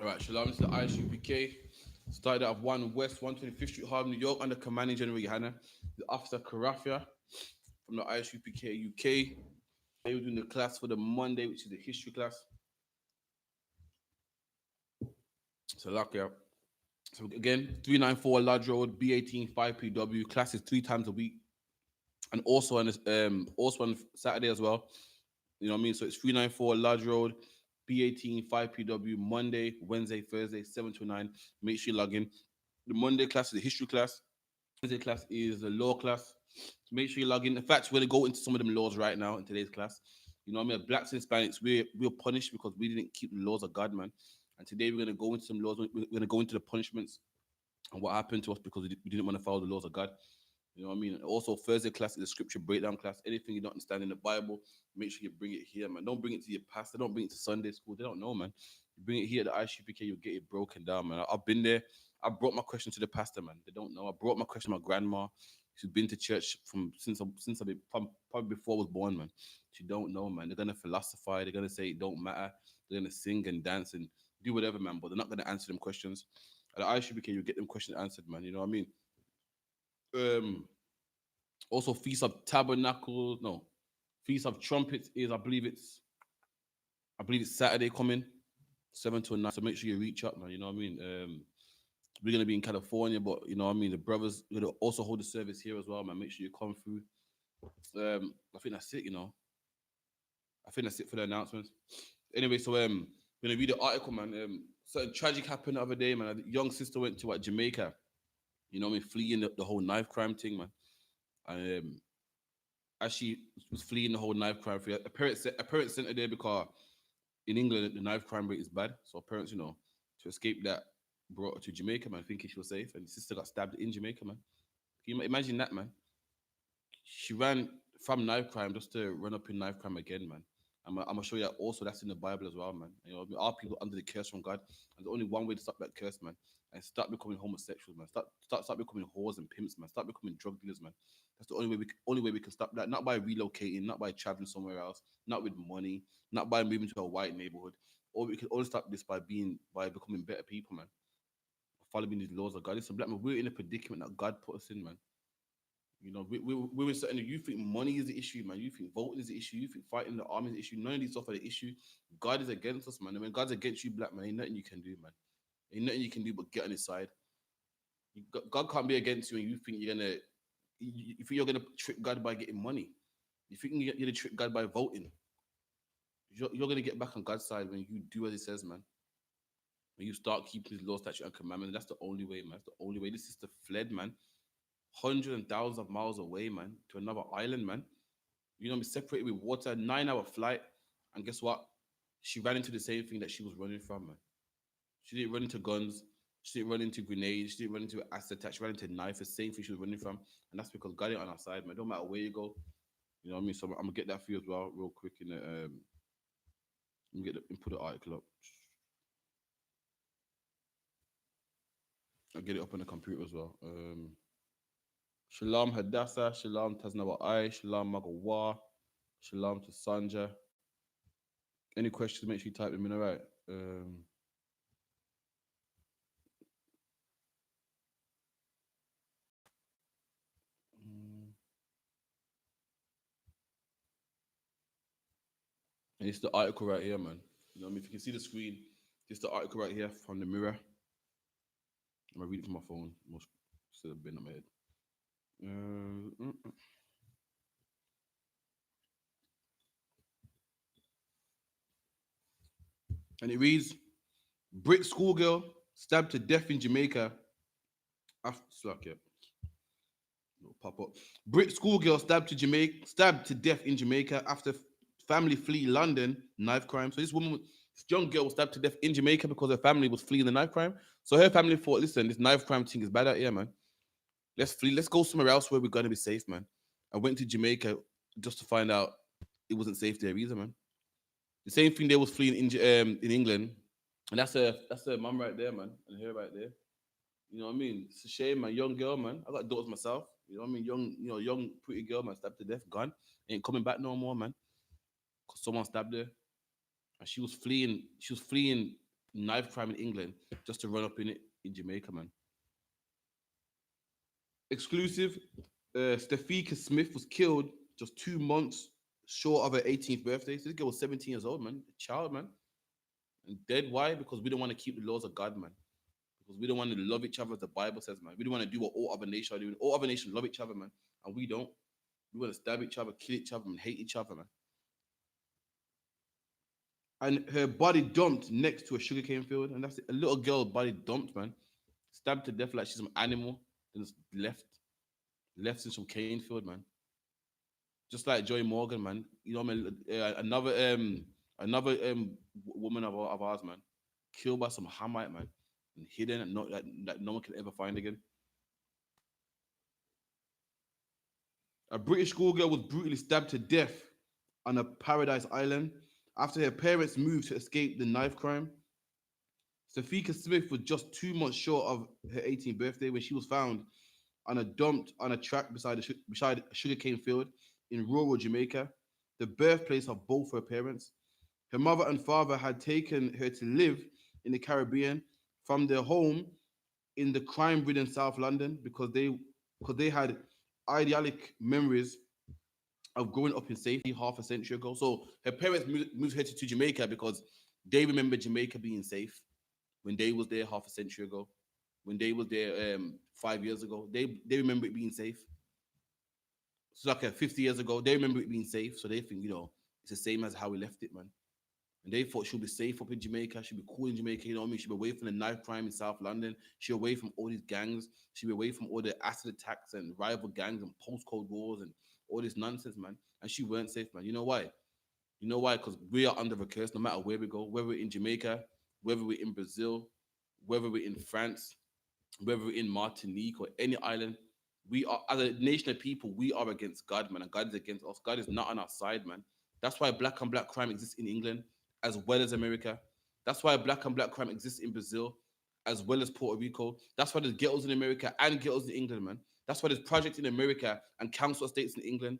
All right, Shalom to the I.S.U.P.K. Started out of 1 West 125th Street, Harlem, New York, under commanding General YAHANNA, the officer Karafia from the I.S.U.P.K. UK. They were doing the class for the Monday, which is the history class. So luck yeah. So again, 394 Lodge Road, B18 5PW. Classes 3 times a week, and also on Saturday as well. You know what I mean? So it's 394 Lodge Road, B18 5PW. Monday, Wednesday, Thursday, 7 to 9. Make sure you log in. The Monday class is the history class. Wednesday class is the law class. So make sure you log in. In fact, we're gonna go into some of them laws right now in today's class. You know what I mean? Blacks and Hispanics, we're punished because we didn't keep the laws of God, man. And today we're gonna go into some laws. We're gonna go into the punishments and what happened to us because we didn't want to follow the laws of God. You know what I mean? Also, Thursday class is a scripture breakdown class. Anything you don't understand in the Bible, make sure you bring it here, man. Don't bring it to your pastor. Don't bring it to Sunday school. They don't know, man. You bring it here at the I.S.U.P.K, you'll get it broken down, man. I've been there. I brought my question to the pastor, man. They don't know. I brought my question to my grandma. She's been to church since I've been probably before I was born, man. She don't know, man. They're gonna philosophize. They're gonna say it don't matter. They're gonna sing and dance and do whatever, man. But they're not gonna answer them questions. At the I.S.U.P.K, you get them questions answered, man. You know what I mean? Um, Also, Feast of Tabernacles. No, Feast of Trumpets is I believe it's Saturday coming, 7 to 9. So make sure you reach up, man. You know what I mean? We're gonna be in California, but you know what I mean. The brothers gonna also hold the service here as well, man. Make sure you come through. I think that's it. You know, I think that's it for the announcements. Anyway, so we're gonna read the article, man. Something tragic happened the other day, man. A young sister went to Jamaica. You know what I mean, fleeing the whole knife crime thing, man. And as she was fleeing the whole knife crime free. A parent sent her there because in England the knife crime rate is bad. So parents, to escape that, brought her to Jamaica, man, thinking she was safe. And the sister got stabbed in Jamaica, man. Can you imagine that, man? She ran from knife crime just to run up in knife crime again, man. I'm gonna show you that also that's in the Bible as well, man. You know, our people under the curse from God, and there's only one way to stop that curse, man, and start becoming homosexuals, man. Start becoming whores and pimps, man. Start becoming drug dealers, man. That's the only way we can stop that. Not by relocating, not by traveling somewhere else, not with money, not by moving to a white neighborhood. Or we can only stop this by becoming better people, man. Following these laws of God. Listen, black man, we're in a predicament that God put us in, man. You know, we're certain. You think money is the issue, man. You think voting is the issue. You think fighting the army is the issue. None of these stuff are the issue. God is against us, man. And when God's against you, black man, ain't nothing you can do, man. Ain't nothing you can do but get on his side. God can't be against you, and you think you're gonna trick God by getting money. You think you're gonna trick God by voting. You're gonna get back on God's side when you do as He says, man. When you start keeping His law, statute, and commandments, that's the only way, man. That's the only way. This sister fled, man, hundreds and thousands of miles away, man, to another island, man. You know, be separated with water, 9 hour flight. And guess what? She ran into the same thing that she was running from, man. She didn't run into guns. She didn't run into grenades. She didn't run into acid attack. She ran into knife, the same thing she was running from. And that's because God ain't on our side, man. Don't matter where you go. You know what I mean? So I'm gonna get that for you as well, real quick. Let me put the article up. I'll get it up on the computer as well. Shalom Hadassah, Shalom Taznawa I, Shalom Magawa, Shalom to Sanja. Any questions, make sure you type them in, all right? Mm, and it's the article right here, man. You know what I mean? If you can see the screen, Just the article right here from the Mirror. I'm gonna read it from my phone. Must still have been on my head. And it reads: Brit schoolgirl stabbed to death in Jamaica. After, yeah, pop up. Brit schoolgirl stabbed to death in Jamaica after family flee London knife crime. So this young girl was stabbed to death in Jamaica because her family was fleeing the knife crime. So her family thought, listen, this knife crime thing is bad out here, man. Let's flee. Let's go somewhere else where we're gonna be safe, man. I went to Jamaica just to find out it wasn't safe there either, man. The same thing they was fleeing in England, and that's her mum right there, man, and her right there. You know what I mean? It's a shame, man. Young girl, man. I got daughters myself. You know what I mean? Young pretty girl, man, stabbed to death, gone, ain't coming back no more, man. Cause someone stabbed her, and she was fleeing. She was fleeing knife crime in England just to run up in it in Jamaica, man. Exclusive. Stefika Smith was killed just 2 months short of her 18th birthday. So this girl was 17 years old, man. A child, man. And dead. Why? Because we don't want to keep the laws of God, man. Because we don't want to love each other as the Bible says, man. We don't want to do what all other nations are doing. All other nations love each other, man. And we don't. We want to stab each other, kill each other, and hate each other, man. And her body dumped next to a sugarcane field. And that's it. A little girl body dumped, man. Stabbed to death like she's some animal. And just left in some cane field, man. Just like Joy Morgan, man. You know what I mean? Another woman of ours, man, killed by some Hamite, man, and hidden and not that no one can ever find again. A British schoolgirl was brutally stabbed to death on a Paradise Island after her parents moved to escape the knife crime. Safika Smith was just 2 months short of her 18th birthday when she was found dumped on a track beside a sugarcane field in rural Jamaica, the birthplace of both her parents. Her mother and father had taken her to live in the Caribbean from their home in the crime-ridden South London because they had idyllic memories of growing up in safety half a century ago. So her parents moved her to Jamaica because they remember Jamaica being safe when they was there half a century ago, when they was there 5 years ago. They remember it being safe. So like 50 years ago, they remember it being safe. So they think, it's the same as how we left it, man. And they thought she'll be safe up in Jamaica. She'll be cool in Jamaica. You know what I mean? She'll be away from the knife crime in South London. She'll be away from all these gangs. She'll be away from all the acid attacks and rival gangs and postcode wars and all this nonsense, man. And she weren't safe, man. You know why? You know why? Because we are under a curse no matter where we go, whether we're in Jamaica, whether we're in Brazil, whether we're in France, whether we're in Martinique or any island. We are, as a nation of people, we are against God, man, and God is against us. God is not on our side, man. That's why black on black crime exists in England as well as America. That's why black on black crime exists in Brazil as well as Puerto Rico. That's why there's ghettos in America and ghettos in England, man. That's why there's projects in America and council estates in England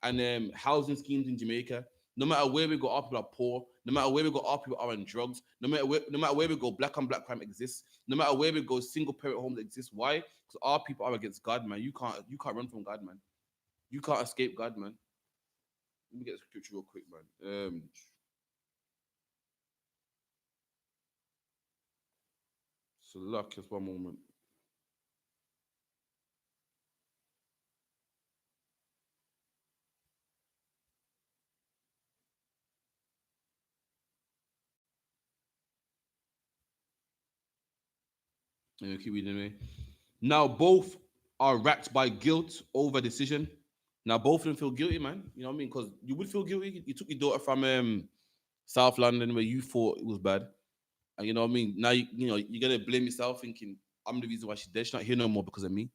and housing schemes in Jamaica. No matter where we go, our people are poor. No matter where we go, our people are on drugs. No matter where we go, black on black crime exists. No matter where we go, single parent homes exist. Why? Because our people are against God, man. You can't run from God, man. You can't escape God, man. Let me get the scripture real quick, man. So luck, just one moment. Keep reading anyway. Now both are racked by guilt over decision. Now both of them feel guilty, man. You know what I mean? Because you would feel guilty. You took your daughter from South London where you thought it was bad. And you know what I mean? Now you're gonna blame yourself thinking I'm the reason why she's dead. She's not here no more because of me.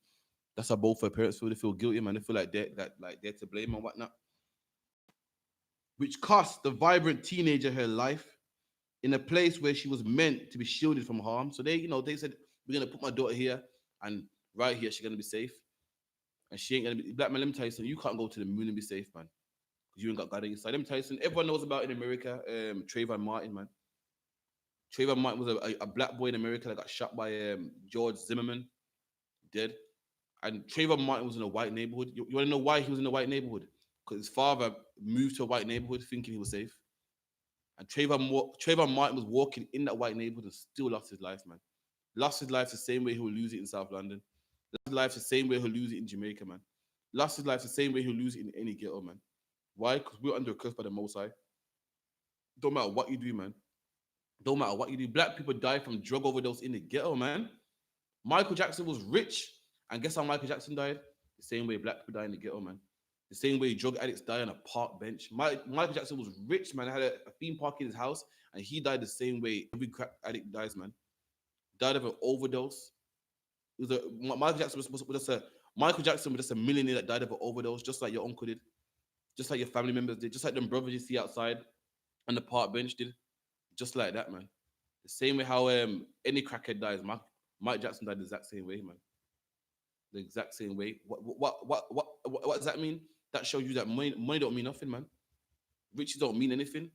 That's how both her parents feel. They feel guilty, man. They feel like they're to blame and whatnot. Which cost the vibrant teenager her life in a place where she was meant to be shielded from harm. So they said, we're gonna put my daughter here and right here she's gonna be safe. And she ain't gonna be black man. Let me tell you something, you can't go to the moon and be safe, man. Because you ain't got God on your side. Let me tell you something, everyone knows about in America, Trayvon Martin, man. Trayvon Martin was a black boy in America that got shot by George Zimmerman, dead. And Trayvon Martin was in a white neighborhood. You want to know why he was in a white neighborhood? Because his father moved to a white neighborhood thinking he was safe. And Trayvon Martin was walking in that white neighborhood and still lost his life, man. Lost his life the same way he will lose it in South London. Lost his life the same way he'll lose it in Jamaica, man. Lost his life the same way he'll lose it in any ghetto, man. Why? Because we're under a curse by the Most High. Don't matter what you do, man. Don't matter what you do. Black people die from drug overdose in the ghetto, man. Michael Jackson was rich, and guess how Michael Jackson died? The same way black people die in the ghetto, man. The same way drug addicts die on a park bench. Michael Jackson was rich, man. Had a theme park in his house, and he died the same way every crack addict dies, man. Died of an overdose. It was Michael Jackson was just a millionaire that died of an overdose, just like your uncle did, just like your family members did, just like them brothers you see outside on the park bench did, just like that, man. The same way how any crackhead dies, Mike Jackson died the exact same way, man. The exact same way. What does that mean? That shows you that money don't mean nothing, man. Riches don't mean anything.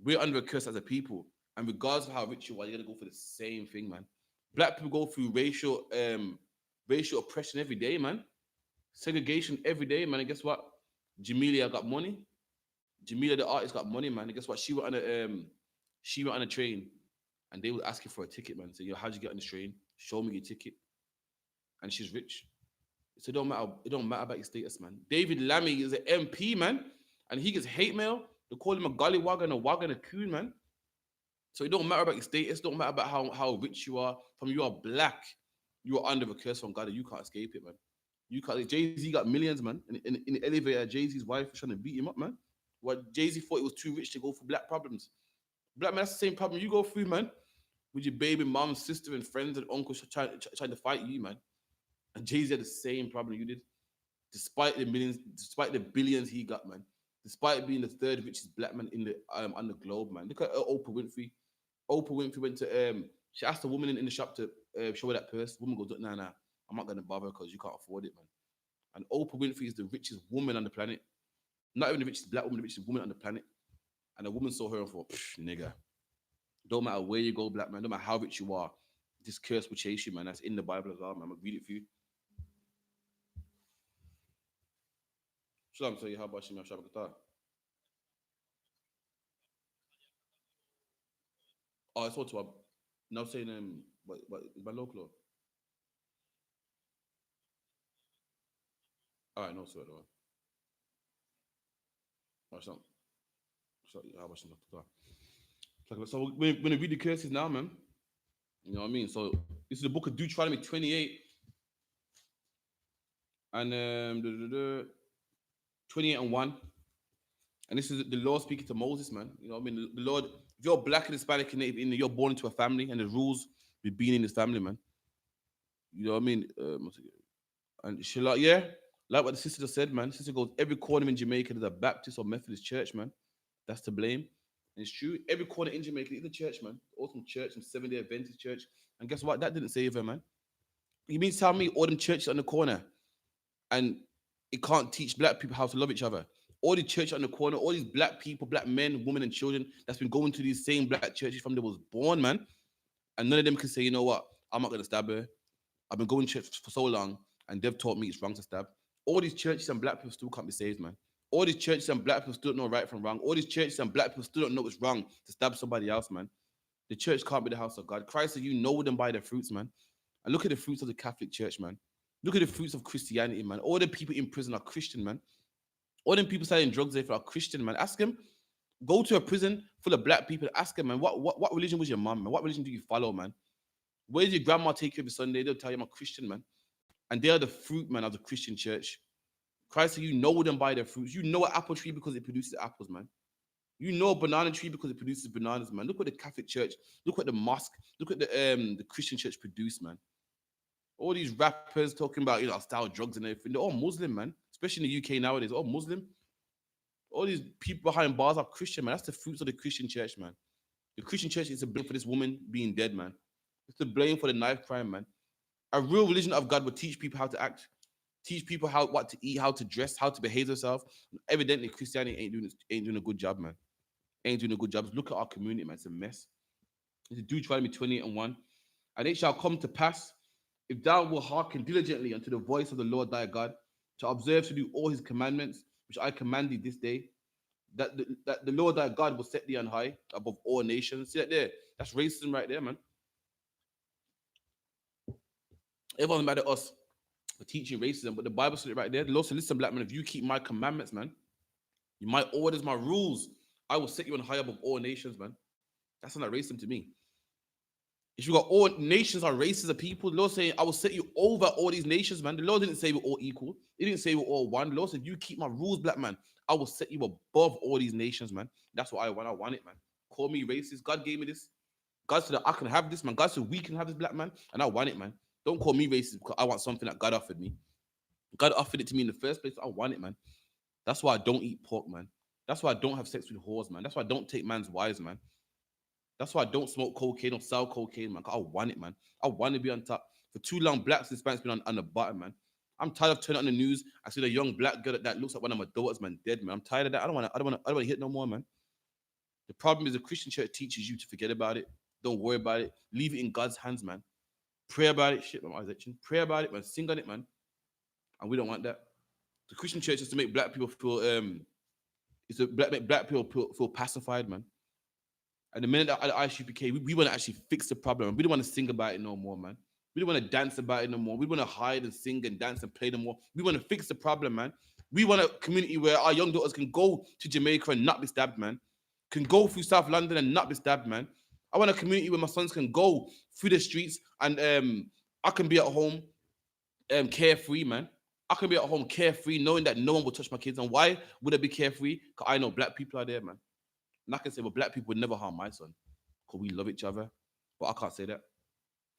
We're under a curse as a people, and regardless of how rich you are, you're gonna go for the same thing, man. Black people go through racial oppression every day, man. Segregation every day, man. And guess what? Jamelia got money. Jamelia, the artist, got money, man. And guess what? She went on a train, and they would ask you for a ticket, man. Say, yo, how'd you get on the train? Show me your ticket. And she's rich. So it don't matter. It don't matter about your status, man. David Lammy is an MP, man, and he gets hate mail. They call him a gollywog and a wag and a coon, man. So it don't matter about your status. Don't matter about how rich you are. From you are black, you are under a curse from God, and you can't escape it, man. You can't. Jay-Z got millions, man. In the elevator, Jay-Z's wife was trying to beat him up, man. What Jay-Z thought he was too rich to go for black problems. Black man, that's the same problem you go through, man. With your baby mom, sister, and friends and uncles trying to fight you, man. And Jay-Z had the same problem you did, despite the millions, despite the billions he got, man. Despite being the third richest black man in the on the globe, man. Look at Oprah Winfrey. Oprah Winfrey went to she asked a woman in the shop to show her that purse. Woman goes, nah, I'm not gonna bother because you can't afford it, man. And Oprah Winfrey is the richest woman on the planet. Not even the richest black woman, the richest woman on the planet. And the woman saw her and thought, nigga, don't matter where you go, black man, don't matter how rich you are, this curse will chase you, man. That's in the Bible as well, man. I'm gonna read it for you. Shalom, so you how about Shimon Shabbat? Oh, I saw to now saying what is my local? All right, no sir, no. Oh, so how about Shimon Shabbat? So we're gonna read the curses now, man. You know what I mean? So this is the book of Deuteronomy 28 and 28 and 1. And this is the Lord speaking to Moses, man. You know what I mean? The Lord, if you're black and Hispanic and you're born into a family and the rules with being in this family, man. You know what I mean? And she like, yeah, like what the sister just said, man. Sister goes, every corner in Jamaica there's a Baptist or Methodist church, man. That's to blame. And it's true. Every corner in Jamaica is a church, man. Awesome church, some 7-day Adventist church. And guess what? That didn't save her, man. You mean to tell me all them churches on the corner and it can't teach black people how to love each other? All the church on the corner, all these black people, black men, women, and children that's been going to these same black churches from they was born, man. And none of them can say, you know what, I'm not gonna stab her. I've been going to church for so long, and they've taught me it's wrong to stab. All these churches and black people still can't be saved, man. All these churches and black people still don't know right from wrong. All these churches and black people still don't know it's wrong to stab somebody else, man. The church can't be the house of God. Christ said, you know them by their fruits, man. And look at the fruits of the Catholic Church, man. Look at the fruits of Christianity, man. All the people in prison are Christian, man. All them people selling drugs there are Christian, man. Ask them. Go to a prison full of black people. Ask them, man, what religion was your mom, man? What religion do you follow, man? Where did your grandma take you every Sunday? They'll tell you I'm a Christian, man. And they are the fruit, man, of the Christian church. Christ said, you know them by their fruits. You know an apple tree because it produces apples, man. You know a banana tree because it produces bananas, man. Look what the Catholic Church, look what the mosque, look what the Christian church produce, man. All these rappers talking about, style drugs and everything. They're all Muslim, man. Especially in the UK nowadays, all Muslim. All these people behind bars are Christian, man. That's the fruits of the Christian church, man. The Christian church is to blame for this woman being dead, man. It's to blame for the knife crime, man. A real religion of God would teach people how to act, teach people what to eat, how to dress, how to behave themselves. Evidently, Christianity ain't doing a good job, man. Ain't doing a good job. Look at our community, man. It's a mess. It's a Deuteronomy 28 and 1. And it shall come to pass, if thou wilt hearken diligently unto the voice of the Lord thy God, to observe to do all his commandments, which I command thee this day, That the Lord thy God will set thee on high above all nations. See that there? That's racism right there, man. Everyone's mad at us for teaching racism, but the Bible said it right there. The Lord said, listen, black man, if you keep my commandments, man, my orders, my rules, I will set you on high above all nations, man. That's not racism to me. If you got all nations are races of people, the Lord saying, I will set you over all these nations, man. The Lord didn't say we're all equal. He didn't say we're all one. The Lord said, you keep my rules, black man. I will set you above all these nations, man. That's what I want. I want it, man. Call me racist. God gave me this. God said that I can have this, man. God said we can have this, black man. And I want it, man. Don't call me racist because I want something that God offered me. God offered it to me in the first place. I want it, man. That's why I don't eat pork, man. That's why I don't have sex with whores, man. That's why I don't take man's wives, man. That's why I don't smoke cocaine or sell cocaine, man. I want it, man. I want to be on top. For too long, blacks and Hispanics been on the bottom, man. I'm tired of turning on the news. I see the young black girl that looks like one of my daughters, man, dead, man. I'm tired of that. I don't want to hit no more, man. The problem is the Christian church teaches you to forget about it. Don't worry about it. Leave it in God's hands, man. Pray about it. Shit, my eyes itching. Pray about it, man. Sing on it, man. And we don't want that. The Christian church is to make black people feel it's to make black people feel pacified, man. And the minute that at I.S.U.P.K, we want to actually fix the problem. We don't want to sing about it no more, man. We don't want to dance about it no more. We want to hide and sing and dance and play no more. We want to fix the problem, man. We want a community where our young daughters can go to Jamaica and not be stabbed, man. Can go through South London and not be stabbed, man. I want a community where my sons can go through the streets and I can be at home carefree, man. I can be at home carefree, knowing that no one will touch my kids. And why would I be carefree? Because I know black people are there, man. And I can say, well, black people would never harm my son because we love each other. But I can't say that.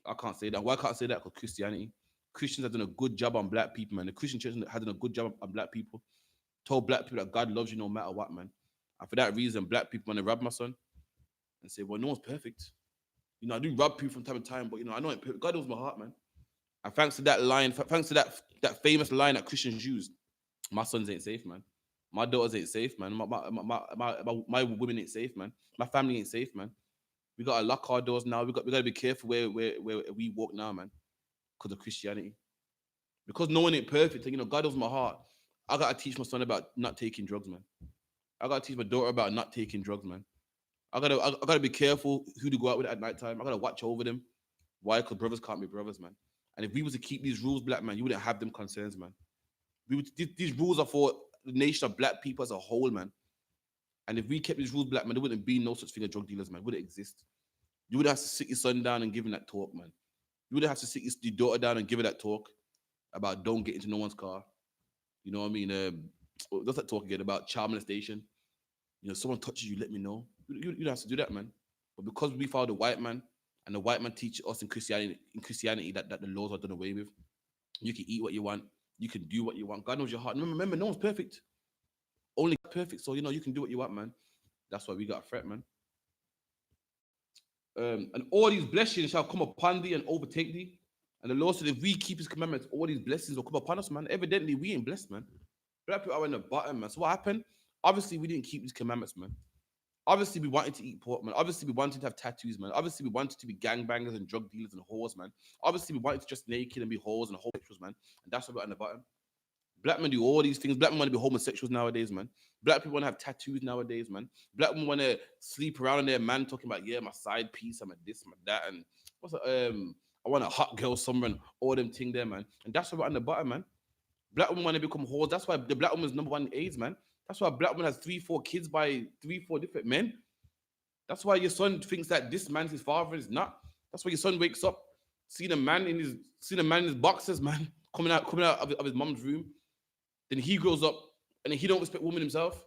I can't say that. Why can't I say that? Because Christianity. Christians have done a good job on black people, man. The Christian church has done a good job on black people. Told black people that God loves you no matter what, man. And for that reason, black people want to rob my son and say, well, no one's perfect. You know, I do rob people from time to time, but, you know, I know it perfect. God knows my heart, man. And thanks to that line, thanks to that famous line that Christians use, my sons ain't safe, man. My daughters ain't safe, man. My women ain't safe, man. My family ain't safe, man. We gotta lock our doors now. We gotta be careful where we walk now, man. Because of Christianity. Because no one ain't perfect. And, you know, God knows my heart. I gotta teach my son about not taking drugs, man. I gotta teach my daughter about not taking drugs, man. I gotta be careful who to go out with at night time. I gotta watch over them. Why? Because brothers can't be brothers, man. And if we was to keep these rules, black man, you wouldn't have them concerns, man. These rules are for the nation of black people as a whole, man. And if we kept these rules, black man, there wouldn't be no such thing as drug dealers, man. It wouldn't exist. You would have to sit your son down and give him that talk, man. You would have to sit your daughter down and give her that talk about don't get into no one's car. You know what I mean? What's that talk again about child molestation? You know, someone touches you, let me know. You don't have to do that, man. But because we follow the white man, and the white man teaches us in Christianity that the laws are done away with. You can eat what you want. You can do what you want. God knows your heart. Remember, no one's perfect. Only perfect. So, you know, you can do what you want, man. That's why we got a threat, man. And all these blessings shall come upon thee and overtake thee. And the Lord said, if we keep his commandments, all these blessings will come upon us, man. Evidently, we ain't blessed, man. Black people are in the bottom, man. So what happened? Obviously, we didn't keep these commandments, man. Obviously, we wanted to eat pork, man. Obviously, we wanted to have tattoos, man. Obviously, we wanted to be gangbangers and drug dealers and whores, man. Obviously, we wanted to just naked and be whores and homosexuals, man. And that's what we're on the bottom. Black men do all these things. Black men want to be homosexuals nowadays, man. Black people want to have tattoos nowadays, man. Black men want to sleep around on their man talking about, yeah, my side piece, I'm a this, I'm a that, and I want a hot girl summer and all them thing there, man. And that's why we're on the bottom, man. Black women want to become whores. That's why the black woman's number one in AIDS, man. That's why a black woman has 3-4 kids by 3-4 different men. That's why your son thinks that this man's his father is not. That's why your son wakes up, seeing a man in his boxers, man, coming out of his mom's room. Then he grows up and then he don't respect women himself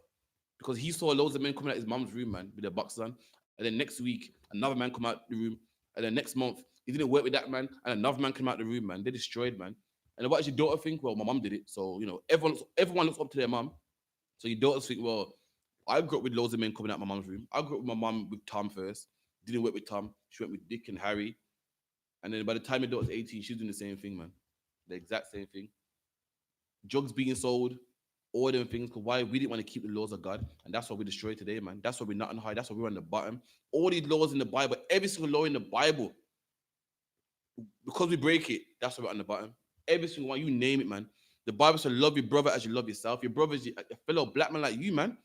because he saw loads of men coming out his mom's room, man, with their boxers on. And then next week, another man come out the room. And then next month, he didn't work with that man, and another man came out the room, man. They destroyed, man. And what does your daughter think? Well, my mom did it. So, you know, everyone looks up to their mom. So your daughters think, well, I grew up with loads of men coming out my mom's room. I grew up with my mom with Tom first. Didn't work with Tom. She went with Dick and Harry. And then by the time your daughter's 18, she's doing the same thing, man. The exact same thing. Drugs being sold, all them things. Because why? We didn't want to keep the laws of God. And that's what we destroyed today, man. That's why we're not on high. That's why we're on the bottom. All these laws in the Bible, every single law in the Bible, because we break it, that's why we're on the bottom. Every single one, you name it, man. The Bible says, love your brother as you love yourself. Your brother is a fellow black man like you, man.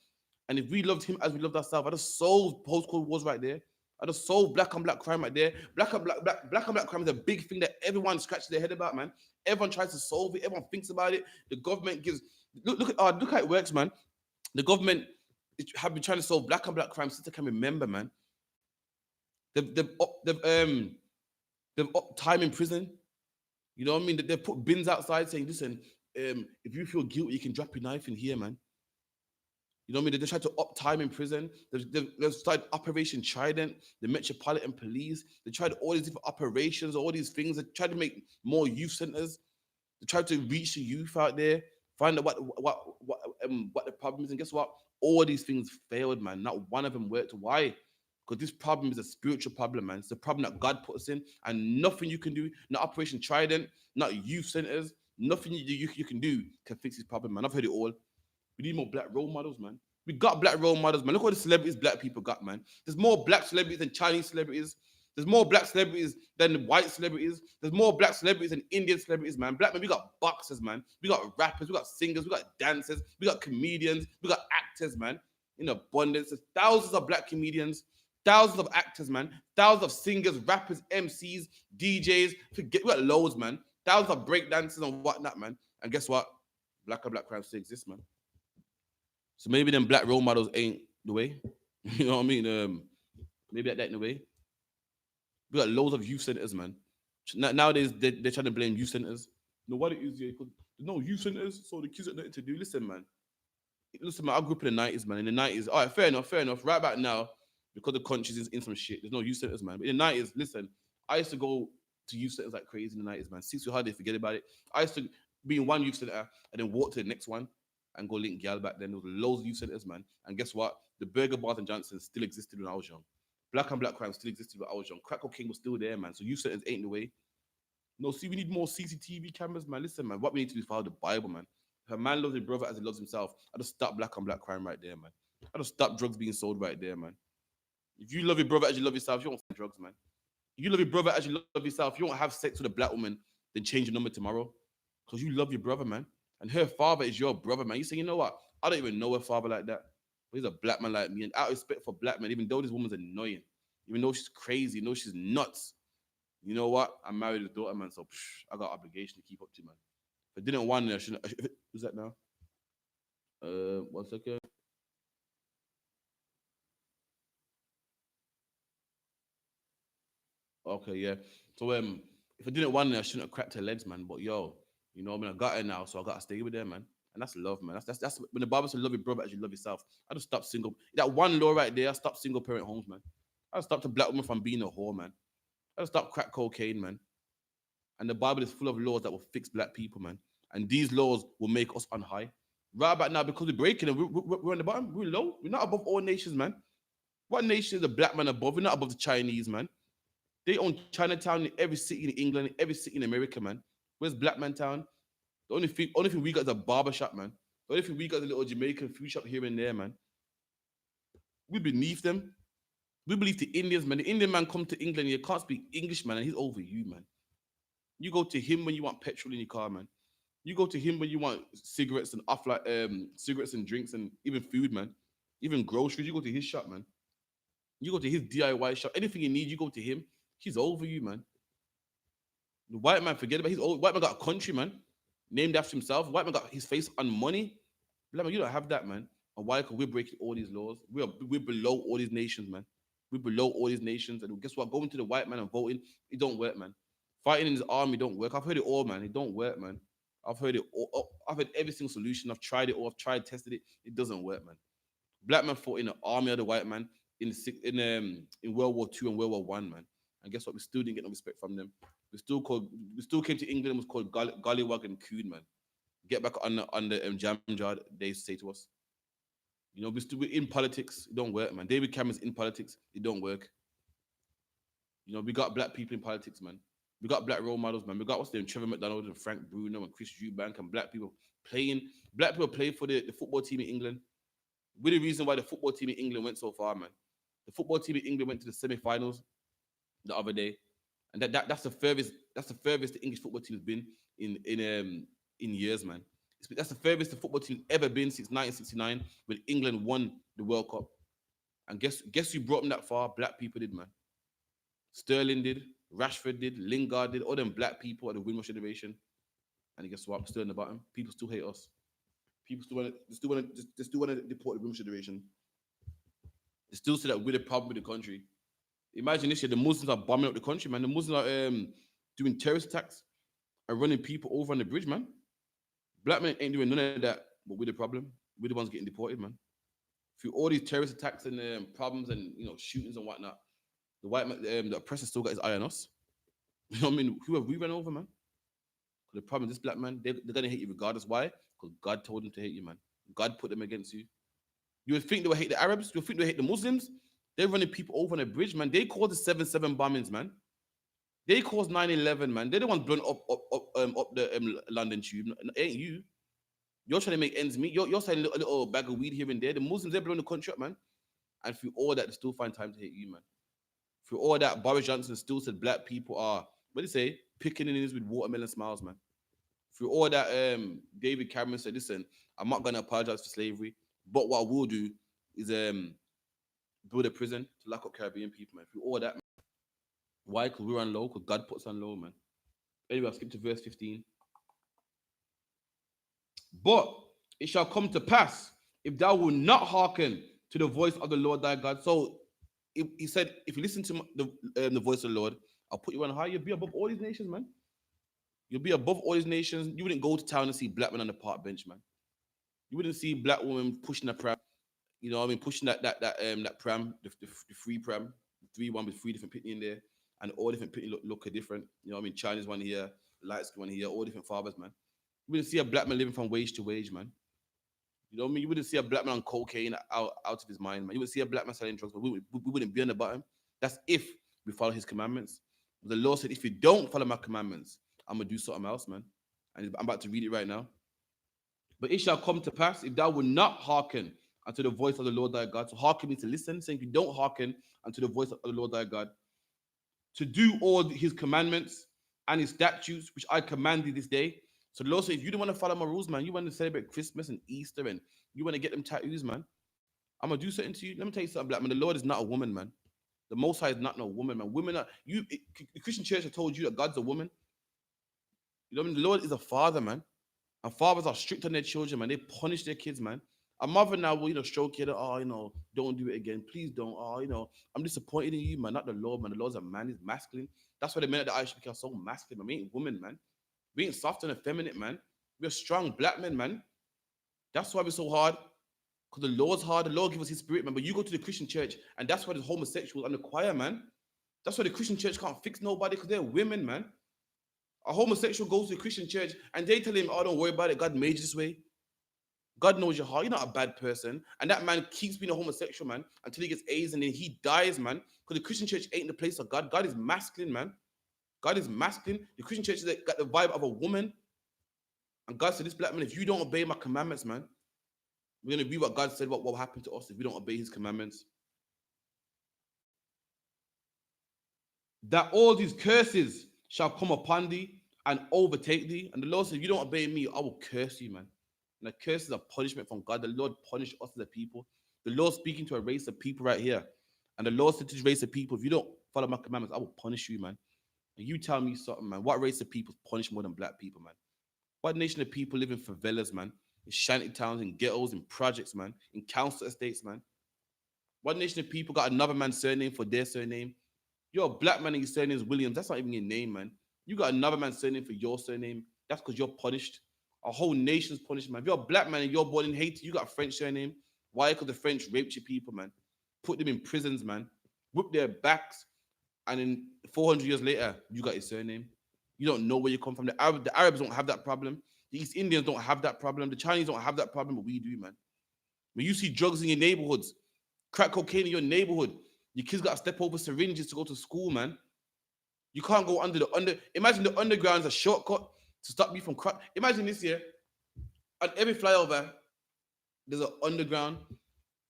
And if we loved him as we loved ourselves, I'd have solved post-Cold Wars right there. I'd have solved black on black crime right there. Black on black crime is a big thing that everyone scratches their head about, man. Everyone tries to solve it. Everyone thinks about it. The government gives look how it works, man. The government have been trying to solve black on black crime since I can remember, man. They've up time in prison. You know what I mean? They've put bins outside saying, listen, if you feel guilty, you can drop your knife in here, man. You know what I mean? They tried to up time in prison. They've started Operation Trident, the Metropolitan Police. They tried all these different operations, all these things. They tried to make more youth centers. They tried to reach the youth out there, find out what the problem is. And guess what? All these things failed, man. Not one of them worked. Why? Because this problem is a spiritual problem, man. It's a problem that God put us in, and nothing you can do, not Operation Trident, not youth centers, nothing you can do can fix this problem, man. I've heard it all. We need more black role models, man. We got black role models, man. Look what the celebrities black people got, man. There's more black celebrities than Chinese celebrities. There's more black celebrities than white celebrities. There's more black celebrities than Indian celebrities, man. Black men, we got boxers, man. We got rappers, we got singers, we got dancers, we got comedians, we got actors, man. In abundance. There's thousands of black comedians, thousands of actors, man. Thousands of singers, rappers, MCs, DJs. We got loads, man. Thousands of breakdancers and whatnot, man. And guess what? Black on black crime still exists, man. So maybe them black role models ain't the way. You know what I mean? Maybe that ain't the way. We got loads of youth centers, man. Nowadays, they're trying to blame youth centers. No, what it is, yeah, because there's no youth centers, so the kids got nothing to do. Listen, man, I grew up in the 90s, man. In the 90s, all right, fair enough. Right back now, because the country's in some shit, there's no youth centers, man. But in the 90s, listen, I used to go to youth centers like crazy in the 90s, man. 6 years hard, they forget about it. I used to be in one youth center and then walk to the next one and go link gal back then. There was loads of youth centers, man. And guess what? The burger bars and Johnsons still existed when I was young. Black on black crime still existed when I was young. Crack cocaine was still there, man. So youth centers ain't the way. No, see, we need more CCTV cameras, man. Listen, man, what we need to do is follow the Bible, man. If a man loves his brother as he loves himself, I just stop black on black crime right there, man. I just stop drugs being sold right there, man. If you love your brother as you love yourself, you don't find drugs, man. If you love your brother as you love yourself, you don't have sex with a black woman, then change your number tomorrow. Because you love your brother, man. And her father is your brother, man. You say, you know what? I don't even know her father like that. But he's a black man like me. And out of respect for black men, even though this woman's annoying, even though she's crazy, even though she's nuts, you know what? I'm married with a daughter, man. So I got obligation to keep up to, man. If I didn't want it, I shouldn't. Who's that now? 1 second. Okay, yeah. So if I didn't want it, I shouldn't have cracked her legs, man. But yo, you know, I mean, I got her now, so I gotta stay with her, man. And that's love, man. That's when the Bible says love your brother as you love yourself. I just stopped single. That one law right there, I stopped single parent homes, man. I stopped a black woman from being a whore, man. I just stopped crack cocaine, man. And the Bible is full of laws that will fix black people, man. And these laws will make us on high. Right about now, because we're breaking them, we're on the bottom. We're low. We're not above all nations, man. What nation is a black man above? We're not above the Chinese, man. They own Chinatown in every city in England, every city in America, man. Where's Black Man Town? The only thing we got is a barber shop, man. The only thing we got is a little Jamaican food shop here and there, man. We beneath them. We believe the Indians, man. The Indian man come to England, you can't speak English, man, and he's over you, man. You go to him when you want petrol in your car, man. You go to him when you want cigarettes and cigarettes and drinks and even food, man. Even groceries. You go to his shop, man. You go to his DIY shop. Anything you need, you go to him. He's over you, man. The white man, forget about his old white man got a country, man. Named after himself. White man got his face on money. Black man, you don't have that, man. And why? Because we're breaking all these laws. We're below all these nations, man. We're below all these nations. And guess what? Going to the white man and voting, it don't work, man. Fighting in his army don't work. I've heard it all, man. It don't work, man. I've heard it all. I've had every single solution. I've tried it all. I've tried, tested it. It doesn't work, man. Black man fought in the army of the white man in World War II and World War One, man. And guess what? We still didn't get no respect from them. We still came to England and was called Gollywog and Coon, man. Get back on the jam jar, they say to us. You know, we're in politics. It don't work, man. David Cameron's in politics. It don't work. You know, we got black people in politics, man. We got black role models, man. We got what's their name, Trevor McDonald and Frank Bruno and Chris Eubank and black people playing. Black people play for the football team in England. We're the reason why the football team in England went so far, man. The football team in England went to the semi-finals the other day, and that's the furthest the English football team has been in years, man. That's the furthest the football team ever been since 1969 when England won the World Cup. And guess who brought them that far? Black people did, man. Sterling did, Rashford did, Lingard did, all them black people at the Women's Generation. And guess what? Still in the bottom. People still hate us. People still want to deport the Women's Generation. They still say that we're the problem with the country. Imagine this year, the Muslims are bombing up the country, man. The Muslims are doing terrorist attacks and running people over on the bridge, man. Black men ain't doing none of that, but we're the problem. We're the ones getting deported, man. Through all these terrorist attacks and problems and shootings and whatnot, the white man, the oppressor still got his eye on us. You know what I mean? Who have we run over, man? The problem is this black man, they're gonna hate you regardless. Why? Because God told them to hate you, man. God put them against you. You would think they would hate the Arabs. You would think they would hate the Muslims. They're running people over on a bridge, man. They caused the 7/7 bombings, man. They caused 9/11, man. They're the ones blowing up the London tube. It ain't you. You're trying to make ends meet. You're selling a little bag of weed here and there. The Muslims, they're blowing the country up, man. And through all that, they still find time to hate you, man. Through all that, Boris Johnson still said black people are, what do you say, picking in with watermelon smiles, man. Through all that, David Cameron said, listen, I'm not going to apologize for slavery, but what I will do is build a prison to lock up Caribbean people, man. Through all that, man. Why? Because we're on low, because God puts on low, man. Anyway, I'll skip to verse 15. But it shall come to pass, if thou wilt not hearken to the voice of the Lord thy God. So he said, if you listen to the voice of the Lord, I'll put you on high. You'll be above all these nations, man. You'll be above all these nations. You wouldn't go to town and see black men on the park bench, man. You wouldn't see black women pushing a pram. You know what I mean? Pushing that pram, the free pram, the 3-1 with 3 different pitney in there, and all different pitney look different. You know what I mean? Chinese one here, light skin one here, all different fathers, man. You wouldn't see a black man living from wage to wage, man. You know what I mean? You wouldn't see a black man on cocaine out of his mind, man. You wouldn't see a black man selling drugs, but we wouldn't be on the bottom. That's if we follow his commandments. But the Lord said, if you don't follow my commandments, I'm going to do something else, man. And I'm about to read it right now. But it shall come to pass, if thou wilt not hearken unto the voice of the Lord thy God. So hearken means to listen, saying if you don't hearken unto the voice of the Lord thy God, to do all his commandments and his statutes, which I command thee this day. So the Lord said, if you don't want to follow my rules, man, you want to celebrate Christmas and Easter and you want to get them tattoos, man, I'm going to do something to you. Let me tell you something, black man. The Lord is not a woman, man. The Most High is not no woman, man. Women are, the Christian church has told you that God's a woman. You know what I mean? The Lord is a father, man. And fathers are strict on their children, man. They punish their kids, man. A mother now will, stroke you, don't do it again. Please don't. I'm disappointed in you, man. Not the Lord, man. The Lord's a man. He's masculine. That's why the men at the I.S.U.P.K are so masculine, man. We ain't women, man. We ain't soft and effeminate, man. We're strong black men, man. That's why we're so hard. Because the Lord's hard. The Lord gives us his spirit, man. But you go to the Christian church, and that's why there's homosexuals and the choir, man. That's why the Christian church can't fix nobody, because they're women, man. A homosexual goes to a Christian church and they tell him, oh, don't worry about it. God made you this way. God knows your heart. You're not a bad person. And that man keeps being a homosexual, man, until he gets AIDS and then he dies, man. Because the Christian church ain't the place of God. God is masculine, man. God is masculine. The Christian church has got the vibe of a woman. And God said, this black man, if you don't obey my commandments, man, we're going to read what God said, what will happen to us if we don't obey his commandments. That all these curses shall come upon thee and overtake thee. And the Lord said, if you don't obey me, I will curse you, man. And the curse is a punishment from God. The Lord punished us as a people. The Lord speaking to a race of people right here. And the Lord said to this race of people, if you don't follow my commandments, I will punish you, man. And you tell me something, man. What race of people punish more than black people, man? What nation of people live in favelas, man? In shanty towns, in ghettos, in projects, man? In council estates, man? What nation of people got another man's surname for their surname? You're a black man and your surname is Williams. That's not even your name, man. You got another man's surname for your surname. That's because you're punished. A whole nation's punished, man. If you're a black man and you're born in Haiti, you got a French surname. Why? Because the French raped your people, man. Put them in prisons, man. Whipped their backs. And then 400 years later, you got your surname. You don't know where you come from. The Arabs don't have that problem. The East Indians don't have that problem. The Chinese don't have that problem, but we do, man. When you see drugs in your neighborhoods, crack cocaine in your neighborhood, your kids got to step over syringes to go to school, man. You can't go imagine the underground's a shortcut to stop you from crack. Imagine this here. On every flyover, there's an underground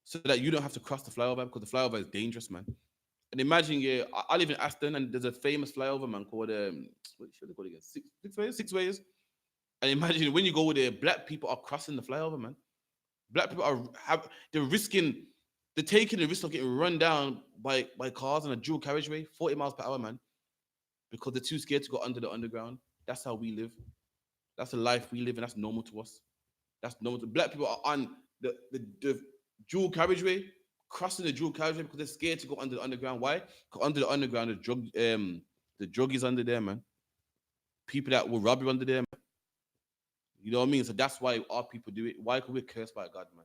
so that you don't have to cross the flyover because the flyover is dangerous, man. And imagine, I live in Aston and there's a famous flyover, man, called, what should they call it again? Six ways. And imagine when you go there, black people are crossing the flyover, man. Black people they're risking They're taking the risk of getting run down by cars on a dual carriageway, 40 miles per hour, man, because they're too scared to go under the underground. That's how we live. That's the life we live, and that's normal to us. That's normal. Black people are on the dual carriageway, crossing the dual carriageway because they're scared to go under the underground. Why? Because under the underground, the drug is under there, man. People that will rob you under there, man. You know what I mean? So that's why our people do it. Why? Because we're cursed by God, man.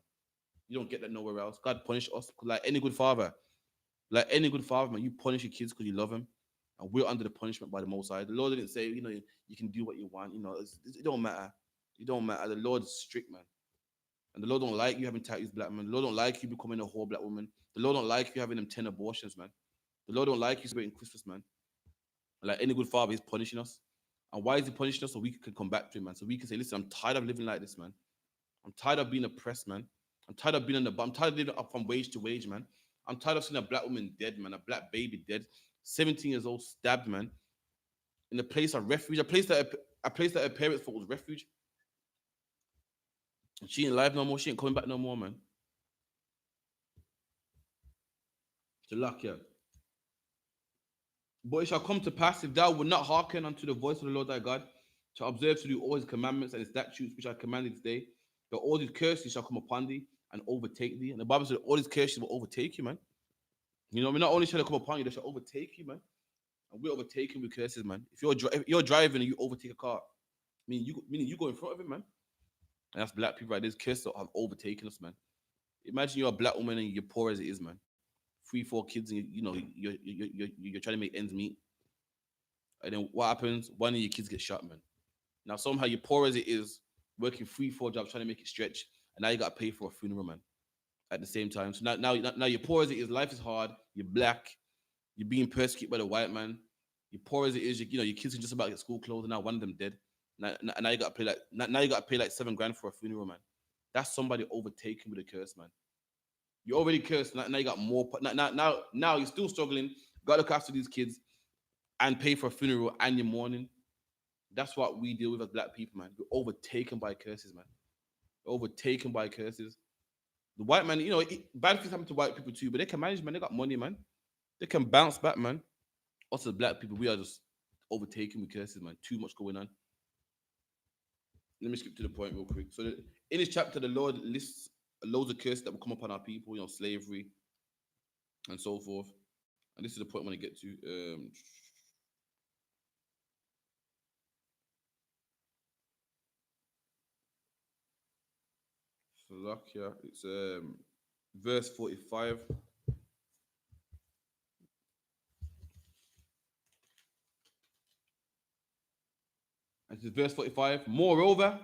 You don't get that nowhere else. God punish us like any good father. Like any good father, man, you punish your kids because you love them. And we're under the punishment by the Most High. The Lord didn't say, you can do what you want. It don't matter. It don't matter. The Lord is strict, man. And the Lord don't like you having tattoos, black man. The Lord don't like you becoming a whore black woman. The Lord don't like you having them 10 abortions, man. The Lord don't like you celebrating Christmas, man. Like any good father, he's punishing us. And why is he punishing us? So we can come back to him, man. So we can say, listen, I'm tired of living like this, man. I'm tired of being oppressed, man. I'm tired of being on the I'm tired of living up from wage to wage, man. I'm tired of seeing a black woman dead, man, a black baby dead, 17 years old, stabbed, man, in a place of refuge, a place that her parents thought was refuge. And she ain't alive no more. She ain't coming back no more, man. To luck, yeah. But it shall come to pass if thou wilt not hearken unto the voice of the Lord thy God, to observe to do all his commandments and his statutes which I commanded this day, that all these curses shall come upon thee and overtake thee. And the Bible said all these curses will overtake you, man. You know, I mean, not only shall they come upon you, they shall overtake you, man. And we're overtaken with curses, man. If you're driving and you overtake a car, meaning you go in front of it, man. And that's black people, right? These curses have overtaken us, man. Imagine you're a black woman and you're poor as it is, man. 3, 4 kids, and you're trying to make ends meet. And then what happens? One of your kids gets shot, man. Now somehow you're poor as it is, working 3, 4 jobs trying to make it stretch, and now you got to pay for a funeral, man. At the same time, so now you're poor as it is. Life is hard. You're black. You're being persecuted by the white man. You're poor as it is. Your kids are just about to get school clothes, and now one of them dead. Now you got to pay like 7 grand for a funeral, man. That's somebody overtaken with a curse, man. You're already cursed. Now you got more. Now you're still struggling. Got to look after these kids and pay for a funeral and your mourning. That's what we deal with as black people, man. We're overtaken by curses, man. We're overtaken by curses. The white man, bad things happen to white people too, but they can manage, man. They got money, man. They can bounce back, man. Us as black people, we are just overtaken with curses, man. Too much going on. Let me skip to the point real quick. So, in this chapter, the Lord lists loads of curses that will come upon our people, slavery and so forth. And this is the point I want to get to. So, luck here. It's verse 45. And this is verse 45. Moreover,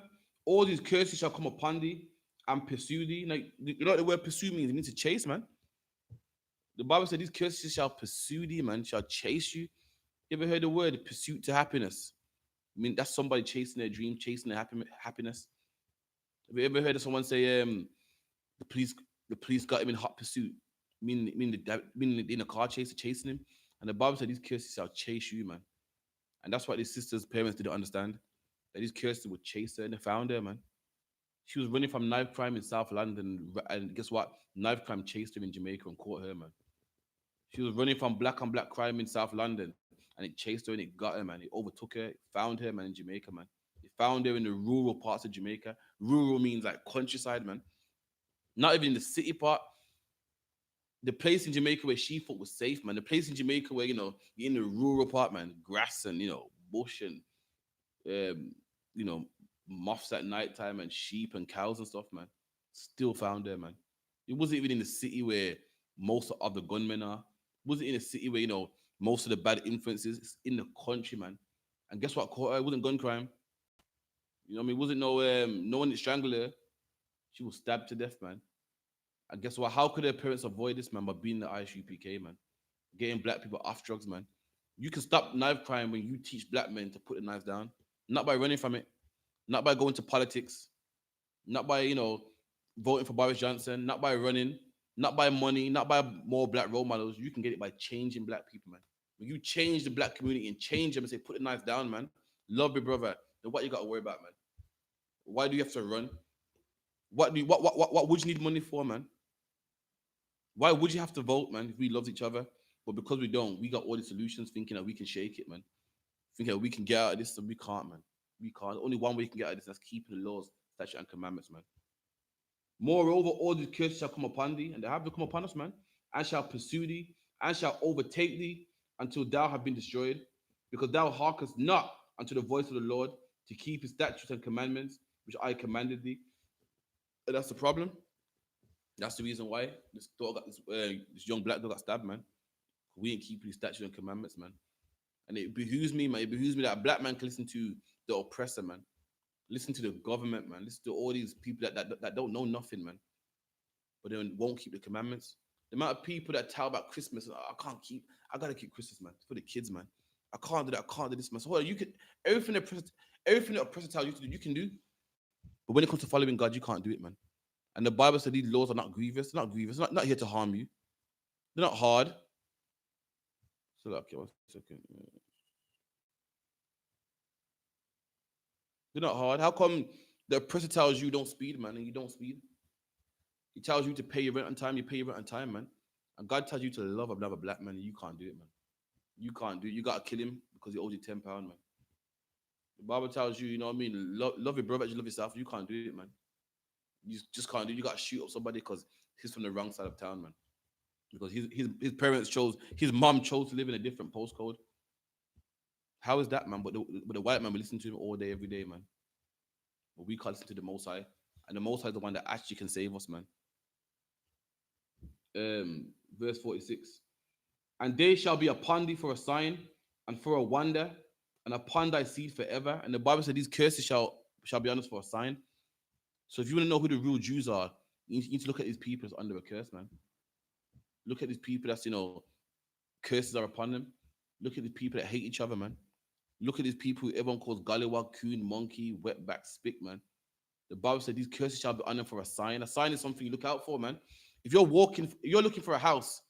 all these curses shall come upon thee and pursue thee. Now, you know what the word pursue means? It means to chase, man. The Bible said these curses shall pursue thee, man, shall chase you. You ever heard the word pursuit to happiness? I mean, that's somebody chasing their dream, chasing their happiness. Have you ever heard of someone say, the police, the police got him in hot pursuit? Meaning in a car chase, chasing him. And the Bible said these curses shall chase you, man. And that's what his sister's parents didn't understand. That these curses would chase her, and they found her, man. She was running from knife crime in South London, and guess what? Knife crime chased her in Jamaica and caught her, man. She was running from black on black crime in South London, and it chased her and it got her, man. It overtook her, it found her, man, in Jamaica, man. It found her in the rural parts of Jamaica. Rural means like countryside, man. Not even in the city part. The place in Jamaica where she thought was safe, man. The place in Jamaica where, you're in the rural part, man. Grass and, bush and, um, you know, moths at nighttime and sheep and cows and stuff, man. Still found her, man. It wasn't even in the city where most of the gunmen are. It wasn't in a city where, most of the bad influences. It's in the country, man. And guess what caught her? It wasn't gun crime. You know what I mean? It wasn't no one that strangled her. She was stabbed to death, man. And guess what? How could her parents avoid this, man? By being the I.S.U.P.K, man. Getting black people off drugs, man. You can stop knife crime when you teach black men to put the knives down. Not by running from it. Not by going to politics. Not by, voting for Boris Johnson. Not by running. Not by money. Not by more black role models. You can get it by changing black people, man. When you change the black community and change them and say, put the knife down, man. Love your brother. Then what you got to worry about, man? Why do you have to run? What would you need money for, man? Why would you have to vote, man, if we loved each other? But because we don't, we got all the solutions thinking that we can shake it, man. Thinking that we can get out of this, and we can't, man. We can't. Only one way you can get out of this, that's keeping the laws, statutes, and commandments, man. Moreover, all these curses shall come upon thee, and they have to come upon us, man, and shall pursue thee, and shall overtake thee until thou have been destroyed, because thou hearkenest not unto the voice of the Lord to keep his statutes and commandments, which I commanded thee. And that's the problem. That's the reason why this young black dog got stabbed, man. We ain't keeping his statutes and commandments, man. And it behooves me, man. It behooves me that a black man can listen to the oppressor, man. Listen to the government, man. Listen to all these people that don't know nothing, man, but then won't keep the commandments. The amount of people that tell about Christmas, I gotta keep Christmas, man, for the kids, man. I can't do that. I can't do this, man. So you can everything the oppressor tells you to do, you can do. But when it comes to following God, you can't do it, man. And the Bible said these laws are not grievous. They're not grievous. They're not here to harm you. They're not hard. So okay, 1 second. They're not hard. How come the oppressor tells you don't speed, man, and you don't speed? He tells you to pay your rent on time, you pay your rent on time, man. And God tells you to love another black man, and you can't do it, man. You can't do it. You gotta kill him because he owes you £10, man. The Bible tells you, you know what I mean? Love your brother as you love yourself. You can't do it, man. You just can't do it. You gotta shoot up somebody because he's from the wrong side of town, man. Because his parents chose, his mom chose to live in a different postcode. How is that, man? But the white man, we listen to him all day, every day, man. But we can't listen to the Most High. And the Most High is the one that actually can save us, man. Verse 46. And they shall be upon thee for a sign and for a wonder and upon thy seed forever. And the Bible said these curses shall be on us for a sign. So if you want to know who the real Jews are, you need to look at these people as under a curse, man. Look at these people that's, curses are upon them. Look at these people that hate each other, man. Look at these people who everyone calls Gallywag, Coon, Monkey, Wetback, Spick, man. The Bible said these curses shall be on them for a sign. A sign is something you look out for, man. If you're looking for a house,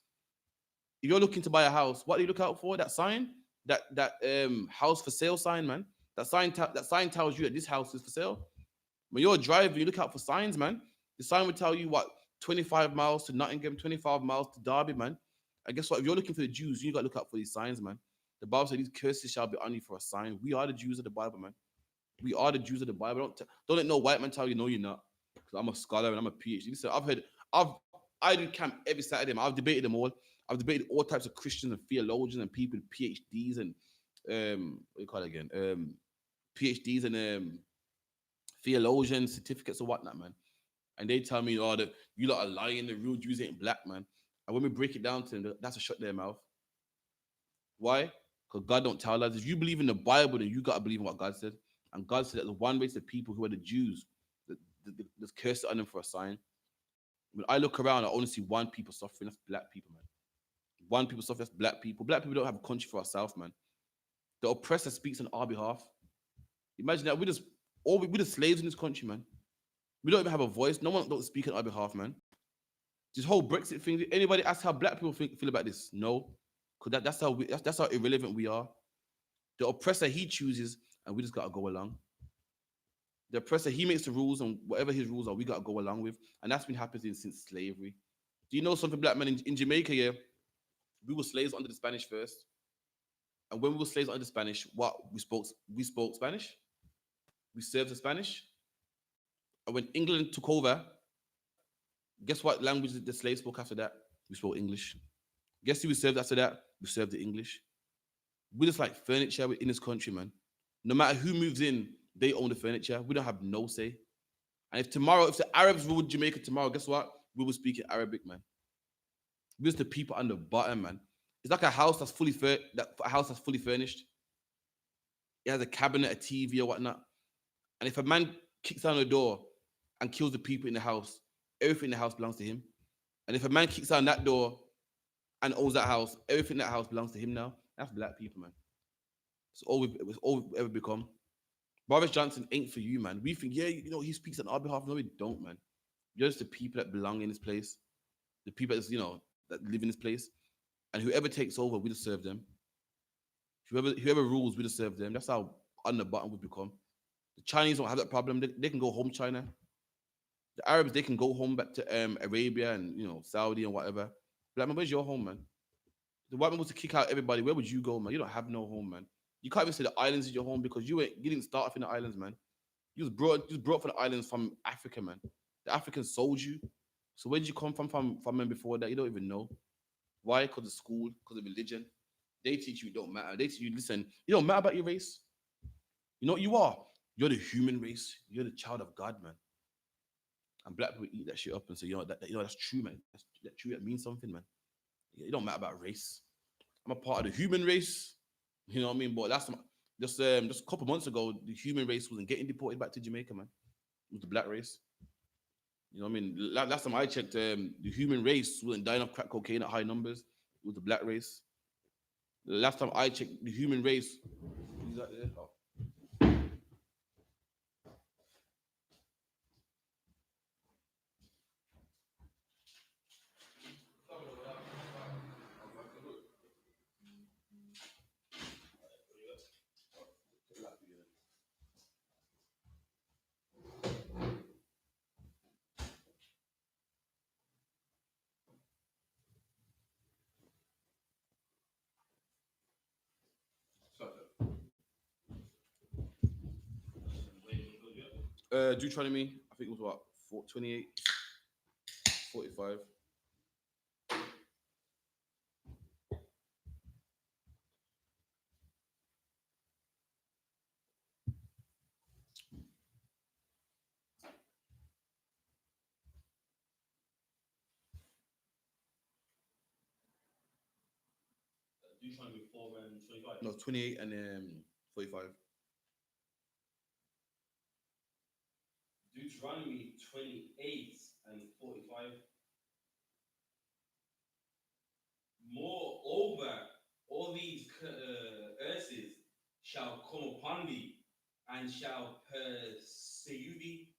if you're looking to buy a house, what do you look out for? That sign, that house for sale sign, man. That sign tells you that this house is for sale. When you're driving, you look out for signs, man. The sign would tell you what 25 miles to Nottingham, 25 miles to Derby, man. And guess what? If you're looking for the Jews, you got to look out for these signs, man. The Bible says these curses shall be on you for a sign. We are the Jews of the Bible, man. We are the Jews of the Bible. Don't let no white man tell you, no, you're not. Because I'm a scholar and I'm a PhD. Listen, I do camp every Saturday, man. I've debated them all. I've debated all types of Christians and theologians and people with PhDs and what do you call it again? PhDs and theologians, certificates or whatnot, man. And they tell me, that you lot are lying, the real Jews ain't black, man. And when we break it down to them, that's a shut their mouth. Why? Because God don't tell us. If you believe in the Bible, then you got to believe in what God said. And God said that the one race of people who are the Jews, there's cursed on them for a sign. When I look around, I only see one people suffering. That's black people, man. One people suffering. That's black people. Black people don't have a country for ourselves, man. The oppressor speaks on our behalf. Imagine that we're the slaves in this country, man. We don't even have a voice. No one don't speak on our behalf, man. This whole Brexit thing. Anybody ask how black people feel about this? No, because that's how irrelevant we are. The oppressor he chooses, and we just gotta go along. The oppressor he makes the rules, and whatever his rules are, we gotta go along with. And that's been happening since slavery. Do you know something, black man? In Jamaica, yeah, we were slaves under the Spanish first. And when we were slaves under the Spanish, we spoke Spanish. We served the Spanish. And when England took over, guess what language the slaves spoke after that? We spoke English. Guess who we served after that? We served the English. We're just like furniture in this country, man. No matter who moves in, they own the furniture. We don't have no say. And if the Arabs ruled Jamaica tomorrow, guess what? We will speak in Arabic, man. We're just the people on the bottom, man. It's like a house that's fully furnished. It has a cabinet, a TV, or whatnot. And if a man kicks down the door and kills the people in the house, everything in the house belongs to him. And if a man kicks down that door and owns that house, everything in that house belongs to him now. That's black people, man. It's all we've ever become. Boris Johnson ain't for you, man. We think, yeah, he speaks on our behalf. No, we don't, man. You're just the people that belong in this place. The people that live in this place. And whoever takes over, we just serve them. Whoever rules, we just serve them. That's how on the bottom we become. The Chinese don't have that problem. They can go home, China. The Arabs, they can go home back to Arabia and Saudi and whatever. Black man, where's your home, man? The white man was to kick out everybody. Where would you go, man? You don't have no home, man. You can't even say the islands is your home because you didn't start off in the islands, man. You was brought from the islands from Africa, man. The Africans sold you. So where did you come from men before that? You don't even know. Why? Because of school, because of religion. They teach you it don't matter. They teach you, listen, it don't matter about your race. You know what you are? You're the human race. You're the child of God, man. And black people eat that shit up and say, that's true, man. That's true. That means something, man. It don't matter about race. I'm a part of the human race. You know what I mean? But just a couple months ago, the human race wasn't getting deported back to Jamaica, man. It was the black race. You know what I mean? Last time I checked, the human race wasn't dying of crack cocaine at high numbers. It was the black race. The last time I checked, the human race. Is that there? Oh. Deuteronomy, I think it was what, 28, 45. Deuteronomy 4 and 25. No, 28 and 45. Deuteronomy 28 and 45. Moreover, all these curses shall come upon thee, and shall pursue thee,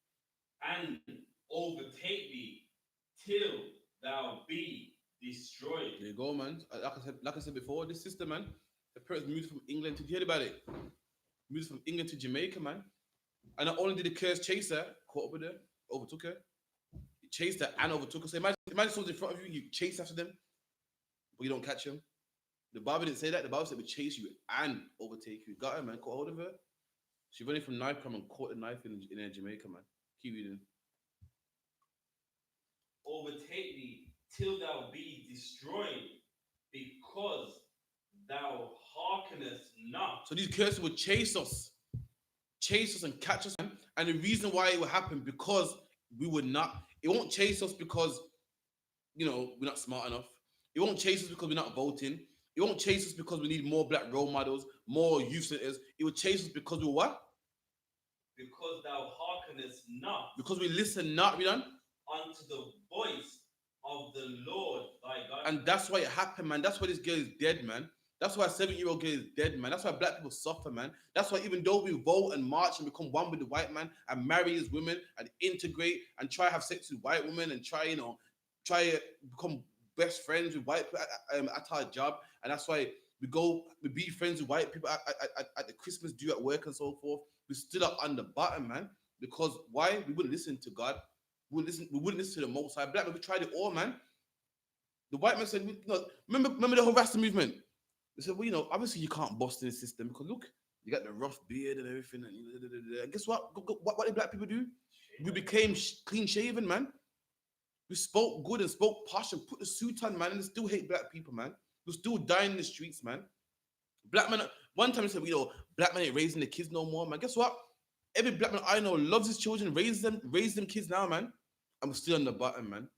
and overtake thee, till thou be destroyed. There you go, man. Like I said before, this system, man. The person moved from England to, you heard about it? Moved from England to Jamaica, man. And not only did the curse chase her, caught up with her, overtook her. He chased her and overtook her. So imagine someone's in front of you, you chase after them, but you don't catch them. The Bible didn't say that. The Bible said we chase you and overtake you. Got her, man. Caught hold of her. She running from knife crime and caught the knife in Jamaica, man. Keep reading. Overtake thee till thou be destroyed, because thou hearkenest not. So these curses would chase us and catch us. And the reason why it will happen, because we would not, it won't chase us because, we're not smart enough. It won't chase us because we're not voting. It won't chase us because we need more black role models, more youth centers. It will chase us because we what? Because thou hearkenest not. Because we listen not, we done? Unto the voice of the Lord thy God. And that's why it happened, man. That's why this girl is dead, man. That's why a 7-year-old girl is dead, man. That's why black people suffer, man. That's why even though we vote and march and become one with the white man and marry as women and integrate and try to have sex with white women and try to become best friends with white people at our job. And that's why we be friends with white people at the Christmas do at work and so forth. We stood up on the bottom, man. Because why? We wouldn't listen to God. We wouldn't listen to the Most High. Black people, we tried it all, man. The white man said, remember the whole Rasta movement? They said, well, obviously you can't bust in the system because look, you got the rough beard and everything. And guess what? What did black people do? We became clean shaven, man. We spoke good and spoke posh and put the suit on, man, and still hate black people, man. We still dying in the streets, man. Black man, one time they said, black man ain't raising the kids no more, man. Guess what? Every black man I know loves his children, raise them kids now, man. And we're still on the bottom, man.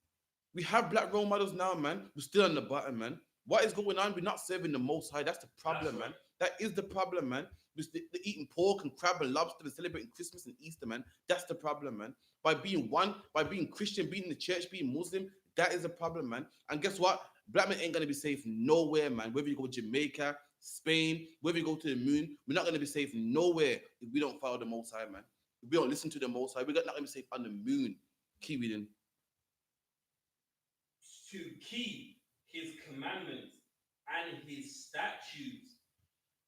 We have black role models now, man. We're still on the bottom, man. What is going on? We're not serving the Most High. That's the problem, man. That is the problem, man. They're eating pork and crab and lobster and celebrating Christmas and Easter, man. That's the problem, man. By being one, by being Christian, being in the church, being Muslim, that is a problem, man. And guess what? Black men ain't gonna be safe nowhere, man. Whether you go to Jamaica, Spain, whether you go to the moon, we're not gonna be safe nowhere if we don't follow the Most High, man. If we don't listen to the Most High, we're not gonna be safe on the moon. Keep reading. To keep his commandments and his statutes,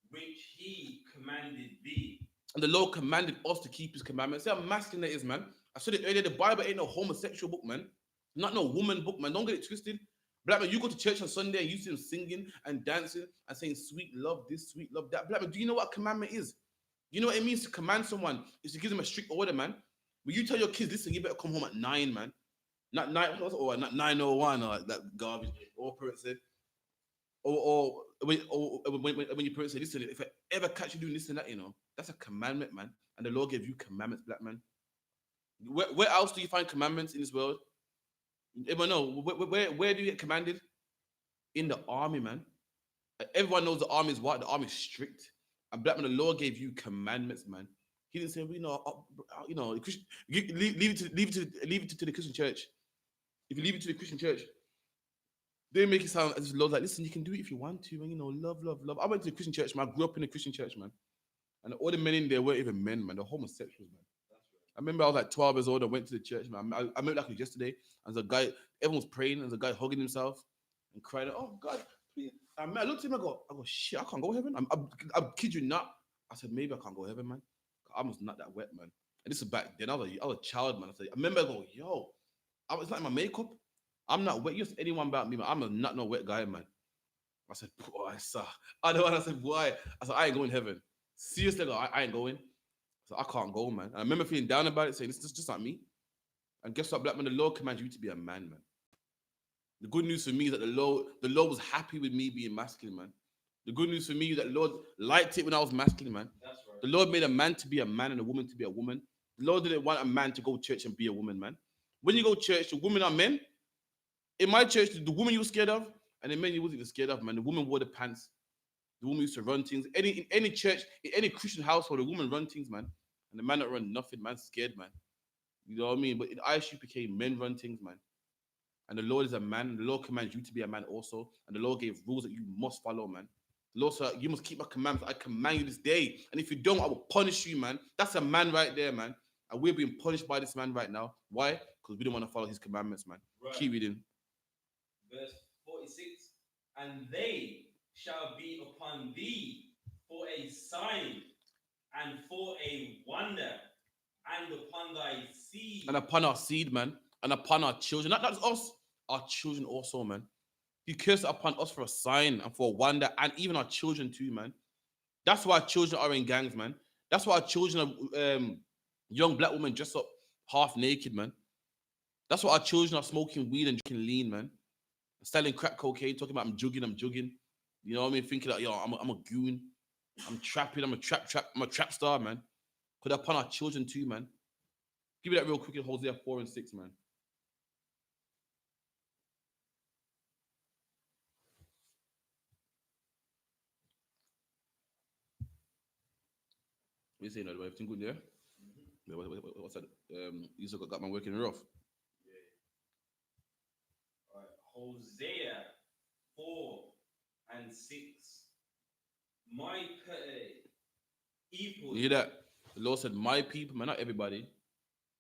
which he commanded thee. And the Lord commanded us to keep his commandments. See how masculine that is, man. I said it earlier, the Bible ain't no homosexual book, man. Not no woman book, man. Don't get it twisted. Black man, you go to church on Sunday and you see them singing and dancing and saying sweet love this, sweet love that. Black man, do you know what a commandment is? You know what it means to command someone? Is to give them a strict order, man. When you tell your kids, listen, you better come home at 9, man. Not 9 or not 9:01 or like that garbage. Or parents say, when your parents say, listen, if I ever catch you doing this and that, that's a commandment, man. And the Lord gave you commandments, black man. Where else do you find commandments in this world? Everyone know where do you get commanded? In the army, man. Everyone knows the army is what? The army is strict. And black man, the Lord gave you commandments, man. He didn't say, leave it to the Christian church. If you leave it to the Christian church, they make it sound as if the Lord's like, listen, you can do it if you want to, man. Love, love, love. I went to the Christian church, man. I grew up in the Christian church, man. And all the men in there weren't even men, man. They're homosexuals, man. I remember I was like 12 years old. I went to the church, man. I remember like yesterday. And there's a guy, everyone was praying. And there's a guy hugging himself and crying, oh, God, please. And I looked at him, I go, shit, I can't go to heaven. I kid you not. I said, maybe I can't go to heaven, man. I was not that wet, man. And this is back then. I was a child, man. I remember I go, yo, I was like my makeup. I'm not wet. You ask anyone about me, man. I'm not no wet guy, man. I said, boy, sir. I said, why? I said, I ain't going to heaven. Seriously, I ain't going. So I can't go, man. And I remember feeling down about it, saying, this is just not me. And guess what, black man? The Lord commands you to be a man, man. The good news for me is that the Lord was happy with me being masculine, man. The good news for me is that the Lord liked it when I was masculine, man. That's right. The Lord made a man to be a man and a woman to be a woman. The Lord didn't want a man to go to church and be a woman, man. When you go to church, the women are men. In my church, the woman you were scared of, and the men you wasn't even scared of, man. The woman wore the pants. The woman used to run things. In any church, in any Christian household, the woman run things, man. And the man that run nothing, man, scared, man. You know what I mean? But in I.S.U.P.K, men run things, man. And the Lord is a man. And the Lord commands you to be a man also. And the Lord gave rules that you must follow, man. The Lord said, you must keep my commandments. I command you this day. And if you don't, I will punish you, man. That's a man right there, man. And we're being punished by this man right now. Why? Because we don't want to follow his commandments, man. Right. Keep reading. Verse 46. And they shall be upon thee for a sign and for a wonder, and upon thy seed. And upon our seed, man. And upon our children. Not just us, our children also, man. He cursed upon us for a sign and for a wonder, and even our children too, man. That's why our children are in gangs, man. That's why our children are young black women dressed up half naked, man. That's why our children are smoking weed and drinking lean, man. Selling crack cocaine, talking about I'm jugging. You know what I mean? Thinking that, yo, I'm a goon. I'm trapping. I'm a trap star, man. Because upon our children too, man. Give me that real quick in Hosea 4 and 6, man. What you saying, everything good there? Mm-hmm. What's that? Isupk got my working rough. Yeah. All right. Hosea 4 and 6. My people. You hear that? The Lord said, my people, man, not everybody.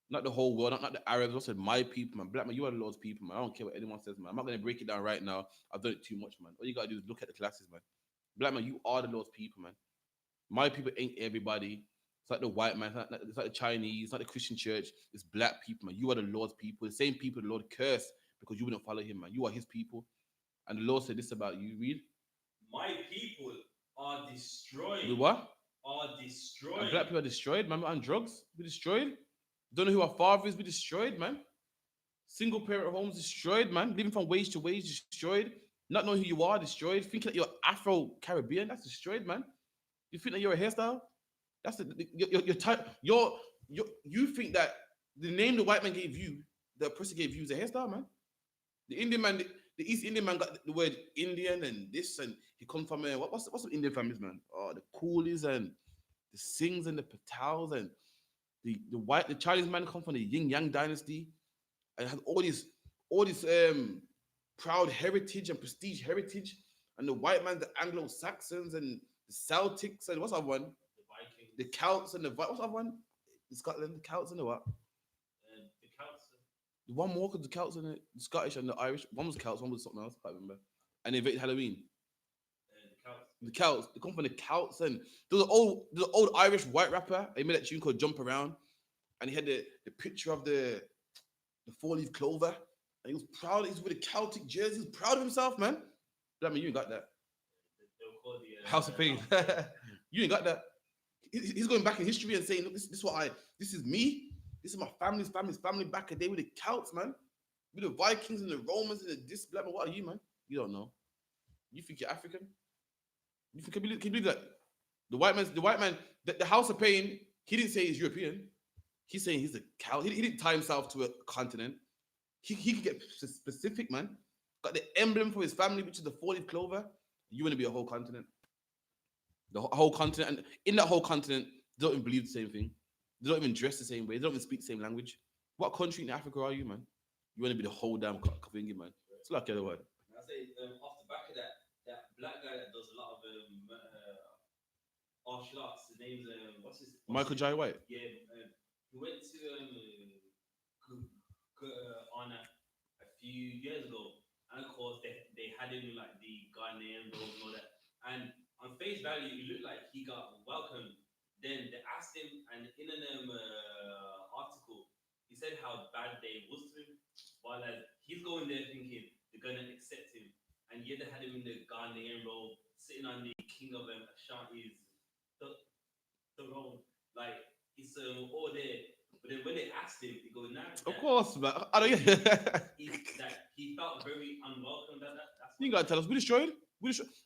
Not the whole world, not the Arabs. The Lord said, my people, man. Black man, you are the Lord's people, man. I don't care what anyone says, man. I'm not going to break it down right now. I've done it too much, man. All you got to do is look at the classes, man. Black man, you are the Lord's people, man. My people ain't everybody. It's like the white man. It's like the Chinese. It's not the Christian church. It's black people, man. You are the Lord's people. The same people the Lord cursed because you wouldn't follow him, man. You are his people. And the Lord said this about you. Read. My people are destroyed. The what? Are destroyed. And black people are destroyed, man. We're on drugs. We're destroyed. Don't know who our father is. We're destroyed, man. Single parent homes destroyed, man. Living from wage to wage destroyed. Not knowing who you are destroyed. Thinking that you're Afro-Caribbean, that's destroyed, man. You think that you're a hairstyle? That's your type. You think that the name the white man gave you, the person gave you, is a hairstyle, man. The Indian man, the East Indian man got the word Indian and this, and he comes from what's some Indian families, man? Oh, the Coolies and the Singhs and the Patals and the Chinese man come from the Yin Yang dynasty and has all this proud heritage and prestige heritage, and the white man, the Anglo-Saxons and the Celtics and what's that one? The Vikings. The Celts and what's that one? The Scotland, the Celts and the what? The Celts. The one more, because the Celts and the Scottish and the Irish. One was Celts, one was something else. I can't remember. And they invented Halloween. The Celts. They come from the Celts, and there's an old Irish white rapper. They made that tune called "Jump Around," and he had the picture of the four-leaf clover, and he was proud. He's with a Celtic jersey. He's proud of himself, man. But I mean, you ain't got that. They'll call the House of Pain. You ain't got that. He's going back in history and saying, look, this is what this is me. This is my family's family back a day with the Celts, man. With the Vikings and the Romans and the this, blah, blah. What are you, man? You don't know. You think you're African? Can you believe that? The white man, the House of Pain, he didn't say he's European. He's saying he's a Celt. He didn't tie himself to a continent. He could get specific, man. Got the emblem for his family, which is the four-leaf clover. You want to be a whole continent. The whole continent, and in that whole continent, they don't even believe the same thing. They don't even dress the same way. They don't even speak the same language. What country in Africa are you, man? You want to be the whole damn Kavingi, man. It's like the other word. I say off the back of that black guy that does a lot of martial arts. His name's Michael Jai White. Yeah, he went to Ghana a few years ago, and of course they had him in like the Ghanaian robe and all that. And on face value, it looked like he got welcomed. Then they asked him, and in an article, he said how bad they was to him. While he's going there thinking they're gonna accept him, and yet they had him in the Ghanaian robe, sitting on the king of Ashanti's throne. Like it's all there. But then when they asked him, he goes, "Nah." Of course, man. I don't. He felt very unwelcome. That's you gotta tell us. We destroyed.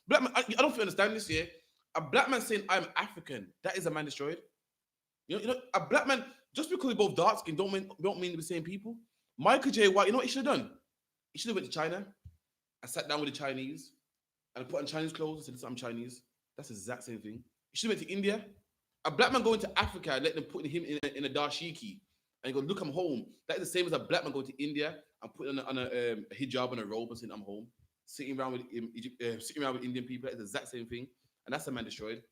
Black man. I don't understand this here. A black man saying I'm African, that is a man destroyed. You know, a black man, just because we both dark skin don't mean we're the same people. Michael J. White, you know what he should have done? He should have went to China and sat down with the Chinese and put on Chinese clothes and said, I'm Chinese. That's the exact same thing. He should have went to India. A black man going to Africa and let them put him in a dashiki and go, look, I'm home. That is the same as a black man going to India and putting on a hijab and a robe and saying, I'm home. Sitting around with Indian people, that's the exact same thing. And that's a man destroyed.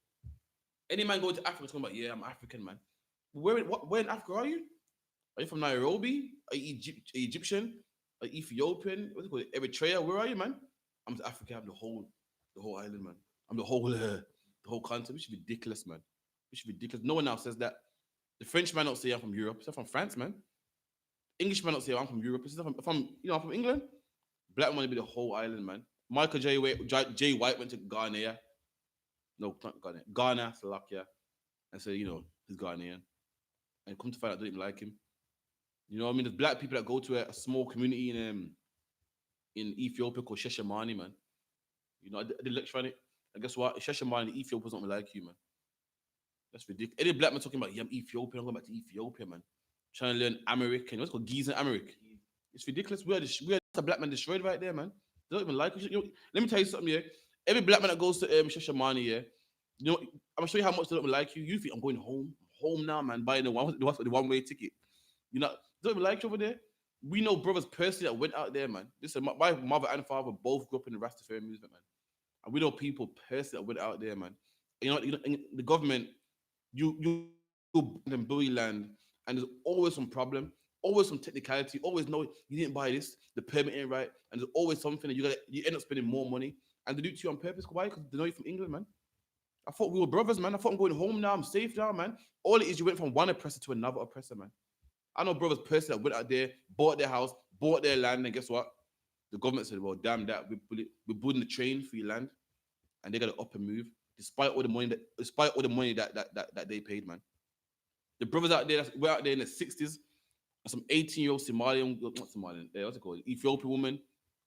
Any man going to Africa talking about, yeah, I'm African, man. Where in Africa are you? Are you from Nairobi? Are you Egyptian? Are you Ethiopian? What's it called? Eritrea? Where are you, man? I'm to Africa. I'm the whole island, man. I'm the whole continent. Which is ridiculous, man. Which is ridiculous. No one now says that. The French man don't say I'm from Europe. He's from France, man. English man don't say I'm from Europe. He's from I'm from England. Black man to be the whole island, man. Michael J. White went to Ghana. No, not Ghana, Slovakia, and said, he's Ghanaian. And come to find out, I don't even like him. You know what I mean? There's black people that go to a small community in Ethiopia called Sheshamani, man. You know, I did lecture on it. And guess what? Sheshamani, the Ethiopians don't like you, man. That's ridiculous. Any black man talking about, yeah, I'm Ethiopian, I'm going back to Ethiopia, man. Trying to learn American. What's it called? Giza Americ. It's ridiculous. We are the black man destroyed right there, man. They don't even like you. Let me tell you something, yeah. Every black man that goes to Sheshamani, yeah, I'm gonna show you how much they don't like you. You think I'm going home now, man, buying the one-way ticket. You know, they don't even like you over there. We know brothers personally that went out there, man. Listen, my mother and father both grew up in the Rastafarian movement, man. And we know people personally that went out there, man. You know the government, you in bully land, and there's always some problem, always some technicality, always know you didn't buy this, the permit ain't right, and there's always something that you end up spending more money. And they do it to you on purpose. Why? Because they know you're from England, man. I thought we were brothers, man. I thought I'm going home now. I'm safe now, man. All it is, you went from one oppressor to another oppressor, man. I know brothers personally that went out there, bought their house, bought their land, and guess what? The government said, well, damn that. We're building the train for your land, and they got to up and move, despite all the money that they paid, man. The brothers out there, we're out there in the 60s, some 18-year-old what's it called? Ethiopian woman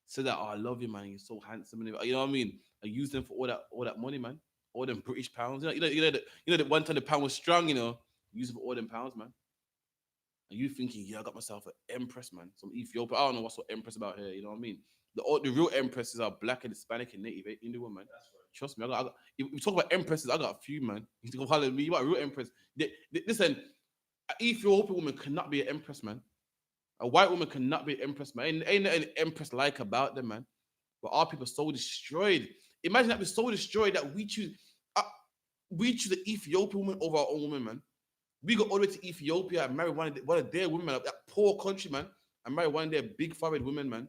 said that, oh, I love you, man. You're so handsome. You know what I mean? I use them for all that money, man. All them British pounds. You know that one time the pound was strong, use it for all them pounds, man. And you thinking, yeah, I got myself an empress, man. Some Ethiopia. I don't know what's so empress about here, you know what I mean? The real empresses are black and Hispanic and native Indian, man. That's right. Trust me, if we talk about empresses, I got a few, man. You can call me, you got a real empress. Listen, an Ethiopian woman cannot be an empress, man. A white woman cannot be an empress, man. Ain't an empress like about them, man. But our people are so destroyed. Imagine that we're so destroyed that we choose the Ethiopian woman over our own woman, man. We go all the way to Ethiopia and marry one of their women, that poor country, man, and marry one of their big forehead women, man,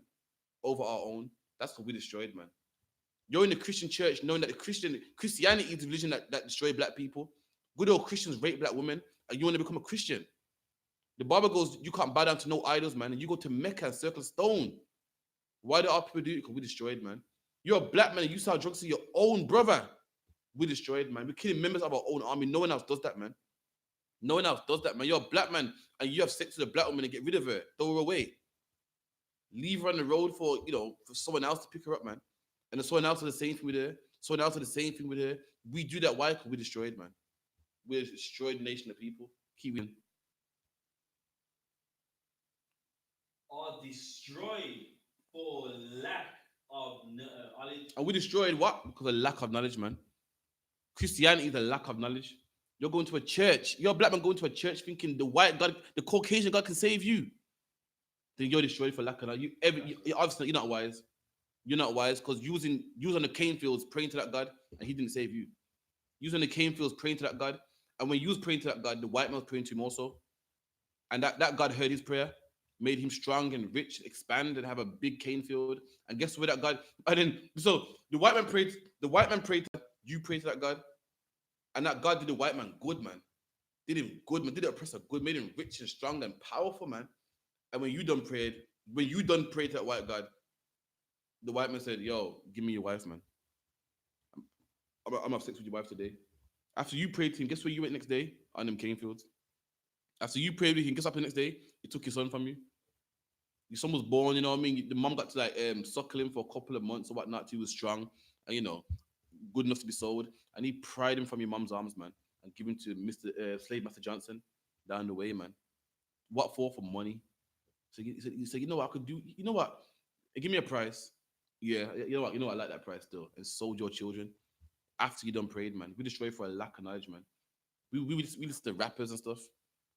over our own. That's what we destroyed, man. You're in the Christian church knowing that Christianity is the religion that destroyed black people. Good old Christians rape black women, and you want to become a Christian. The Bible goes, you can't bow down to no idols, man. And you go to Mecca and circle stone. Why do our people do it? Because we destroyed, man. You're a black man and you sell drugs to your own brother. We destroyed, man. We're killing members of our own army. No one else does that, man. No one else does that, man. You're a black man and you have sex with a black woman and get rid of her. Throw her away. Leave her on the road for, for someone else to pick her up, man. And then someone else does the same thing with her. Someone else does the same thing with her. We do that. Why? Because we destroyed, man. We destroyed the nation of people. Keep winning. Are destroyed for lack of knowledge. And we destroyed what? Because of lack of knowledge, man. Christianity is a lack of knowledge. You're going to a church. You're a black man going to a church thinking the white God, the Caucasian God can save you. Then you're destroyed for lack of knowledge. Obviously, you're not wise. You're not wise because you was on the cane fields praying to that God and he didn't save you. You was on the cane fields praying to that God. And when you was praying to that God, the white man was praying to him also. And that God heard his prayer, made him strong and rich, expand and have a big cane field. And guess what that God, and then, so the white man prayed to, you prayed to that God. And that God did the white man good, man. Did him good, man. Did the oppressor good, made him rich and strong and powerful, man. And when you done prayed to that white God, the white man said, yo, give me your wife, man. I'm have sex with your wife today. After you prayed to him, guess where you went next day? On them cane fields. After you prayed with him, guess what happened the next day? He took your son from you. Your son was born, you know what I mean? The mom got to suckle him for a couple of months or whatnot. He was strong and, good enough to be sold. And he pried him from your mom's arms, man, and give him to Mr. Slave Master Johnson down the way, man. What for? For money. So he said, you know what I could do? You know what? Give me a price. Yeah, you know what? I like that price still. And sold your children after you done prayed, man. We destroyed for a lack of knowledge, man. We listen to rappers and stuff.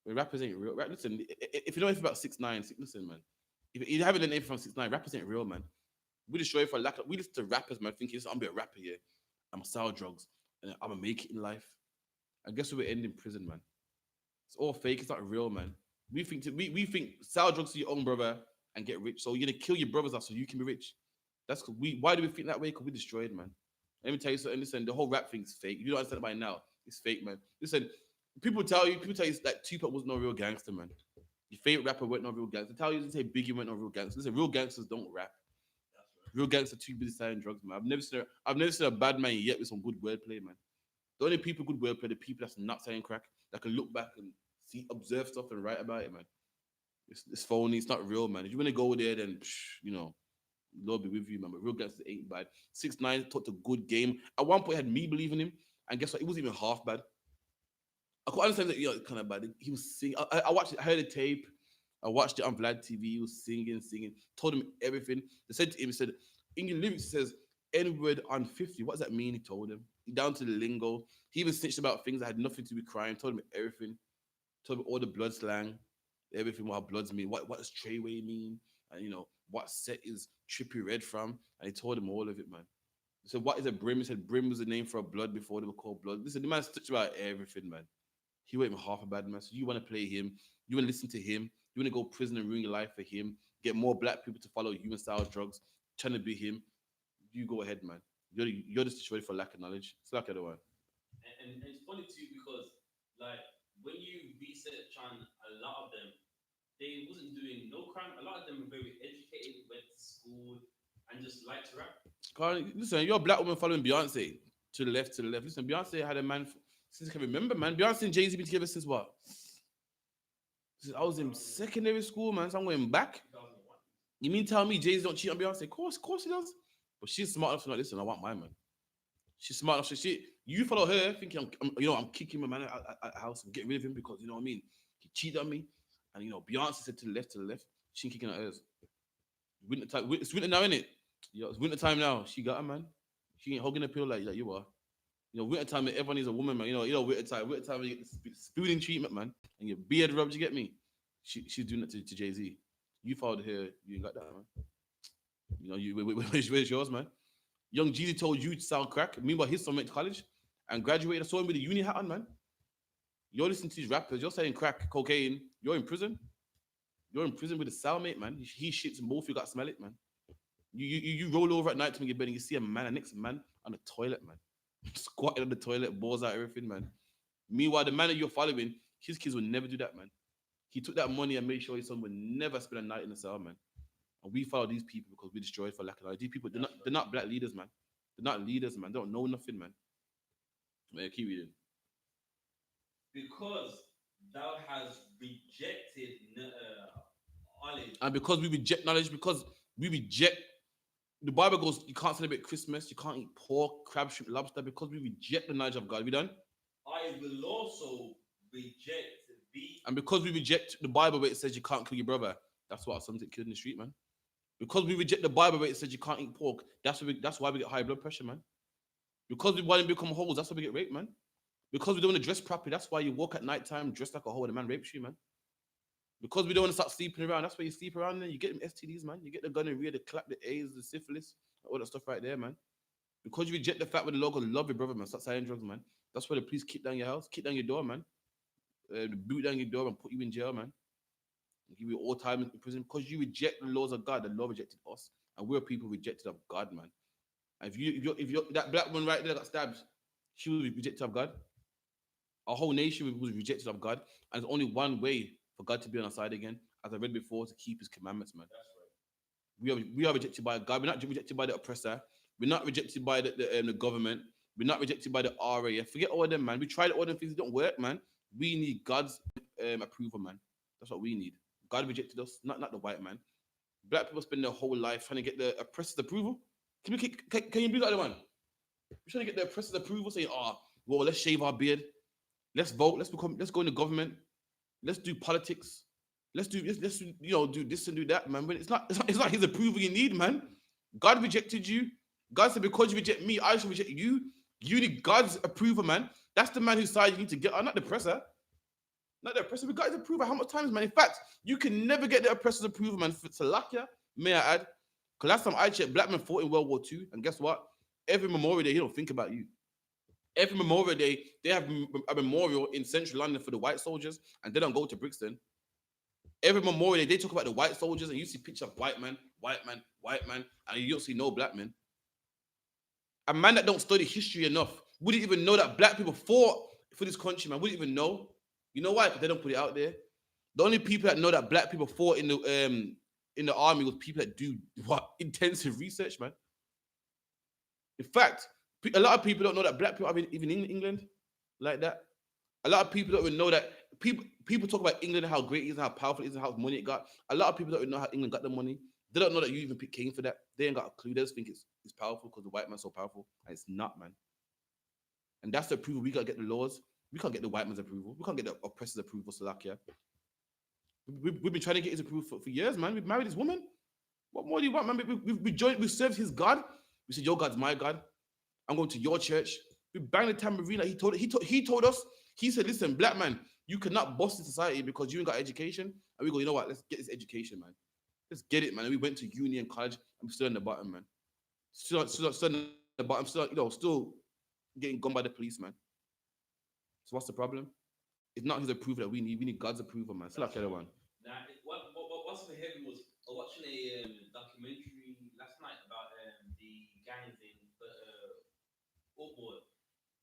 But rappers ain't real. Listen, if you know anything about 6ix9ine, listen, man. If you haven't done anything from 6ix9ine, rappers ain't real, man. We destroy for lack of. We listen to rappers, man, thinking I'm gonna be a rapper here. I'm gonna sell drugs and I'm gonna make it in life. I guess we're ending in prison, man. It's all fake. It's not real, man. We think sell drugs to your own brother and get rich. So you're gonna kill your brothers out so you can be rich. That's because why do we think that way? Because we destroyed, man. Let me tell you something. Listen, the whole rap thing is fake. You don't understand it by now. It's fake, man. Listen, people tell you that Tupac was no real gangster, man. Your favorite rapper went no real gangster. They tell you to say Biggie went no real gangster. Listen, real gangsters don't rap. Real gangsters too busy selling drugs, man. I've never seen a bad man yet with some good wordplay, man. The only people good wordplay, the people that's not saying crack, that can look back and observe stuff and write about it, man. It's phony. It's not real, man. If you want to go there, then Lord be with you, man. But real gangsters ain't bad. 6ix9ine taught a good game. At one point, had me believing him, and guess what? It wasn't even half bad. I could understand that, kind of bad. He was singing. I watched it. I heard the tape. I watched it on Vlad TV. He was singing. Told him everything. They said to him, he said, in your lyrics, it says N-word on 50. What does that mean? He told him. Down to the lingo. He even snitched about things that had nothing to do with crime. Told him everything. Told him all the blood slang. Everything, what bloods mean. What does Treyway mean? And, what set is Trippy Red from? And he told him all of it, man. He said, what is a brim? He said, brim was the name for a blood before they were called blood. Listen, the man snitched about everything, man. He wasn't even half a bad man. So you want to play him. You want to listen to him. You want to go prison and ruin your life for him. Get more black people to follow you and sell drugs. Trying to be him. You go ahead, man. You're just destroyed for lack of knowledge. It's like the other one. And it's funny too because like when you research on a lot of them, they wasn't doing no crime. A lot of them were very educated, went to school, and just liked to rap. Listen, you're a black woman following Beyonce to the left. Listen, Beyonce had a man since I can remember, man. Beyonce and Jay-Z been together since what? Since I was in secondary school, man. So I'm going back. 2001. You mean tell me Jay-Z don't cheat on Beyonce? Of course he does. But she's smart enough to not listen. I want my man. She's smart enough. You follow her thinking I'm kicking my man at the house and getting rid of him because you know what I mean. He cheated on me, and Beyonce said to the left. She ain't kicking at hers. Winter time. It's winter now, innit? Yo, it's winter time now. She got her man. She ain't hugging a pill like you are. Winter time. Everyone needs a woman, man. Winter time. Winter time. You get the spooning treatment, man, and your beard rubbed. You get me? She's doing that to Jay-Z. You followed her. You ain't got that, man. Where's yours, man? Young Jeezy told you to sell crack. Meanwhile, his son went to college and graduated. I saw him with a uni hat on, man. You're listening to these rappers. You're selling crack, cocaine. You're in prison. You're in prison with a cellmate, man. He shits and both of you got to smell it, man. You roll over at night to your bed and you see a man, a next man on the toilet, man. Squatting on the toilet, balls out, everything, man. Meanwhile, the man that you're following, his kids will never do that, man. He took that money and made sure his son would never spend a night in the cell, man. And we follow these people because we destroyed for lack of knowledge. These people, they're not black leaders, man. They're not leaders, man. They don't know nothing, man. Man, keep reading. Because thou hast rejected knowledge. And because we reject knowledge, because we reject, the Bible goes, you can't celebrate Christmas, you can't eat pork, crab, shrimp, lobster, because we reject the knowledge of God. We done? I will also reject thee. And because we reject the Bible where it says you can't kill your brother, that's why some get killed in the street, man. Because we reject the Bible where it says you can't eat pork, that's why we get high blood pressure, man. Because we want to become hoes, that's why we get raped, man. Because we don't want to dress properly, that's why you walk at night time dressed like a hoe and a man rapes you, man. Because we don't want to start sleeping around, that's why you sleep around and you get them STDs, man. You get the gonorrhea, the clap, the AIDS, the syphilis, all that stuff right there, man. Because you reject the fact with the local love your brother, man. Start selling drugs, man. That's why the police kick down your house, kick down your door, man. Boot down your door and put you in jail, man. And give you all time in prison because you reject the laws of God. The law rejected us, and we're people rejected of God, man. And if you're that black woman right there that got stabbed, she was rejected of God. Our whole nation was rejected of God, and there's only one way for God to be on our side again, as I read before, to keep His commandments, man. That's right. We are rejected by God. We're not rejected by the oppressor. We're not rejected by the government. We're not rejected by the RAF. Forget all them, man. We tried all them things. It don't work, man. We need God's approval, man. That's what we need. God rejected us, not the white man. Black people spend their whole life trying to get the oppressor's approval. Can you do that, other one? We're trying to get the oppressor's approval, saying, "Oh, well, let's shave our beard, let's vote, let's go in the government, let's do politics, let's do do this and do that, man." But it's not His approval you need, man. God rejected you. God said, because you reject me, I shall reject you. You need God's approval, man. That's the man whose side you need to get on, not the oppressor. Not the oppressor. We got his approval how much times, man? In fact, you can never get the oppressor's approval, man. For Salakia, may I add, because last time I checked, black men fought in World War II, and guess what? Every Memorial Day, he don't think about you. Every Memorial Day, they have a memorial in central London for the white soldiers, and they don't go to Brixton. Every Memorial Day, they talk about the white soldiers, and you see pictures of white man, and you don't see no black men. A man that don't study history enough wouldn't even know that black people fought for this country, man. Wouldn't even know. You know why? Because they don't put it out there. The only people that know that black people fought in the army was people that do intensive research, man. In fact, a lot of people don't know that black people are even in England like that. A lot of people don't even know that people talk about England and how great it is and how powerful it is and how much money it got. A lot of people don't even know how England got the money. They don't know that you even came for that. They ain't got a clue. They just think it's powerful because the white man's so powerful. And it's not, man. And that's the approval. We got to get the laws. We can't get the white man's approval. We can't get the oppressor's approval, Salakia. We've been trying to get his approval for years, man. We've married this woman. What more do you want, man? We served his God. We said, your God's my God. I'm going to your church. We banged the tambourine. He told us, he said, listen, black man, you cannot boss in society because you ain't got education. And we go, you know what? Let's get this education, man. Let's get it, man. And we went to uni and college. I'm still in the bottom, man. Still in the bottom. Still getting gone by the police, man. So what's the problem? It's not his approval that we need. We need God's approval, man. It's like the other one. Now, what's for heavy was watching a documentary last night about the gangs in football.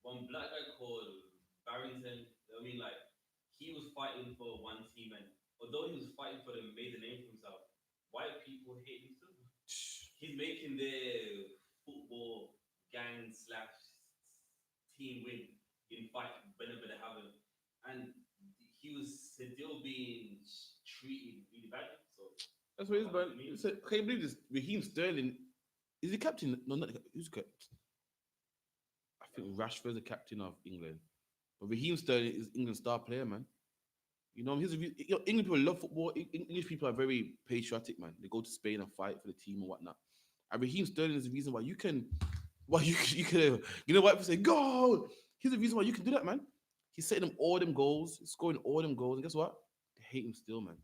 One black guy called Barrington. I mean, like, he was fighting for one team, and although he was fighting for them, made a name for himself. White people hate him too. He's making their football gang / team win in fight whenever they have him, and he was still being treated really badly. So that's what it is, man. So, can you believe this? Raheem Sterling is the captain? No, not the captain. Who's the captain? I think Rashford's the captain of England, but Raheem Sterling is England's star player, man. You know, English people love football. English people are very patriotic, man. They go to Spain and fight for the team and whatnot. And Raheem Sterling is the reason why you can, you know what people say, goal. He's the reason why you can do that, man. He's setting them all them goals, scoring all them goals, and guess what? They hate him still, man.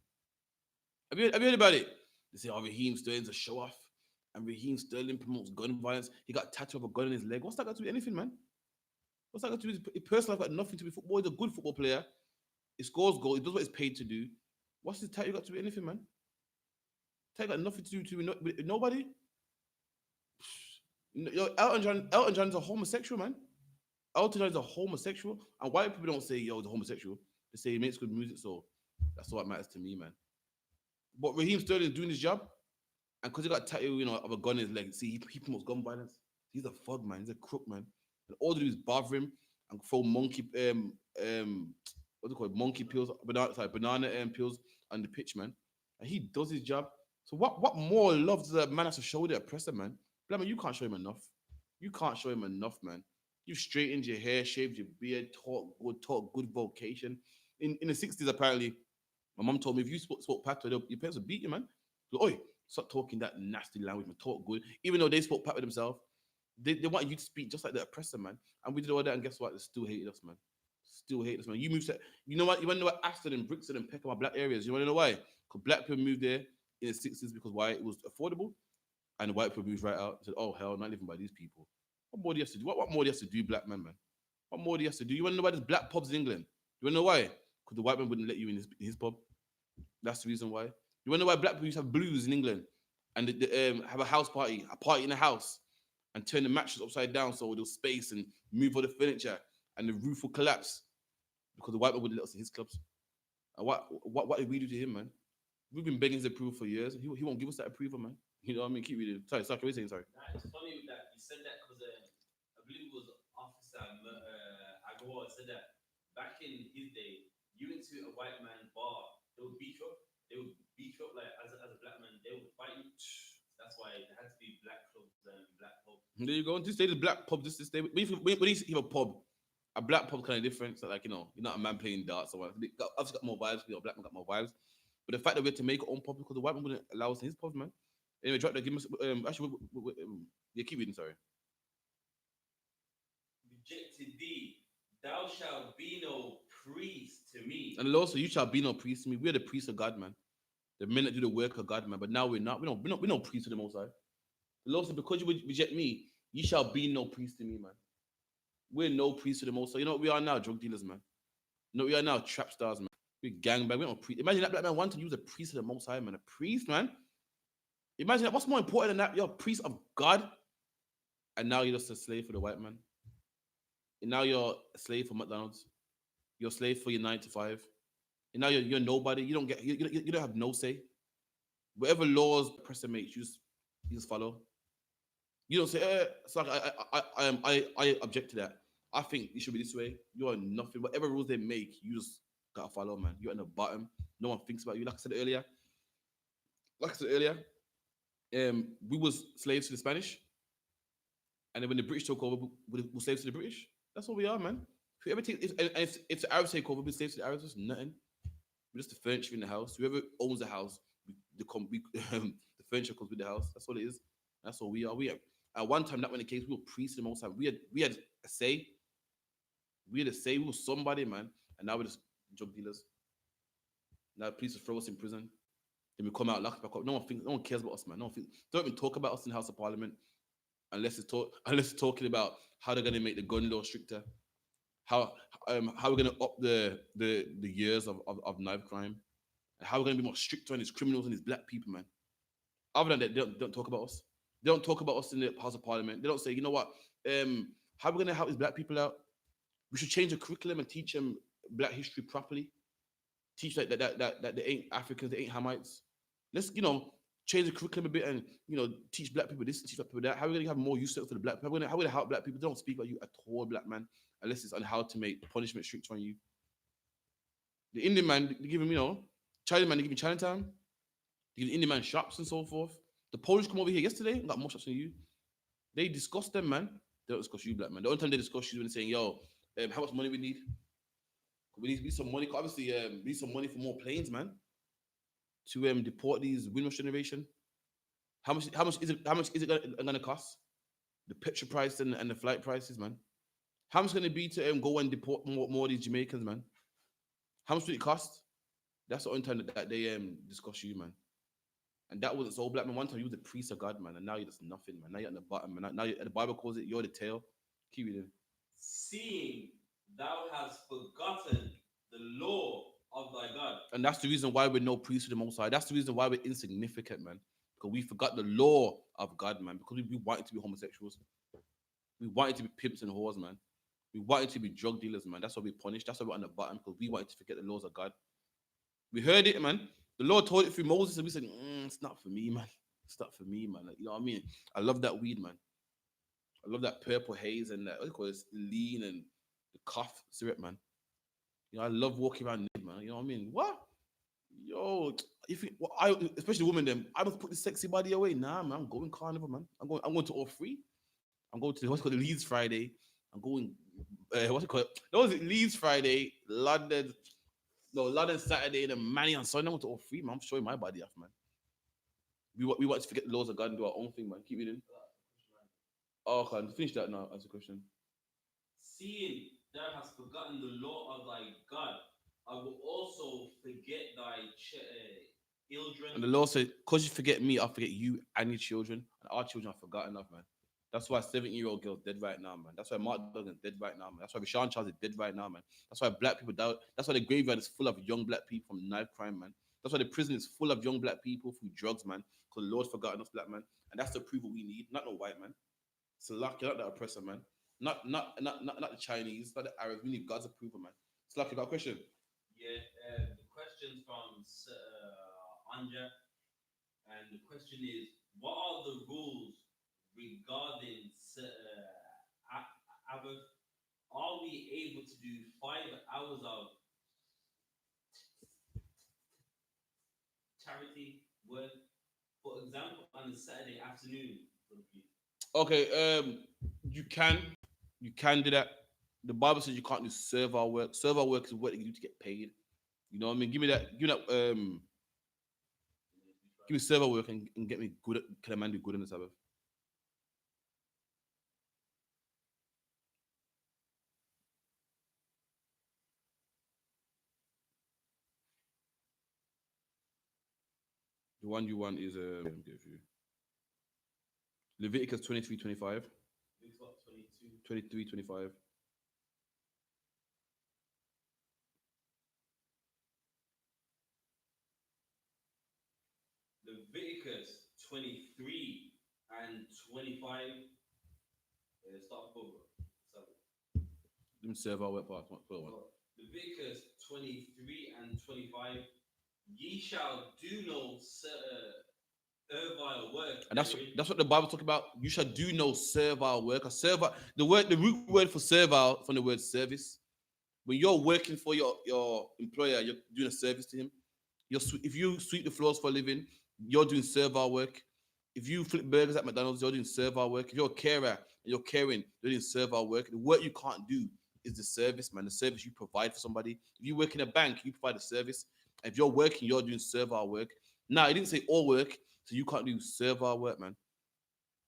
Have you heard about it? They say, oh, Raheem Sterling's a show off, and Raheem Sterling promotes gun violence. He got a tattoo of a gun on his leg. What's that got to do with anything, man? What's that got to do with his personal life? Got nothing to do with football. He's a good football player. He scores goals. He does what he's paid to do. What's his tattoo got to do with anything, man? Tattoo got nothing to do with nobody. Elton John's a homosexual, man. Elton John is a homosexual, and white people don't say, yo, he's a homosexual. They say he makes good music, so That's what matters to me, man. But Raheem Sterling's doing his job, and because he got a tattoo, of a gun in his leg, see, he promotes gun violence. He's a thug, man. He's a crook, man. And all they do is bother him and throw what's it called? Monkey pills, banana pills on the pitch, man. And he does his job. So what more love does a man have to show the oppressor, man? Black man, you can't show him enough. You can't show him enough, man. You straightened your hair, shaved your beard, taught good vocation. In the 60s, apparently, my mom told me if you spoke patois, your parents would beat you, man. Go, oi, stop talking that nasty language, man. Talk good. Even though they spoke patois themselves, they want you to speak just like the oppressor, man. And we did all that, and guess what? They still hated us, man. Still hate us, man. You moved to, you know what? You want to know what Aston and Brixton and Peckham are black areas? You want to know why? Because black people moved there in the 60s because why? It was affordable. And the white people moved right out and said, oh, hell, not living by these people. What more do you have to do? What more do you have to do, black man, man? What more do you have to do? You want to know why there's black pubs in England? You want to know why? Because the white man wouldn't let you in his pub. That's the reason why. You want to know why black people used to have blues in England and have a house party, a party in a house, and turn the mattress upside down so there's space and move all the furniture and the roof will collapse because the white man wouldn't let us in his clubs. And what did we do to him, man? We've been begging his approval for years. He won't give us that approval, man. You know what I mean? Keep reading. Sorry, what are you saying? Sorry. Nah, it's funny that you said that because I believe it was Officer Agua said that back in his day, you went to a white man bar, they would beat you up. They would beat you up like as a black man, they would fight you. That's why there had to be black clubs and black pubs. There you go. This day, the black pub. This day. When you see a pub, a black pub kind of different. So like you're not a man playing darts or whatever. Obviously got more vibes. Black man got more vibes. But the fact that we had to make our own pub because the white man wouldn't allow us in his pub, man. Anyway, drop that. Give us actually. Yeah, keep reading. Sorry. Rejected thee, thou shalt be no priest to me. And also, you shall be no priest to me. We're the priests of God, man. The men that do the work of God, man. But now we're not. We're no priests to the Most High. The Lord said, because you reject me, you shall be no priest to me, man. We're no priest to the Most High. You know what we are now? Drug dealers, man. You know what we are now? Trap stars, man. We gangbang. We're not priest. Imagine that black man wanted to use a priest of the Most High, man. A priest, man. Imagine that. What's more important than that? You're a priest of God, and now you're just a slave for the white man. And now you're a slave for McDonald's. You're a slave for your 9 to 5. And now you're nobody. You don't have no say. Whatever laws the president makes, you just follow. You don't say, it's like I object to that. I think it should be this way. You are nothing. Whatever rules they make, you just gotta follow, man. You're at the bottom. No one thinks about you. Like I said earlier, we was slaves to the Spanish, and then when the British took over, we were slaves to the British. That's what we are, man. If the Arabs take over, we slaves to the Arabs. It's nothing. We're just the furniture in the house. Whoever owns the house, the furniture comes with the house. That's all it is. That's all we are. At one time, that when the case, we were priests the most time. We had a say. We had a say. We were somebody, man. And now we're just drug dealers. Now police will throw us in prison. Then we come out locked back up. No one cares about us, man. Don't even talk about us in the House of Parliament unless it's talking about how they're gonna make the gun law stricter, how we're gonna up the years of knife crime, and how we're gonna be more stricter on these criminals and these black people, man. Other than that, they don't talk about us. They don't talk about us in the House of Parliament. They don't say, you know what, how are we gonna help these black people out? We should change the curriculum and teach them black history properly. Teach that they ain't Africans, they ain't Hamites. Let's change the curriculum a bit and teach black people this, teach black people that. How are we gonna have more use for the black people? How are we gonna help black people? They don't speak about you at all, black man, unless it's on how to make punishment strict on you. The Indian man, they give him, Chinese man, they give him Chinatown. They give the Indian man shops and so forth. The Polish come over here yesterday and got more shops than you. They discuss them, man. They don't discuss you, black man. The only time they discuss you is when saying, yo, how much money we need? We need some money. Obviously, we need some money for more planes, man. To deport these Windrush generation. How much is it gonna cost? The petrol price and the flight prices, man. How much is it gonna be to go and deport more of these Jamaicans, man? How much did it cost? That's the only time that they discuss you, man. And that wasn't so black, man. One time you was the priest of God, man, and now you're just nothing, man. Now you're at the bottom, man. Now the Bible calls it you're the tail. Keep reading. Seeing thou hast forgotten the law of thy God. And that's the reason why we're no priest to the Most High. That's the reason why we're insignificant, man. Because we forgot the law of God, man. Because we wanted to be homosexuals. We wanted to be pimps and whores, man. We wanted to be drug dealers, man. That's why we punished. That's why we're on the bottom, because we wanted to forget the laws of God. We heard it, man. The Lord told it through Moses, and we said, it's not for me, man. It's not for me, man. Like, you know what I mean? I love that weed, man. I love that purple haze and that, what do you call it, lean and the cough syrup, man. You know, I love walking around naked, man. You know what I mean? What? Yo, if it, well, I, especially women, them, I must put the sexy body away. Nah, man, I'm going carnival, man. I'm going to all three. I'm going to what's called the Leeds Friday. I'm going, what's it called? No, was it Leeds Friday, London, no, London Saturday, and then Manny on Sunday. I went to all three, man. I'm showing my body off, man. We want to forget the laws of God and do our own thing, man. Keep reading. Oh, okay, finish that now. That's a question. Seeing thou hast forgotten the law of thy God, I will also forget thy children. And the Lord said, because you forget me, I'll forget you and your children. And our children are forgotten of, man. That's why 7-year-old girl's dead right now, man. That's why Mark Duggan's dead right now, man. That's why Rashawn Charles is dead right now, man. That's why black people die. That's why the graveyard is full of young black people from knife crime, man. That's why the prison is full of young black people through drugs, man. Because the Lord's forgotten us, black man. And that's the approval we need, not no white man. It's a luck, you're not the oppressor, man. Not the Chinese, not the Arabs. We need God's approval, man. It's like you got a question. Yeah, the question from Anja, and the question is, what are the rules regarding Abbott? Are we able to do 5 hours of charity work, for example, on a Saturday afternoon? Okay, you can do that. The Bible says you can't do server work. Server work is what you do to get paid. You know what I mean? Give me server work and get me good. Can a man do good in the Sabbath? The one you want is let me get it for you. Leviticus 23:25. We've got 22. 23:25. Leviticus 23 and 25. Start over. Them server work part. Leviticus 23 and 25. Ye shall do no servile work. And that's what the Bible talk about. You shall do no servile work. A servile, the root word for servile from the word service. When you're working for your employer, you're doing a service to him. If you sweep the floors for a living, you're doing servile work. If you flip burgers at McDonald's, you're doing servile work. If you're a carer and you're caring, you're doing servile work. The work you can't do is the service, man. The service you provide for somebody. If you work in a bank, you provide a service. If you're working, you're doing servile work. Now, I didn't say all work, so you can't do servile work, man.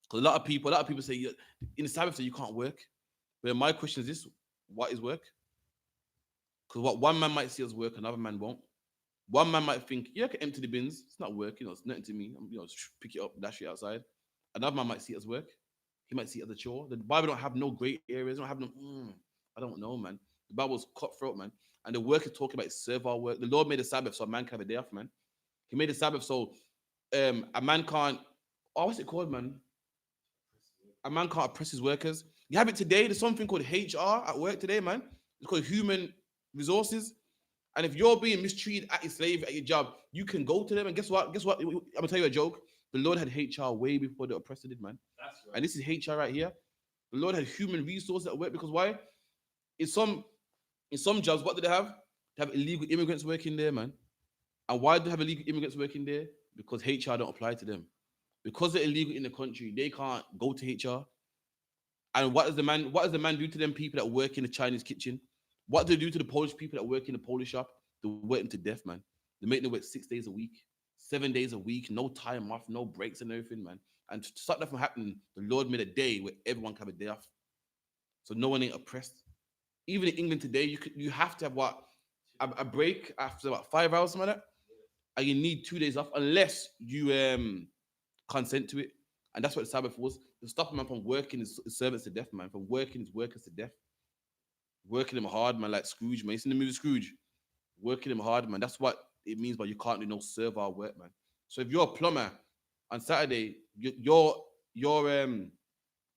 Because a lot of people say in the Sabbath say you can't work. But my question is this: what is work? Because what one man might see as work, another man won't. One man might think, yeah, I can empty the bins. It's not work, it's nothing to me. Pick it up, dash it outside. Another man might see it as work. He might see it as a chore. The Bible don't have no great areas. Don't have no. I don't know, man. The Bible's cutthroat, man. And the work is talking about servile work. The Lord made the Sabbath so a man can have a day off, man. He made the Sabbath so a man can't. Oh, what's it called, man? A man can't oppress his workers. You have it today. There's something called HR at work today, man. It's called human resources. And if you're being mistreated at your slave at your job, you can go to them. And guess what? Guess what? I'm gonna tell you a joke. The Lord had HR way before the oppressor did, man. That's right. And this is HR right here. The Lord had human resources at work because why? In some jobs, what do they have? They have illegal immigrants working there, man. And why do they have illegal immigrants working there? Because HR don't apply to them. Because they're illegal in the country, they can't go to HR. And what does the man do to them people that work in the Chinese kitchen? What do they do to the Polish people that work in the Polish shop? They work them to death, man. They make them work 6 days a week, 7 days a week, no time off, no breaks and everything, man. And to stop that from happening, the Lord made a day where everyone can have a day off. So no one ain't oppressed. Even in England today, you have to have what? A break after about 5 hours, something like that. And you need 2 days off unless you consent to it. And that's what the Sabbath was. To stop a man from working his servants to death, man. From working his workers to death. Working them hard, man, like Scrooge, man. You seen the movie Scrooge? Working them hard, man. That's what it means by you can't do no servile work, man. So if you're a plumber on Saturday, your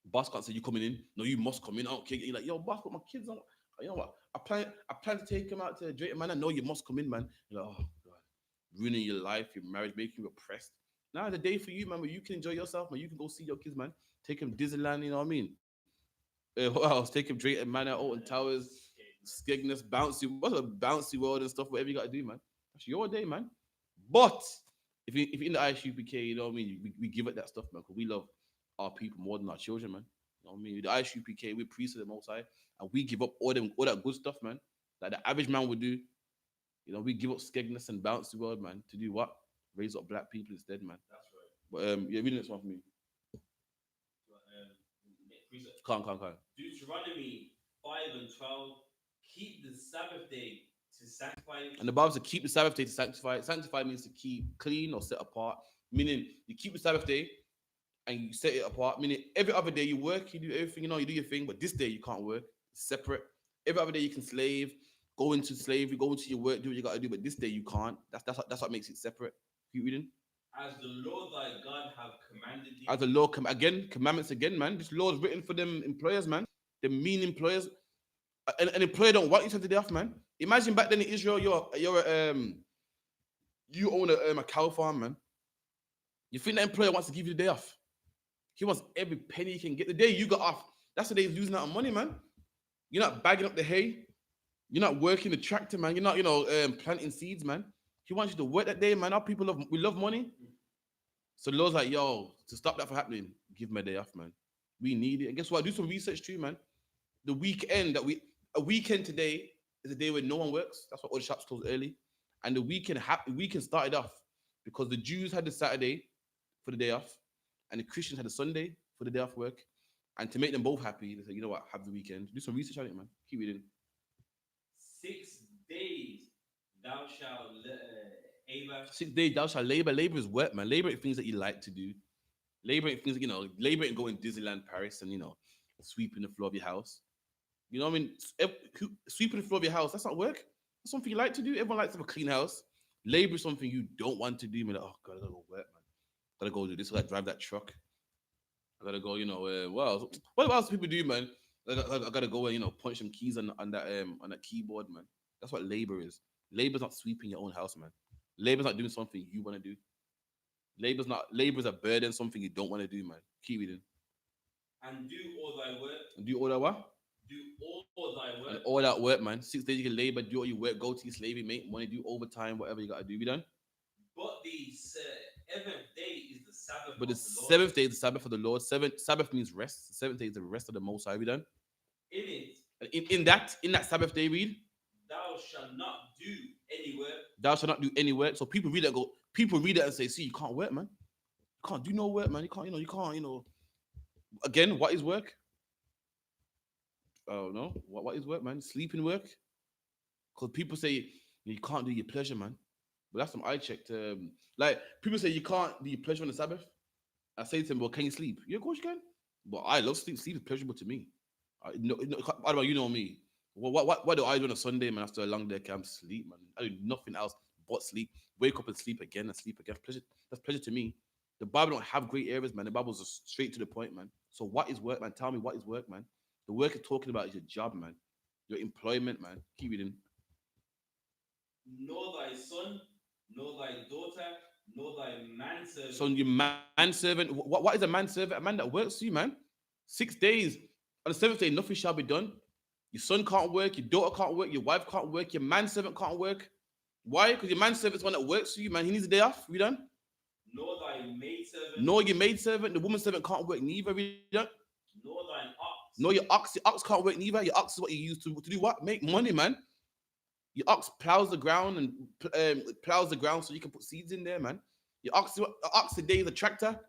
boss can't say you coming in. No, you must come in. I don't care. You're like, yo, boss, but my kids on. You know what? I plan to take him out to Drayton, man. I know you must come in, man. You're like, oh God. ruining your life, your marriage, making you oppressed. Now the day for you, man, where you can enjoy yourself, man. You can go see your kids, man. Take them Disneyland, you know what I mean? What else? Take them Drayton Manor, Alton Towers, Skegness, Bouncy. What's a Bouncy World and stuff? Whatever you got to do, man. That's your day, man. But if you're in the I.S.U.P.K, you know what I mean? We give it that stuff, man, because we love our people more than our children, man. You know what I mean? With the I.S.U.P.K, we priest of the Most High, and we give up all that good stuff, man. Like the average man would do. You know, we give up Skegness and Bouncy World, man, to do what? Raise up black people instead, man. That's right. But yeah, read this one for me. Can't. Deuteronomy 5 and 12. Keep the Sabbath day to sanctify it. And the Bible says keep the Sabbath day to sanctify it. Sanctify means to keep clean or set apart. Meaning you keep the Sabbath day and you set it apart. Meaning every other day you work, you do everything, you know, you do your thing, but this day you can't work. It's separate. Every other day you can slave, go into slavery, go into your work, do what you gotta do, but this day you can't. That's what makes it separate. Keep reading. As the Lord thy God have commanded thee. As the law again, commandments again, man. This law is written for them employers, man. The mean employers. An employer don't want you to have the day off, man. Imagine back then in Israel, you own a cow farm, man. You think the employer wants to give you the day off? He wants every penny he can get. The day you got off, that's the day he's losing out on money, man. You're not bagging up the hay. You're not working the tractor, man. You're not, planting seeds, man. He wants you to work that day, man. Our people we love money. So the Lord's like, yo, to stop that from happening, give me a day off, man. We need it. And guess what? Do some research too, man. The weekend a weekend today is a day where no one works. That's why all the shops close early. And the weekend started off because the Jews had the Saturday for the day off, and the Christians had the Sunday for the day off work. And to make them both happy, they said, you know what, have the weekend. Do some research on it, man. Keep reading. 6 days thou shalt labor. 6 days thou shalt labor. Labor is work, man. Labor is things that you like to do. Labor ain't things, labor ain't going Disneyland Paris and, sweeping the floor of your house. You know what I mean? Sweeping the floor of your house, that's not work. That's something you like to do. Everyone likes to have a clean house. Labor is something you don't want to do. You're like, oh, God, I gotta go work, man. Gotta go do this. I gotta drive that truck. I gotta go, what else people do, man? I gotta go and, punch some keys on that keyboard, man. That's what labor is. Labor's not sweeping your own house, man. Labor's not doing something you want to do. Labor's a burden, something you don't want to do, man. Keep reading. And do all thy work. And do all that what? Do all thy work. And all that work, man. 6 days you can labor, do all your work, go to your slavery, make money, do overtime, whatever you gotta do. You done? But the 7th day is the Sabbath. But the 7th day is the Sabbath of the Lord. Sabbath means rest. The 7th day is the rest of the Most High. We done? In it. In that Sabbath day, read. Thou shalt not do any work. Thou shalt not do any work. So people read it and say, see, you can't work, man. You can't do no work, man. You can't. Again, what is work? Oh no, what is work, man? Sleeping work? Because people say you can't do your pleasure, man. But last time I checked, like people say you can't do your pleasure on the Sabbath. I say to them, well, can you sleep? Yeah, of course you can. But I love sleep. Sleep is pleasurable to me. I don't know, you know me. What do I do on a Sunday, man? After a long day, camp, sleep, man. I do nothing else but sleep. Wake up and sleep again and sleep again. Pleasure. That's pleasure to me. The Bible don't have great areas, man. The Bible's just straight to the point, man. So what is work, man? Tell me what is work, man. The work it's talking about is your job, man. Your employment, man. Keep reading. Nor thy son, nor thy daughter, nor thy manservant. So your manservant, what is a manservant? A man that works for you, man. 6 days. On the 7th day, nothing shall be done. Your son can't work, your daughter can't work, your wife can't work, your manservant can't work. Why? Because your manservant's one that works for you, man. He needs a day off. We done? Nor thy maidservant. Nor your maidservant. The woman servant can't work neither. We done? Nor thine ox. Nor your ox. Your ox can't work neither. Your ox is what you use to do what? Make money, man. Your ox plows the ground and plows the ground so you can put seeds in there, man. Your ox today is a tractor.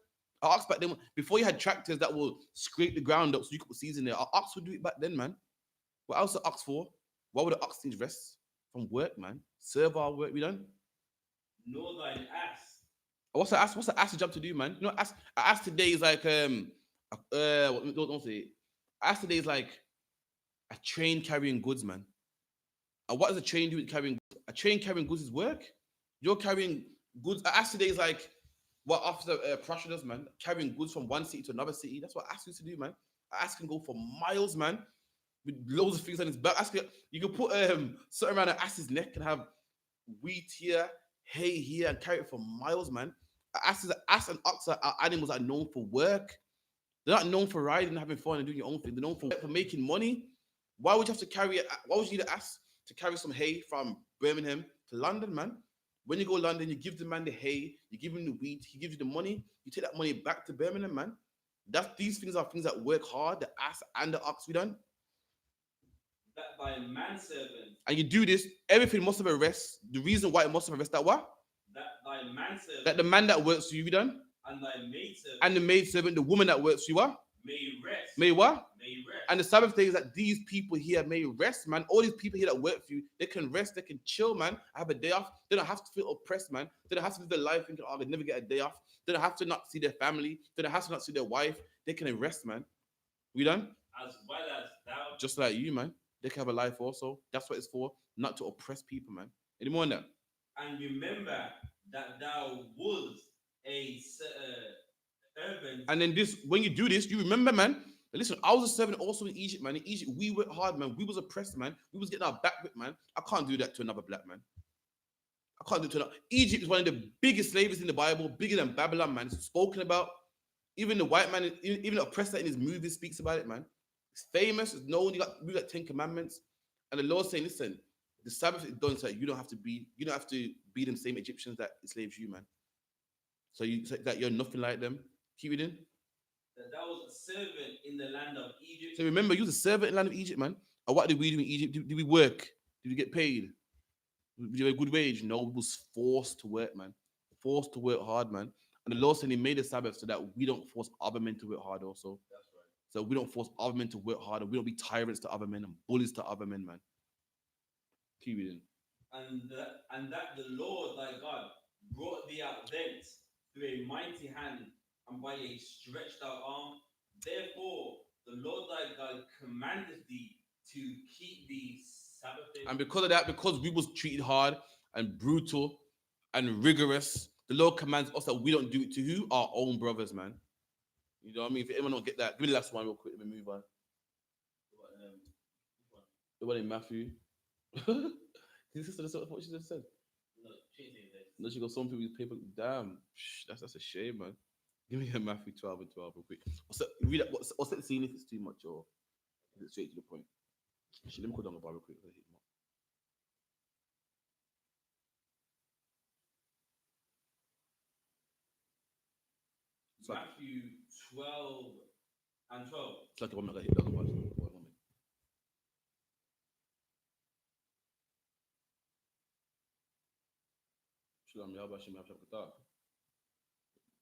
Our ox back then, before you had tractors that will scrape the ground up so you could put seeds in there, our ox would do it back then, man. What else the ox for? Why would the ox need rest from work, man? Serve our work, we done? Nor thine ass. What's the ass? What's the ass job to do, man? You know, ass today is like don't say it. Ass today is like a train carrying goods, man. And what does a train do with carrying goods? A train carrying goods is work. You're carrying goods. Ass today is like what Officer Prussia does, man. Carrying goods from one city to another city. That's what ass used to do, man. Ass can go for miles, man, with loads of things on his back. You can put something around an ass's neck and have wheat here, hay here and carry it for miles, man. Ass and ox are animals that are known for work. They're not known for riding and having fun and doing your own thing. They're known for making money. Why would you have to carry it? Why would you need an ass to carry some hay from Birmingham to London, man? When you go to London, you give the man the hay, you give him the wheat, he gives you the money, you take that money back to Birmingham, man. These things are things that work hard, the ass and the ox we done. That thy manservant, And you do this, everything must have a rest. The reason why it must have a rest, that what? that thy manservant, That the man that works for you, we done? and thy maidservant, And the maidservant, the woman that works for you, what? may rest. May what? May rest. And the Sabbath day is that these people here may rest, man. All these people here that work for you, they can rest, they can chill, man. Have a day off. They don't have to feel oppressed, man. They don't have to live their life thinking, oh, they never get a day off. They don't have to not see their family. They don't have to not see their wife. They can rest, man. We done? As well as thou. Just like you, man. They can have a life also. That's what it's for, not to oppress people, man. Any more on that? And remember that thou was a servant. And then this, when you do this, you remember, man. Listen, I was a servant also in Egypt, man. In Egypt, we worked hard, man. We was oppressed, man. We was getting our back whipped, man. I can't do that to another black man. I can't do it to another. Egypt is one of the biggest slaveries in the Bible, bigger than Babylon, man. It's spoken about. Even the white man, even the oppressor in his movies speaks about it, man. It's famous. It's known. We got 10 commandments, and the Lord's saying, listen, the Sabbath is done so that you don't have to be them same Egyptians that enslaves you, man. So that you're nothing like them. Keep reading. That thou was a servant in the land of Egypt. So remember, you was a servant in the land of Egypt, man. And what did we do in Egypt? Did we work? Did we get paid? Did you have a good wage? No, we was forced to work, man. Forced to work hard, man. And the Lord said He made the Sabbath so that we don't force other men to work hard also. That's right. So we don't force other men to work hard, and we don't be tyrants to other men and bullies to other men, man. Keep reading. And that the Lord thy God brought thee out thence through a mighty hand and by a stretched out arm. Therefore, the Lord thy God commandeth thee to keep the Sabbath day. And because of that, because we was treated hard and brutal and rigorous, the Lord commands us that we don't do it to who? Our own brothers, man. You know what I mean? If anyone don't get that, give me the last one real quick. Let me move on. The one in Matthew. This is what she just said. No, she didn't say this. No, she got some people's paper. Damn, that's a shame, man. Give me a Matthew 12 and 12 real quick. Read that. What's that scene if it's too much or is it straight to the point? Let me go down the bar real quick. Matthew 12 and 12. It's like the one that I hit the other one.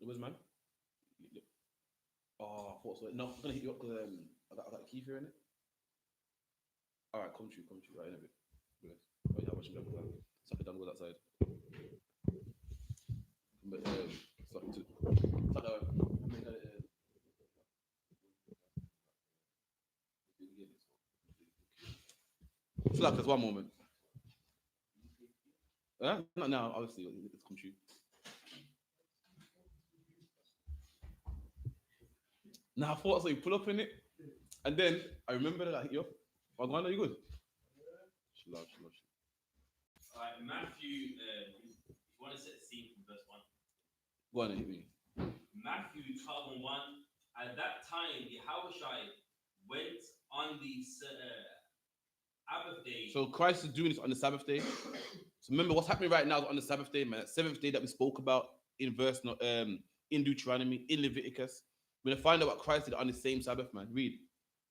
Where's man? Oh, I thought so. No, I'm gonna hit you up because I got a key here in it. All right, come true, right in a bit. Yes. Oh, yeah, watching that. Suck it down, go that side. But suck it too. Suck it. Slack us 1 moment. Not now, obviously, it's come true. Now I thought so. You pull up in it, and then I remember that I hit you up. Oh, go on, are you good? Shalom. All right, Matthew. If you want to set the scene from verse 1. Go on and hit me. Matthew 12 and 1. At that time, Yahushua went on the Sabbath day. So Christ is doing this on the Sabbath day. So remember, what's happening right now is on the Sabbath day, man. That seventh day that we spoke about in in Deuteronomy, in Leviticus. We're gonna find out what Christ did on the same Sabbath, man. Read.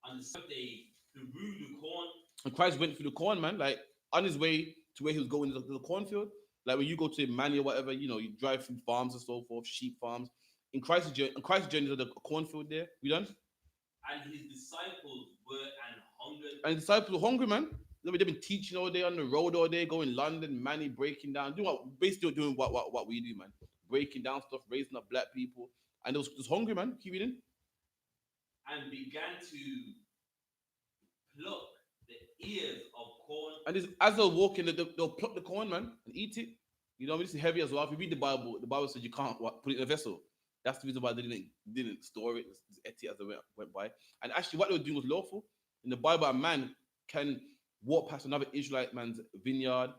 On the Sabbath day, through the corn. And Christ went through the corn, man. Like on his way to where he was going to the cornfield. Like when you go to Mani or whatever, you know, you drive through farms and so forth, sheep farms. In Christ's journey, there's a cornfield there. We done? And his disciples were hungered. And the disciples were hungry, man. They've been teaching all day on the road all day, going London, Mani, breaking down, basically doing what we do, man. Breaking down stuff, raising up black people. And they was hungry, man. Keep reading. And began to pluck the ears of corn. And as they're walking, they'll pluck the corn, man, and eat it. You know, this is heavy as well. If you read the Bible says you can't put it in a vessel. That's the reason why they didn't store it. It's eti as they went by. And actually, what they were doing was lawful. In the Bible, a man can walk past another Israelite man's vineyard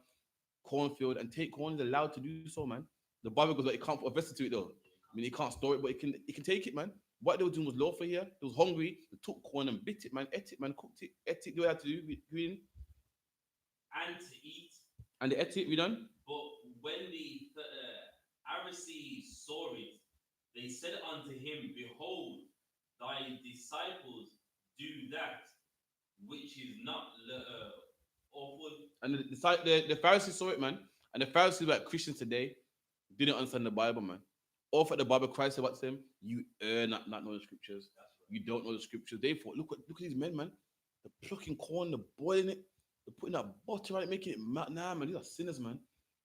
cornfield and take corn. He's allowed to do so, man. The Bible goes, but it can't put a vessel to it though. I mean, it can't store it, but it can take it, man. What they were doing was lawful here. They was hungry. They took corn and bit it, man. Ate it, man. Cooked it. Ate it. Do what they had to do. Green. And to eat. And they ate it. We done. But when the Pharisees saw it, they said unto him, Behold, thy disciples do that, which is not awful. And the Pharisees saw it, man. And the Pharisees, like Christians today, didn't understand the Bible, man. All for the Bible, Christ said what to them, you not know the scriptures. Right. You don't know the scriptures. They thought, look at these men, man. They're plucking corn, they're boiling it, they're putting that butter on it, making it nah, man. These are sinners, man.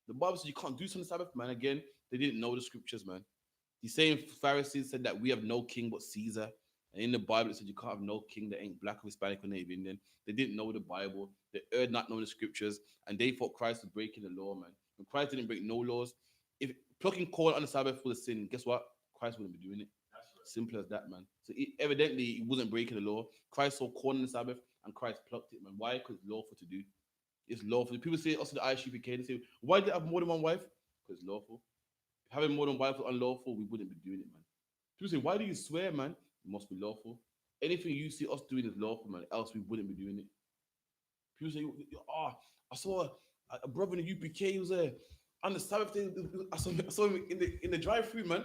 The Bible says you can't do this on the Sabbath, man. Again, they didn't know the scriptures, man. The same Pharisees said that we have no king but Caesar. And in the Bible, it said you can't have no king that ain't black or Hispanic or Native Indian. They didn't know the Bible. They erred not knowing the scriptures. And they thought Christ was breaking the law, man. When Christ didn't break no laws. If plucking corn on the Sabbath was a sin, guess what? Christ wouldn't be doing it. That's right. Simple as that, man. So evidently, he wasn't breaking the law. Christ saw corn on the Sabbath and Christ plucked it, man. Why? Because it's lawful to do. It's lawful. People say, also the I.S.U.P.K, they say, why do they have more than one wife? Because it's lawful. If having more than one wife was unlawful, we wouldn't be doing it, man. People say, why do you swear, man? It must be lawful. Anything you see us doing is lawful, man. Else we wouldn't be doing it. People say, I saw a brother in the UPK. He was on the Sabbath day. I saw him in the drive-through, man.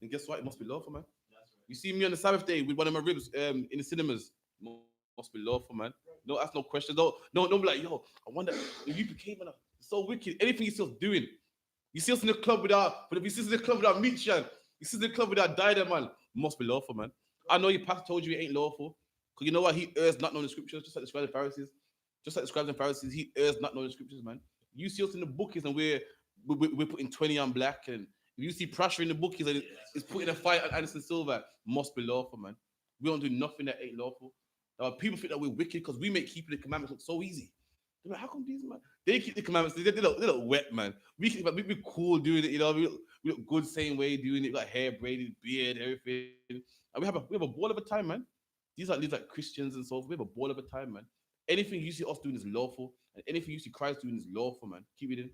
And guess what? It must be lawful, man. Right. You see me on the Sabbath day with one of my ribs in the cinemas. Must be lawful, man. No, ask no questions. Don't be like, yo, I wonder the UPK, man. It's so wicked. Anything you see us doing. You see us in the club but if you see us in the club without Michan, you see us in the club without Dider, man. Must be lawful, man. I know your pastor told you it ain't lawful. Because you know what? He errs not knowing the scriptures, just like the scribes and Pharisees. Just like the scribes and Pharisees, he errs not knowing the scriptures, man. You see us in the bookies and we're putting 20 on black. And if you see pressure in the bookies and it's putting a fight on Anderson Silva, must be lawful, man. We don't do nothing that ain't lawful. People think that we're wicked because we make keeping the commandments look so easy. They're like, how come these, man? They keep the commandments, they look wet, man. We be cool doing it, you know. We look good same way doing it. We got hair braided, beard, everything. And we have a ball of a time, man. These are Christians and so forth. We have a ball of a time, man. Anything you see us doing is lawful, and anything you see Christ doing is lawful, man. Keep reading.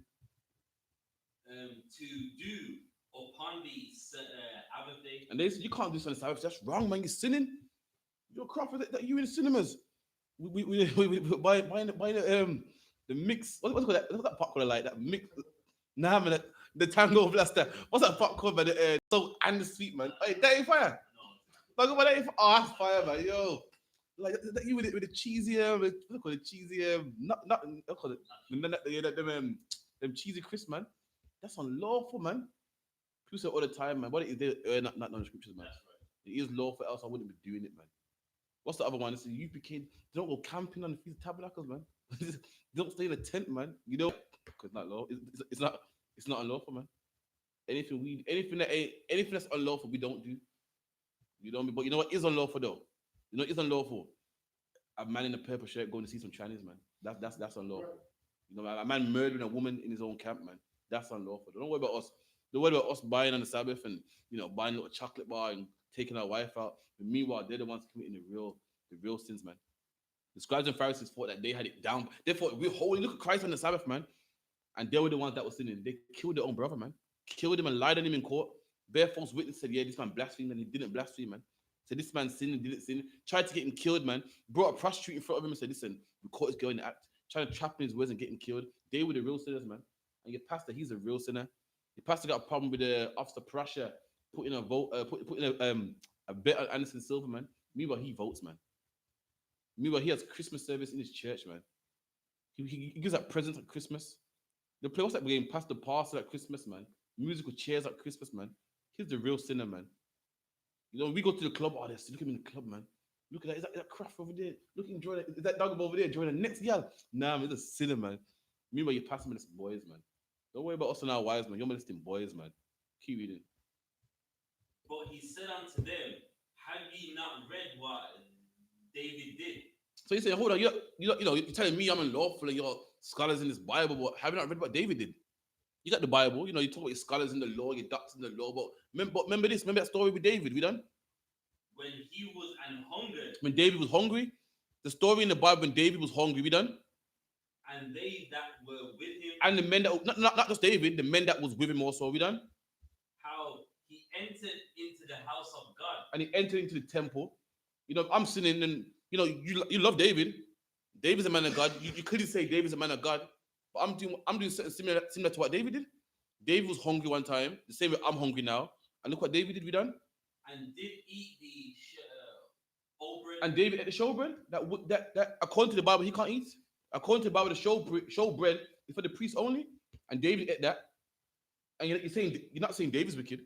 To do upon the Sabbath day. And they say you can't do this on the Sabbath. That's wrong, man. You're sinning. You're a crop that you in the cinemas. We buy the mix. What's that popcorn like? That mix. Nah, man. The Tango Blaster. What's that popcorn, man? The salt and the sweet, man. Hey, that ain't fire. Talk about that. Oh, that's fire, man. Yo, like that you with the cheesy look at the cheesy not look at it. Them cheesy crisp, man. That's unlawful, man. People say all the time, man. What it is they not knowing the scriptures, man. Right. It is lawful, else I wouldn't be doing it, man. What's the other one? It's the UPK. They don't go camping on the Feast of Tabernacles, man. They don't stay in a tent, man. You know, because not law. It's not unlawful, man. Anything that's unlawful, we don't do. You know, but you know what is unlawful though? You know, it's unlawful. A man in a purple shirt going to see some Chinese, man. That's unlawful. You know, a man murdering a woman in his own camp, man. That's unlawful. Don't worry about us. Don't worry about us buying on the Sabbath and buying a little chocolate bar and taking our wife out. But meanwhile, they're the ones committing the real sins, man. The scribes and Pharisees thought that they had it down. They thought we're holy. Look at Christ on the Sabbath, man. And they were the ones that were sinning. They killed their own brother, man. Killed him and lied on him in court. Bare false witness said, yeah, this man blasphemed, and he didn't blaspheme, man. Said this man sinned and didn't sin. Tried to get him killed, man. Brought a prostitute in front of him and said, listen, we caught his girl in the act. Trying to trap him in his words and get him killed. They were the real sinners, man. And your pastor, he's a real sinner. Your pastor got a problem with the officer Prussia putting a bet on Anderson Silva, man. Meanwhile, he votes, man. Meanwhile, he has Christmas service in his church, man. He gives out presents at Christmas. They play what's that game? Pastor Parcel at Christmas, man. Musical chairs at Christmas, man. He's the real sinner, man. You know, we go to the club. Oh, look at him in the club, man. Look at that. Is that craft over there? Look at him enjoying it. Is that dog over there enjoying the next girl? Nah, man, he's a sinner, man. Meanwhile, you pass him molesting boys, man. Don't worry about us and our wives, man. You're molesting boys, man. Keep reading. But he said unto them, have ye not read what David did? So you say, hold on, you're telling me I'm unlawful and you're scholars in this Bible, but have you not read what David did? You got the Bible, you talk about your scholars in the law, your doctors in the law, but remember that story with David, we done? When he was an hungered. When David was hungry? The story in the Bible when David was hungry, we done? and they that were with him, And the men that not just David, the men that was with him also. We done. how he entered into the house of God. And he entered into the temple. You know, I'm sitting and you love David. David's a man of God. You couldn't say David's a man of God, but I'm doing something similar to what David did. David was hungry one time, the same way I'm hungry now. And look what David did. We done. And did eat the old bread. And David ate the showbread. That according to the Bible he can't eat. According to the Bible, the showbread is for the priest only. And David ate that. And you're not saying David's wicked.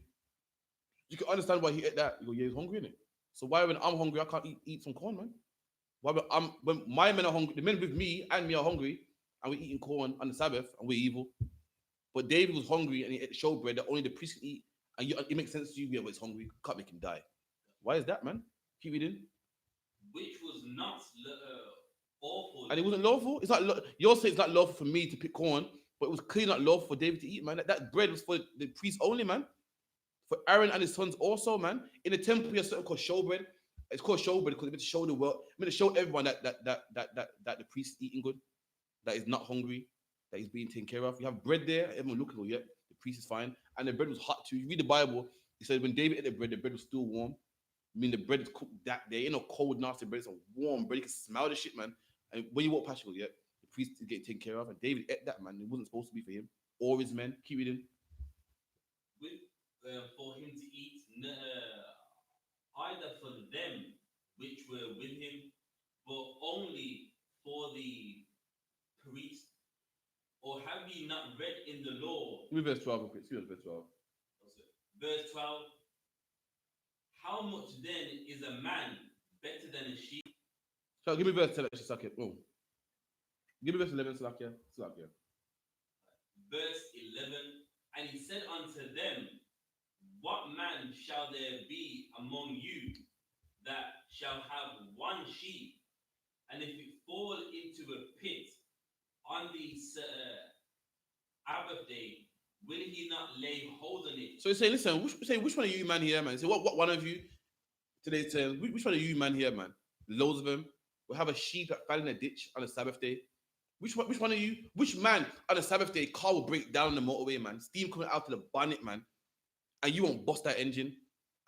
You can understand why he ate that. You go, yeah, he's hungry, innit? So why when I'm hungry, I can't eat some corn, man? Why when my men are hungry, the men with me and me are hungry, and we're eating corn on the Sabbath, and we're evil. But David was hungry and he ate the showbread that only the priest can eat, and it makes sense to you. Yeah, but he's hungry, can't make him die. Why is that, man? Keep reading. Which was not awful. And it wasn't lawful. It's not. You're saying it's not lawful for me to pick corn, but it was clearly not lawful for David to eat, man. That bread was for the priest only, man. For Aaron and his sons also, man. In the temple, you have something called showbread. It's called showbread because it's meant to show the world, it's meant to show everyone that the priest is eating good, that he's not hungry, that he's being taken care of. You have bread there, everyone looking for it. The priest is fine, and the bread was hot too. You read the Bible, it says when David ate the bread was still warm. I mean, the bread is cooked that day. Ain't no cold, nasty bread. It's a warm bread. You can smell the shit, man. And when you walk past, you go, yeah, the priest is getting taken care of. And David ate that, man. It wasn't supposed to be for him or his men. Keep reading. For him to eat, either for them which were with him, but only for the priest. Or have ye not read in the law? Give me verse 12, quick. See verse 12. Verse 12. How much then is a man better than a sheep? So give me verse 10, Slakia. Oh. Give me verse 11, Slakia. Verse 11. And he said unto them, what man shall there be among you that shall have one sheep, and if it fall into a pit on the Sabbath day, will he not lay hold on it? So he's saying, listen, which one of you man here, man? Say, what one of you today saying, which one of you man here, man? Loads of them will have a sheep that fell in a ditch on a Sabbath day. Which one of you, which man on a Sabbath day, car will break down on the motorway, man? Steam coming out of the bonnet, man. And you won't bust that engine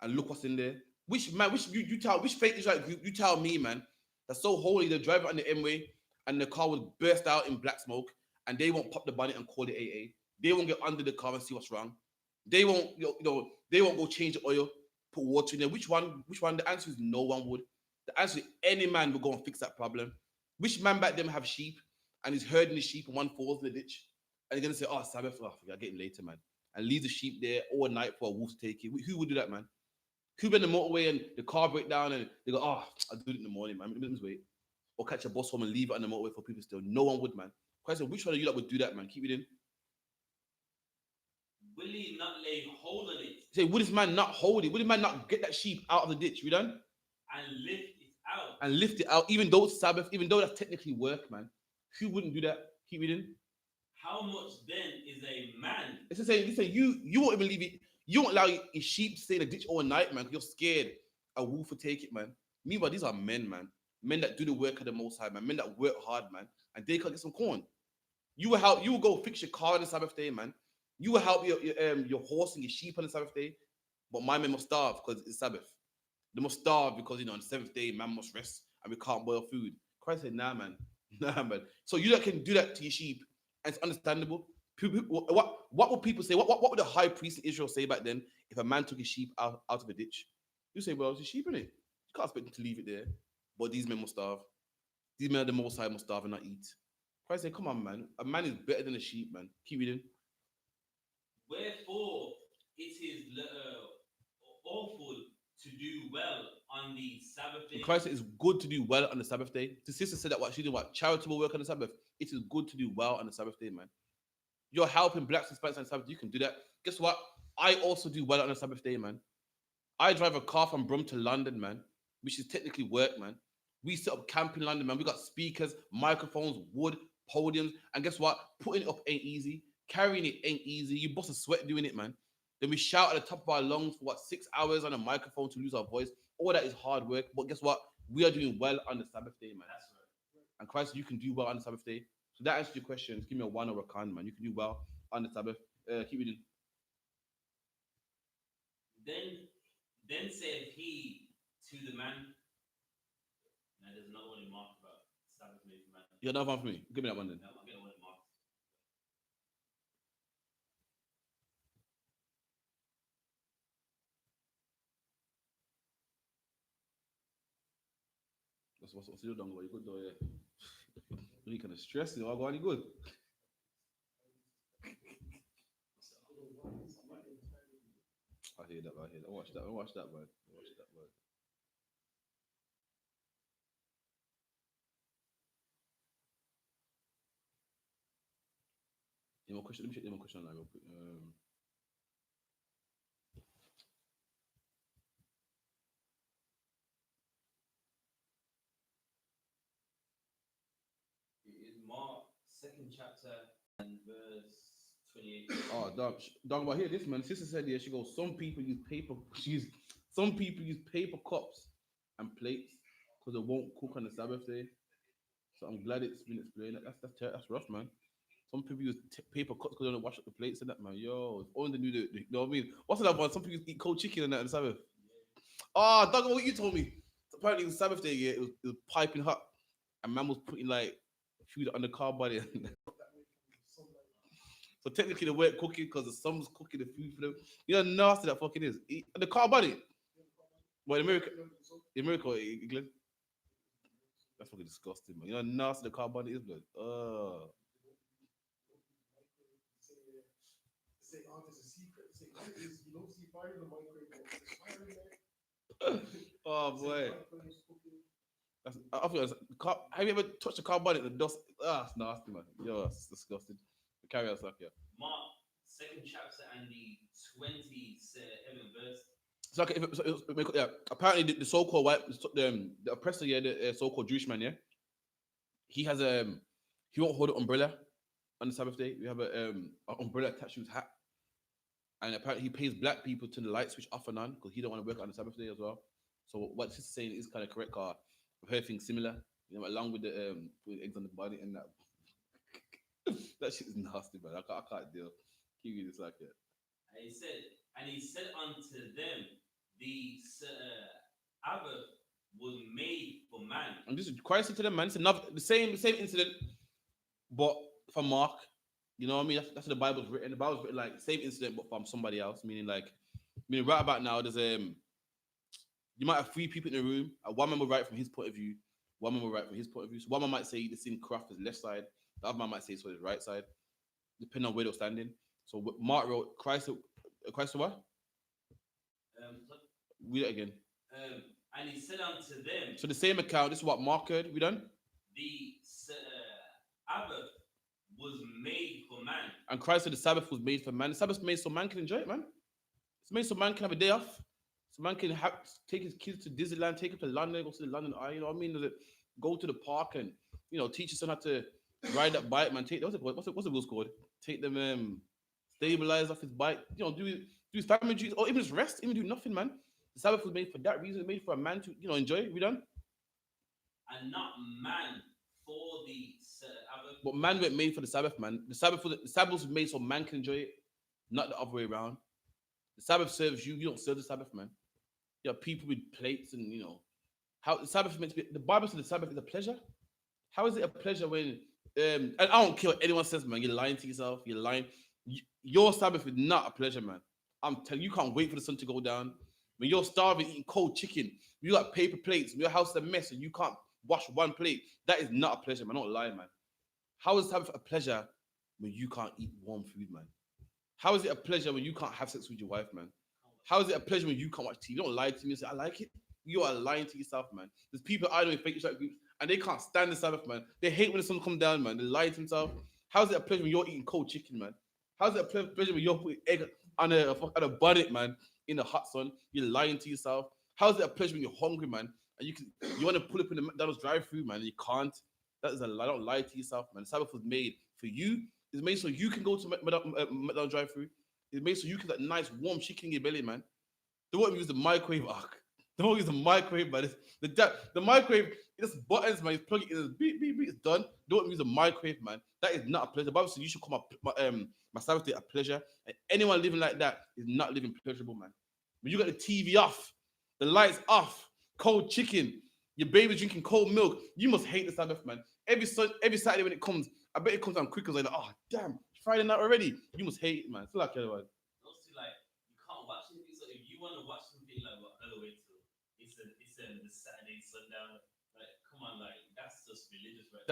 and look what's in there. Which fake Israelite group you tell me, man, that's so holy they drive it on the M-way and the car will burst out in black smoke and they won't pop the bonnet and call it AA. They won't get under the car and see what's wrong. They won't, they won't go change the oil, put water in there. Which one? The answer is no one would. The answer is any man will go and fix that problem. Which man back them have sheep and he's herding the sheep and one falls in the ditch and he's gonna say, oh, Sabbath, I'll get him later, man. And leave the sheep there all night for a wolf to take it. Who would do that, man? Who been in the motorway and the car break down and they go, oh, I'll do it in the morning, man. Let me wait. Or catch a bus home and leave it on the motorway for people still. No one would, man. Question, which one of you that would do that, man? Keep it in. Will he not lay hold on it? Say, would this man not hold it? Would this man not get that sheep out of the ditch? We done? And lift it out. And lift it out, even though it's Sabbath, even though that's technically work, man. Who wouldn't do that? Keep reading. How much then is a man? It's just saying, listen, you won't even leave it. You won't allow your sheep to stay in the ditch all night, man, because you're scared a wolf will take it, man. Meanwhile, these are men, man. Men that do the work of the Most High, man. Men that work hard, man. And they can't get some corn. You will go fix your car on the Sabbath day, man. You will help your horse and your sheep on the Sabbath day. But my men must starve because it's Sabbath. They must starve because, on the seventh day, man must rest and we can't boil food. Christ said, nah, man. Nah, man. So you can do that to your sheep. And it's understandable. What would people say? What would the high priest in Israel say back then if a man took his sheep out of a ditch? You say, well, it's a sheep, innit? You can't expect him to leave it there. But these men must starve. These men of the Most High must starve and not eat. Christ said, come on, man. A man is better than a sheep, man. Keep reading. Wherefore it is awful to do well on the Sabbath day. And Christ said it's good to do well on the Sabbath day. The sister said that what she did, charitable work on the Sabbath. It is good to do well on the Sabbath day, man. You're helping blacks and Hispanics on the Sabbath. You can do that. Guess what? I also do well on the Sabbath day, man. I drive a car from Brum to London, man, which is technically work, man. We set up camp in London, man. We got speakers, microphones, wood, podiums. And guess what? Putting it up ain't easy. Carrying it ain't easy. You bust a sweat doing it, man. Then we shout at the top of our lungs for 6 hours on a microphone to lose our voice. All that is hard work. But guess what? We are doing well on the Sabbath day, man. That's right. And Christ, you can do well on the Sabbath day. So that answers your question. Give me a one or a con, man. You can do well on the Sabbath. Keep reading. Then said he to the man. Now there's another one in Mark about Sabbath made for man. You got another one for me? Give me that one then. No, I'll get one in Mark. What's your done? You good though, yeah. You kind of stressed, you know. I got any good. I hear that. Watch that, man. Watch that, man. Any more question? Let me check any more question online real quick. It is Mark, 2nd chapter and verse 28. Oh, dog, about here, this man. Sister said, yeah, she goes, some people use paper cups and plates because they won't cook on the Sabbath day. So I'm glad it's been explained. That's rough, man. Some people use paper cups because they don't wash up the plates and that, man. Yo, if only they knew you know what I mean? What's that one? Some people eat cold chicken and that on the Sabbath. Oh, dog, what you told me? Apparently, it was Sabbath day, yeah, it was piping hot, and man was putting like food on the car body. So technically, they weren't cooking because the sun was cooking the food for them. You know how nasty that fucking is. The car body. Well, in America, England. That's fucking disgusting, man. You know how nasty the car body is, blood. Say, oh, there's a secret. Say, what is, you don't see fire in the microwave, but there's fire in there. Oh boy. I feel have you ever touched a car body and the dust? It's nasty, man. Yo, it's disgusting. Carry on, Isupk, yeah. Mark, 2nd chapter and the 27th verse. So, okay, yeah. Apparently, the so-called white, the oppressor, yeah, the so-called Jewish man, yeah. He has he won't hold an umbrella on the Sabbath day. We have an umbrella attached to his hat, and apparently he pays black people to the light switch off and on because he don't want to work on the Sabbath day as well. So what she's saying is kind of correct. Car, I've heard things similar, you know, along with the putting eggs on the body and that. That shit is nasty, man. I can't deal. Keep reading this like that. And he said unto them, the Sabbath was made for man. And this is Christ to them, man. It's another the same incident, but from Mark. You know what I mean? That's what the Bible's written. The Bible's written like same incident, but from somebody else. Meaning right about now, there's you might have three people in the room. One man will write from his point of view. One man will write from his point of view. So one man might say the same craft is left side. The other man might say it's for his right side, depending on where they're standing. So Mark wrote Christ what? Read it again. And he said unto them. So the same account. This is what Mark heard. We done. The Sabbath was made for man. And Christ said the Sabbath was made for man. The Sabbath made so man can enjoy it, man. It's made so man can have a day off. So man can take his kids to Disneyland, take him to London, go to the London Eye. You know what I mean? Go to the park and teach his son how to ride that bike, man. What's the rules called? Take them stabilize off his bike. Do his family duties or even just rest, even do nothing, man. The Sabbath was made for that reason. It's made for a man to enjoy it. We done. And not man for the Sabbath. But man weren't made for the Sabbath, man. The Sabbath was made so man can enjoy it, not the other way around. The Sabbath serves you. You don't serve the Sabbath, man. You have people with plates and how the Sabbath is meant to be. The Bible says the Sabbath is a pleasure. How is it a pleasure when and I don't care what anyone says, man. You're lying to yourself. You're lying. Your Sabbath is not a pleasure, man. I'm telling you, you can't wait for the sun to go down. When you're starving, eating cold chicken, you got paper plates, your house is a mess, and you can't wash one plate. That is not a pleasure, man. Don't lie, man. How is Sabbath a pleasure when you can't eat warm food, man? How is it a pleasure when you can't have sex with your wife, man? How is it a pleasure when you can't watch TV? Don't lie to me and say, I like it. You are lying to yourself, man. There's people I know in fake Israelite groups, and they can't stand the Sabbath, man. They hate when the sun comes down, man. They lie to themselves. How is it a pleasure when you're eating cold chicken, man? How is it a pleasure when you're putting egg on a bonnet, man, in the hot sun? You're lying to yourself. How is it a pleasure when you're hungry, man, and you want to pull up in the McDonald's drive-through, man, and you can't? That is a lie. Don't lie to yourself, man. The Sabbath was made for you. It's made so you can go to McDonald's drive-through. It's made so you can get nice warm chicken in your belly, man. They won't use the microwave. Don't use the microwave, man. The microwave, it's buttons, man. You plug it in, beep, beep, beep, it's done. Don't use a microwave, man. That is not a pleasure. The Bible says you should call my Sabbath day a pleasure. And anyone living like that is not living pleasurable, man. When you got the TV off, the lights off, cold chicken, your baby drinking cold milk, you must hate the Sabbath, man. Every Saturday when it comes, I bet it comes down quick because like, oh damn, Friday night already. You must hate it, man. It's like otherwise. Also, like you can't watch anything. So if you want to watch something like what other way to, it's the Saturday sundown. Like, come on, like that's just religious, right?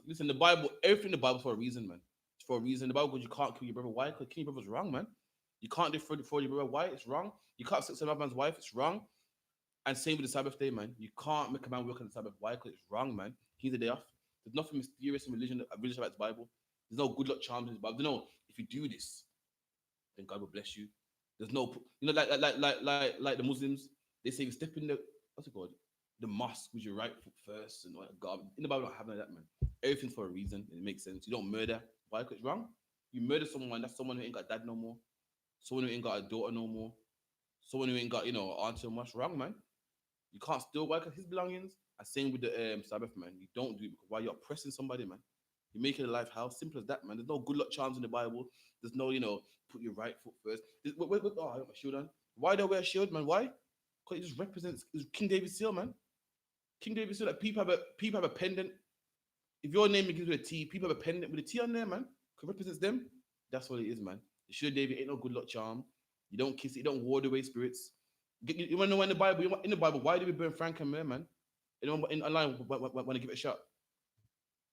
Listen, the Bible, everything in the Bible for a reason, man. It's for a reason. The Bible goes, you can't kill your brother. Why? Because killing your brother's wrong, man. You can't defraud your brother. Why? It's wrong. You can't sex another man's wife. It's wrong. And same with the Sabbath day, man. You can't make a man work on the Sabbath. Why? Because it's wrong, man. He's a day off. There's nothing mysterious in religion about the Bible. There's no good luck charms in the Bible. No, if you do this, then God will bless you. There's no, like the Muslims, they say you step in the what's it called, the mosque with your right foot first, and all that God. In the Bible, don't have none of that, man. Everything's for a reason, and it makes sense. You don't murder. Why? Because it's wrong. You murder someone, that's someone who ain't got dad no more, someone who ain't got a daughter no more, someone who ain't got aunt no more. That's wrong, man. You can't steal why? Because his belongings. And same with the Sabbath, man. You don't do it because why you're oppressing somebody, man. You're making a life hell. Simple as that, man. There's no good luck charms in the Bible. There's no, put your right foot first. Oh, I got my shield on. Why do I wear a shield, man? Why? Because it just represents King David's seal, man. King David's seal. Like people have a pendant. If your name begins with a T, people have a pendant with a T on there, man. Because it represents them. That's what it is, man. The shield of David ain't no good luck charm. You don't kiss it. You don't ward away spirits. You want to know in the Bible, why do we burn Frank and Myrrh, man? Anyone in online want to give it a shot?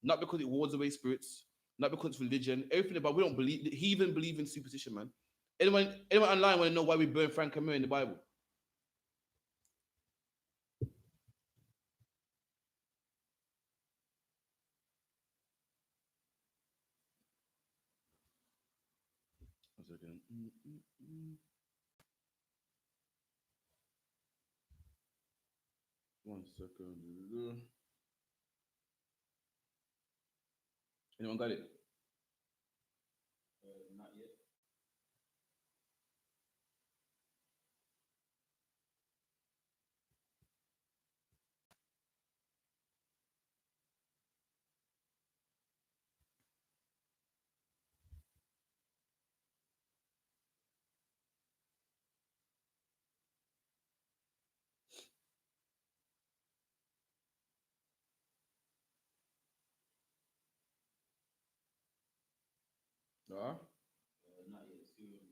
Not because it wards away spirits, not because it's religion. Everything about we don't believe. He even believe in superstition, man. Anyone online want to know why we burn Frank and Myrrh in the Bible? One second. One second. Anyone got it? Not yet. Ah. Not yet. Still not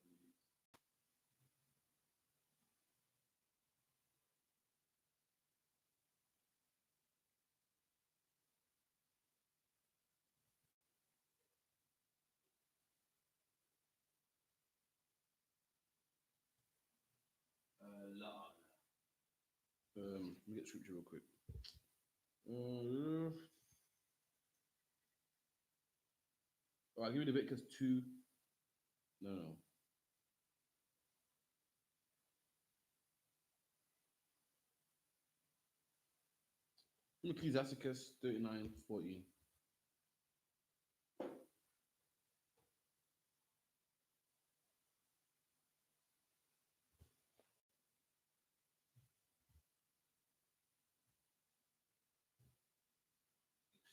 really. La. Let me get scripture real quick. All right, give me the Leviticus 2. No. Ecclesiasticus 39:14.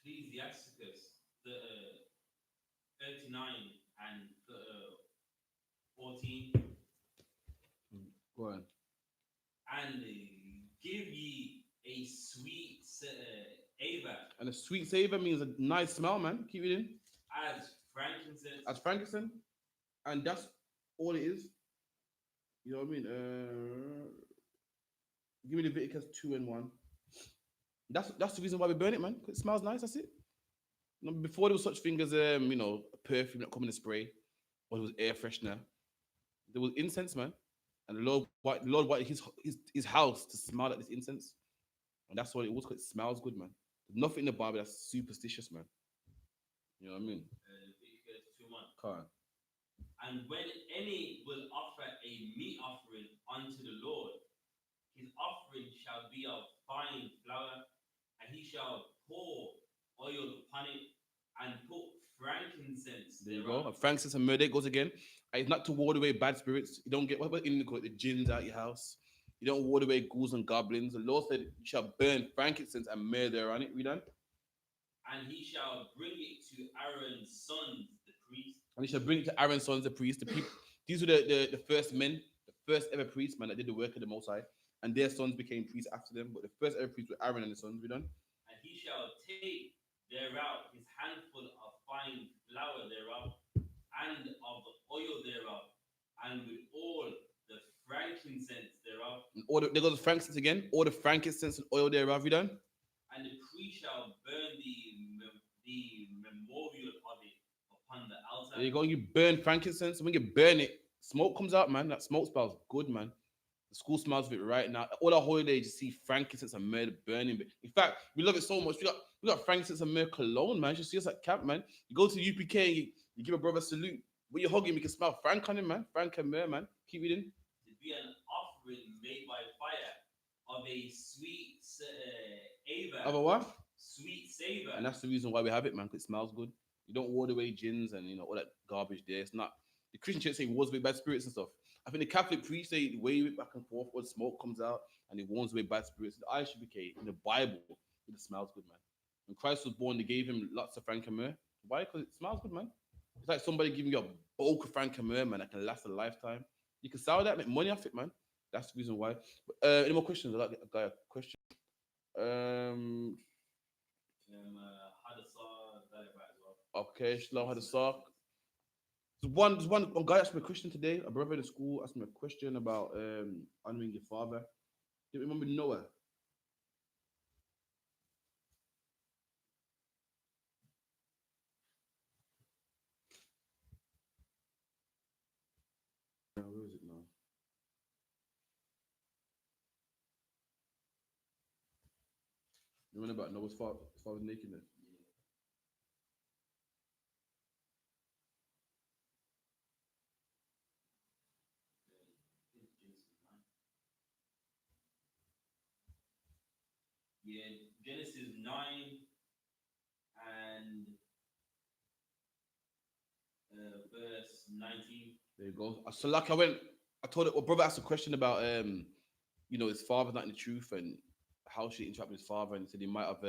Ecclesiasticus, the 39 and the 14, Go on. and give ye a sweet savor And a sweet savor means a nice smell, man. Keep it in. as frankincense. As frankincense. And that's all it is. You know what I mean? Give me the Leviticus 2 and 1. That's the reason why we burn it, man. 'Cause it smells nice. That's it. Before there was such thing as a perfume that come in a spray, or it was air freshener. There was incense, man. And the Lord wanted his house to smell like this incense. And that's what it was, because it smells good, man. There's nothing in the Bible that's superstitious, man. You know what I mean? Leviticus 2:1. Come on. And when any will offer a meat offering unto the Lord, his offering shall be of fine flour, and he shall pour oil upon it, and put frankincense There you thereon. go. And frankincense and murder goes again. And it's not to ward away bad spirits. You don't get what in the jinns out your house. You don't ward away ghouls and goblins. The Lord said, you shall burn frankincense and myrrh thereon it. Read on. And he shall bring it to Aaron's sons, the priests. And he shall bring it to Aaron's sons, the priests. The people, these were the first men, the first ever priests, man, that did the work of the Most High. And their sons became priests after them. But the first ever priests were Aaron and his sons. Read on. And he shall take thereout his handful of fine flour thereof, and of the oil thereof, and with all the frankincense thereof. And all there goes the frankincense again. All the frankincense and oil thereof. Read on. And the priest shall burn the memorial of it upon the altar. There you go. You burn frankincense. When you burn it, smoke comes out, man. That smoke smells good, man. The school smells of it right now. All our holidays, you see frankincense and myrrh burning. In fact, we love it so much. We got frankincense and myrrh cologne, man. You see us at camp, man. You go to UPK and you give a brother a salute. When you hug him, you can smell Frank on him, man. Frank and myrrh, man. Keep reading. To be an offering made by fire of a sweet savor. Of a what? Sweet savor. And that's the reason why we have it, man, because it smells good. You don't ward away gins and, all that garbage there. It's not. The Christian church say wards away bad spirits and stuff. I think the Catholic priest say wave it back and forth when smoke comes out and it warns away bad spirits. The I.S.U.P.K. in the Bible, it smells good, man. When Christ was born, they gave him lots of frank and myrrh. Why? Because it smells good, man. It's like somebody giving you a bulk of frank and myrrh, man, that can last a lifetime. You can sell that, make money off it, man. That's the reason why. But, any more questions? I'd like a guy a question. Okay, Shalom had a sock. There's one guy asked me a question today. A brother in the school asked me a question about honoring your father. Do you remember Noah? Where is it now? You remember about Noah's father's nakedness? Yeah, Genesis 9 and verse 19. There you go. So like I told it, well, brother asked a question about his father's not in the truth and how should he interact with his father, and he said he might have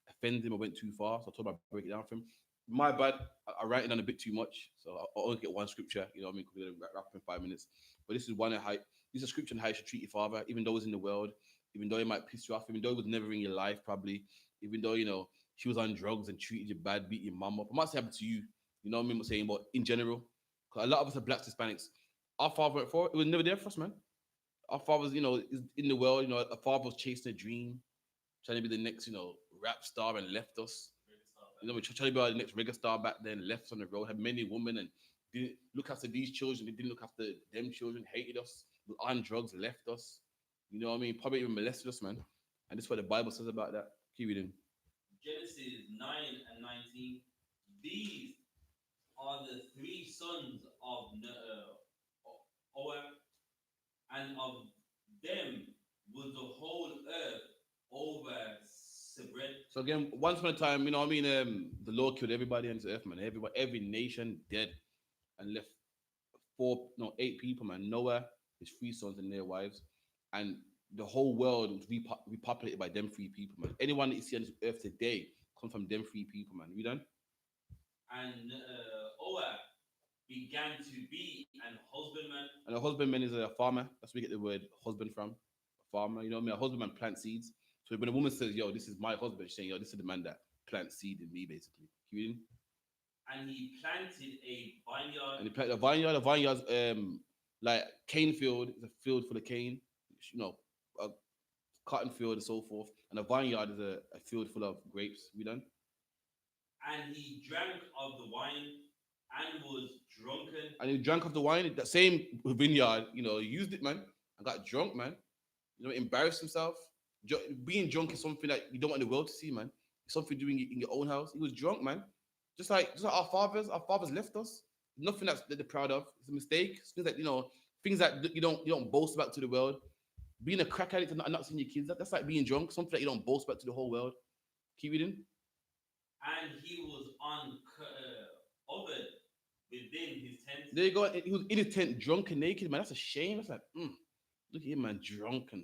offended him or went too far. So I told him I'd break it down for him. My bad, I write it down a bit too much, so I only get one scripture. You know what I mean? We're gonna wrap up in 5 minutes. But this is one how this is a scripture on how you should treat your father, even though he's in the world, even though he might piss you off, even though he was never in your life, probably, even though she was on drugs and treated you bad, beat your mum up. It might say happen to you. You know what I mean? I'm saying, but in general, because a lot of us are blacks, Hispanics. Our father went for it. It was never there for us, man. Our fathers, is in the world. Our father was chasing a dream, trying to be the next, rap star, and left us. We're trying to be the next reggae star back then. Left us on the road, had many women, and didn't look after these children. They didn't look after them children. Hated us, was on drugs, left us. You know what I mean? Probably even molested us, man. And this is what the Bible says about that. Keep reading. Genesis 9 and 19. These are the three sons of Noah, and of them was the whole earth over spread. So again, once upon a time, the Lord killed everybody on this earth, man. Every nation dead, and left 8 people, man. Noah, his 3 sons and their wives, and the whole world was repopulated by them 3 people, man. Anyone that you see on this earth today comes from them 3 people, man. You done? And Noah began to be an husbandman. And a husbandman is a farmer. That's where we get the word husband from. A farmer, you know what I mean? A husbandman plants seeds. So when a woman says, yo, this is my husband, she's saying, yo, this is the man that plants seed in me, basically. Keep reading. And he planted a vineyard. And he planted a vineyard. A vineyard's like cane field is a field full of cane, a cotton field and so forth. And a vineyard is a field full of grapes. We done? And he drank of the wine and was drunken. And he drank of the wine. That same vineyard, he used it, man, and got drunk, man. Embarrassed himself. Being drunk is something that you don't want the world to see, man. It's something doing in your own house. He was drunk, man. Just like our fathers left us. Nothing that they're proud of. It's a mistake. It's things that things that you don't boast about to the world. Being a crack addict and not seeing your kids, that's like being drunk. Something that you don't boast about to the whole world. Keep reading. And he was uncovered within his tent. There you go. He was in his tent, drunk and naked, man. That's a shame. That's like, Look at him, man, drunk and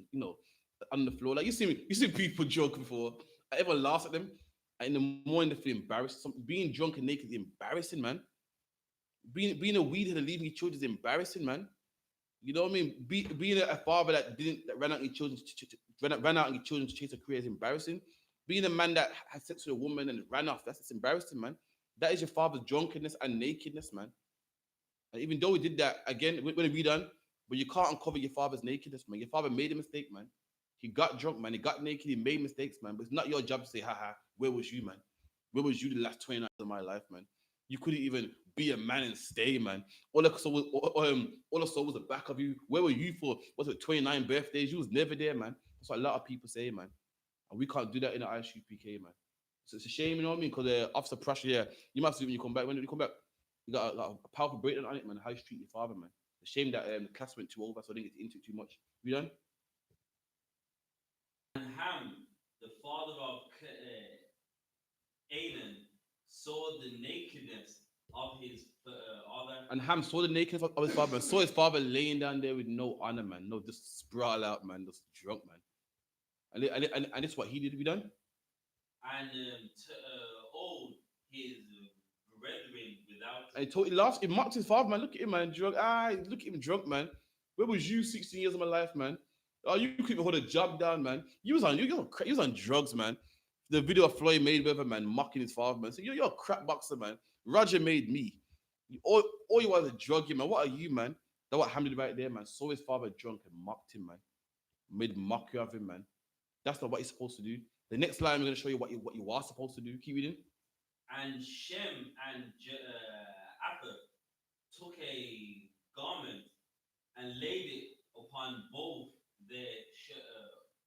on the floor. Like you see people drunk before. I ever laugh at them. And in the morning they feel embarrassed. Being drunk and naked is embarrassing, man. Being a weedhead and leaving your children is embarrassing, man. You know what I mean? Being a father that ran out on your children ran out on your children to chase a career is embarrassing. Being a man that had sex with a woman and ran off, that's embarrassing, man. That is your father's drunkenness and nakedness, man. And even though he did that again, when we done, but you can't uncover your father's nakedness, man. Your father made a mistake, man. He got drunk, man. He got naked. He made mistakes, man. But it's not your job to say, haha, where was you, man? Where was you the last 29 years of my life, man? You couldn't even be a man and stay, man. All I saw was the back of you. Where were you for, was it 29 birthdays? You was never there, man. That's what a lot of people say, man. And we can't do that in the I.S.U.P.K, man. So it's a shame, you know what I mean? Because Officer Pressure, yeah, you must see when you come back. When you come back, you got a powerful breakdown on it, man. How you treat your father, man. It's a shame that the class went too over, so I didn't get into it too much. You done? And Ham, the father of Canaan, saw the nakedness of his father. And Ham saw the nakedness of his father, man. Saw his father laying down there with no honor, man. No, just sprawl out, man. Just drunk, man. And it's what he did. We done? And all his brethren without. And he totally laughed. He mocked his father, man. Look at him, man. Drunk. Look at him drunk, man. Where was you 16 years of my life, man? Oh, you couldn't even hold a job down, man. You was on drugs, man. The video of Floyd Mayweather, man, mocking his father, man. So you're a crap boxer, man. Roger made me. All you was a druggie, man. What are you, man? That's what Ham did right there, man. Saw his father drunk and mocked him, man. Made mockery of him, man. That's not what he's supposed to do. The next line, I'm going to show you what you are supposed to do. Keep reading. And Shem and Japheth took a garment and laid it upon both their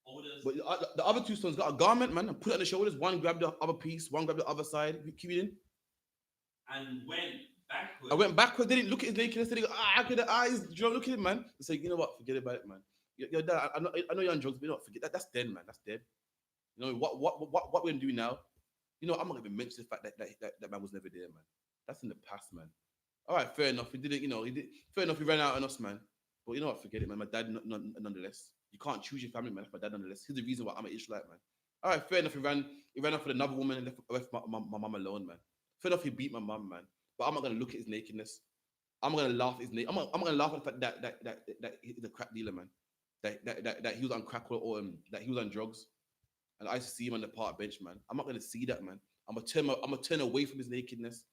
shoulders. But the other two sons got a garment, man, and put it on the shoulders. One grabbed the other piece, one grabbed the other side. Keep reading. And went backwards. I went backwards. They didn't look at his nakedness. They go, I could eyes drunk. Look at him, man. They say, you know what? Forget about it, man. You're done. I know you're on drugs, but you know what? Forget that. That's dead, man. That's dead. You know what we're gonna do now? You know, I'm not gonna even mention the fact that man was never there, man. That's in the past, man. All right, fair enough. He didn't, he did. Fair enough. He ran out on us, man. But you know what? Forget it, man. My dad, nonetheless. You can't choose your family, man. That's my dad, nonetheless. He's the reason why I'm an Israelite, man. All right, fair enough. He ran off with another woman and left my mum alone, man. Fair enough. He beat my mum, man. But I'm not gonna look at his nakedness. I'm gonna laugh at his naked. I'm gonna laugh at the fact that he's a crack dealer, man. That he was on crack or that he was on drugs. And I used to see him on the park bench, man. I'm not gonna see that, man. I'm gonna turn away from his nakedness.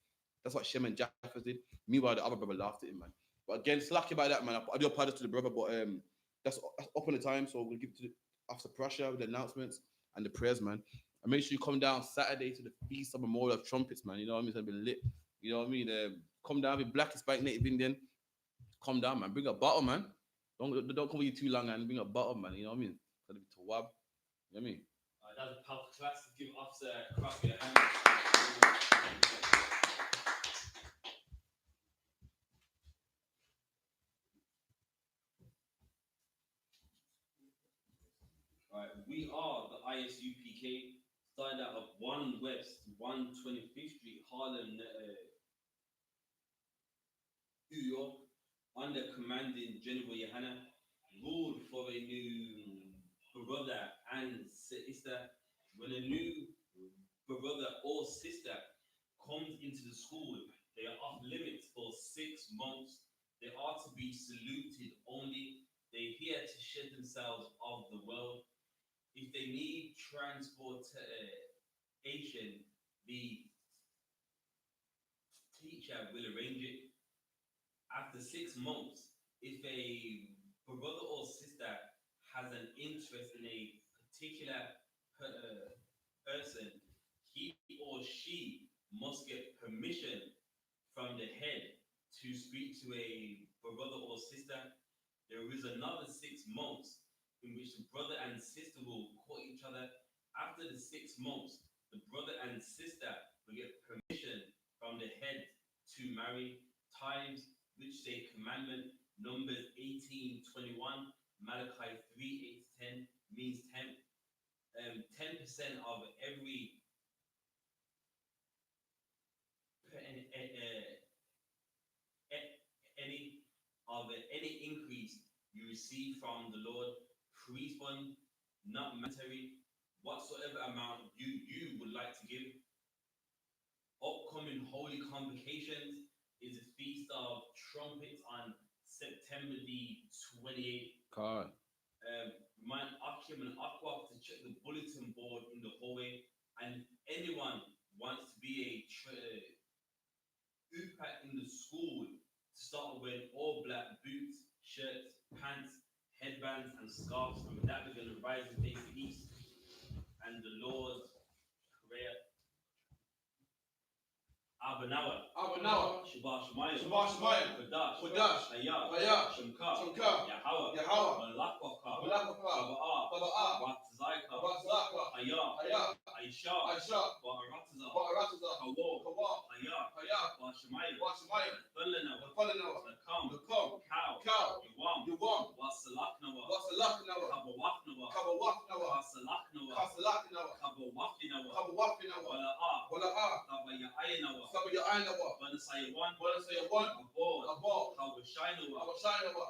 That's what Shem and Japheth did. Meanwhile, the other brother laughed at him, man. But again, slack about that, man. I do apologize to the brother, but that's up on the time. So we'll give it to the Officer Prussia with the announcements and the prayers, man. And make sure you come down Saturday to the Feast of Memorial of Trumpets, man. You know what I mean? It's gonna be lit. You know what I mean? Come down, be black, Hispanic, Native Indian. Come down, man. Bring a bottle, man. Don't come with you too long, and bring a bottle, man. You know what I mean? It's gonna be tawab. You know what I mean? That was a powerful class. Give Officer a clap for your hands. Right, we are the I.S.U.P.K. Started out of 1 West, 125th Street, Harlem, New York, under commanding General YAHANNA, ruled for a new brother and sister. When a new brother or sister comes into the school, they are off limits for 6 months. They are to be saluted only. They're here to shed themselves of the world. If they need transportation, the teacher will arrange it. After 6 months, if a brother or sister has an interest in a particular person, he or she must get permission from the head to speak to a brother or sister. There is another 6 months in which the brother and sister will court each other. After the 6 months, the brother and sister will get permission from the head to marry. Times which say commandment, Numbers 18:21, Malachi 3:8-10 means 10% of every any increase you receive from the Lord, pre-fund, not mandatory, whatsoever amount you would like to give. Upcoming holy convocations is the Feast of Trumpets on September the 28th. God. Remind Akim and Aqua to check the bulletin board in the hallway. And anyone wants to be a I.S.U.P.K in the school, to start wearing all black boots, shirts, pants, headbands, and scarves. From that, we're going to rise and face the east. And the Lord's Prayer. Abanawa, Shabbat Shemayim, Kodash, Ayah, Shemka, Yahawah, Malakwaka, Kaba'ah, Ratzaika, Ayah, Aisha, Ba'arataza, Kawo, Ayah, Washemayim, Thulanawa, Nakam, Cow, Yawam, Wasalaknawa, Kabawaknawa, Wasalaknawa, Kabawakinawa, Wala'ah, Tabaya'aynawa, Banasayawan, Abod, Hawashainawa,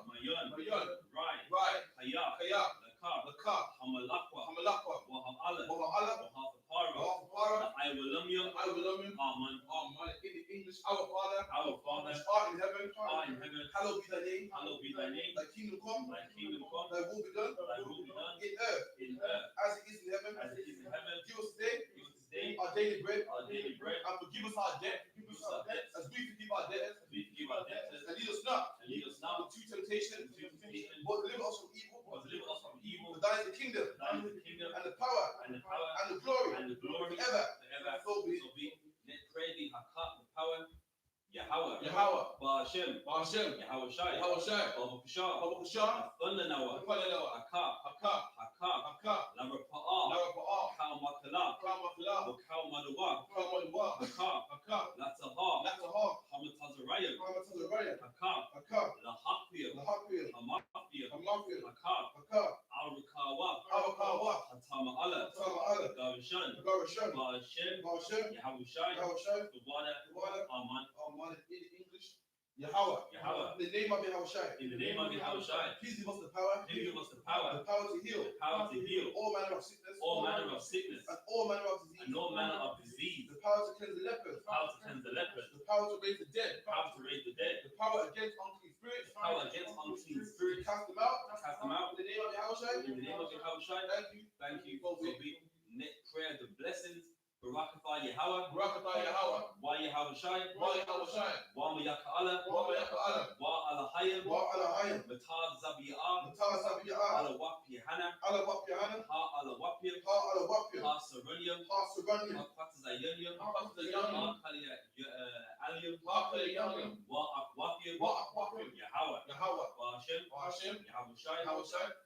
Mayon, Rai, Kaya, Lakar, Hamalakwa, Waha'ala, Wahafapara, Iwalumium, Aman. In the English, our Father, which art in heaven, hallowed be thy name, thy kingdom come, thy thy will be done, in earth, as it is in heaven. Give us today our daily bread, and forgive us our debt, as we forgive our debtors, and lead us not into temptation, but deliver us from evil. For thine is the kingdom, and the power, and the glory, forever. So be it. Let's pray the Hakat, the power, Yahawah, Ba'ashem, Yahawah Shai, Baba Kushar, Thulanawa, Hakak, Larapa'ah, Kau Makala, Kau Madawa, Hakak, Latahar, Hamatazarayim, Hakak, Lahakwiya, Hamafia, Hakak, Al-Rakawa, Hatama'ala, Gavishan, Ba'ashem, Yahawah Shai, the water, Aman. In English, Yahawah. Yahawah. In the name of Yahweh. Please give us the power. The power to heal. All manner of sickness. And all manner of disease. The power to cleanse the lepers. The power to raise the dead. The power against unclean spirits. To cast them out. In the name of Yahweh. Thank you. Next prayer, the blessings. Barakatah Yahawah, Wa Yahawah Shai, Wa Mayaka'ala, Wa Alahayim, Mataz Zabi'ah, Alawap Yahanna, Ha Alawapim, Ha Sarunyam, Ha Patazayunyam, Ha Aliyam, Wa Akwapim, Yahawah, Wa Hashem, Yahawah Shai,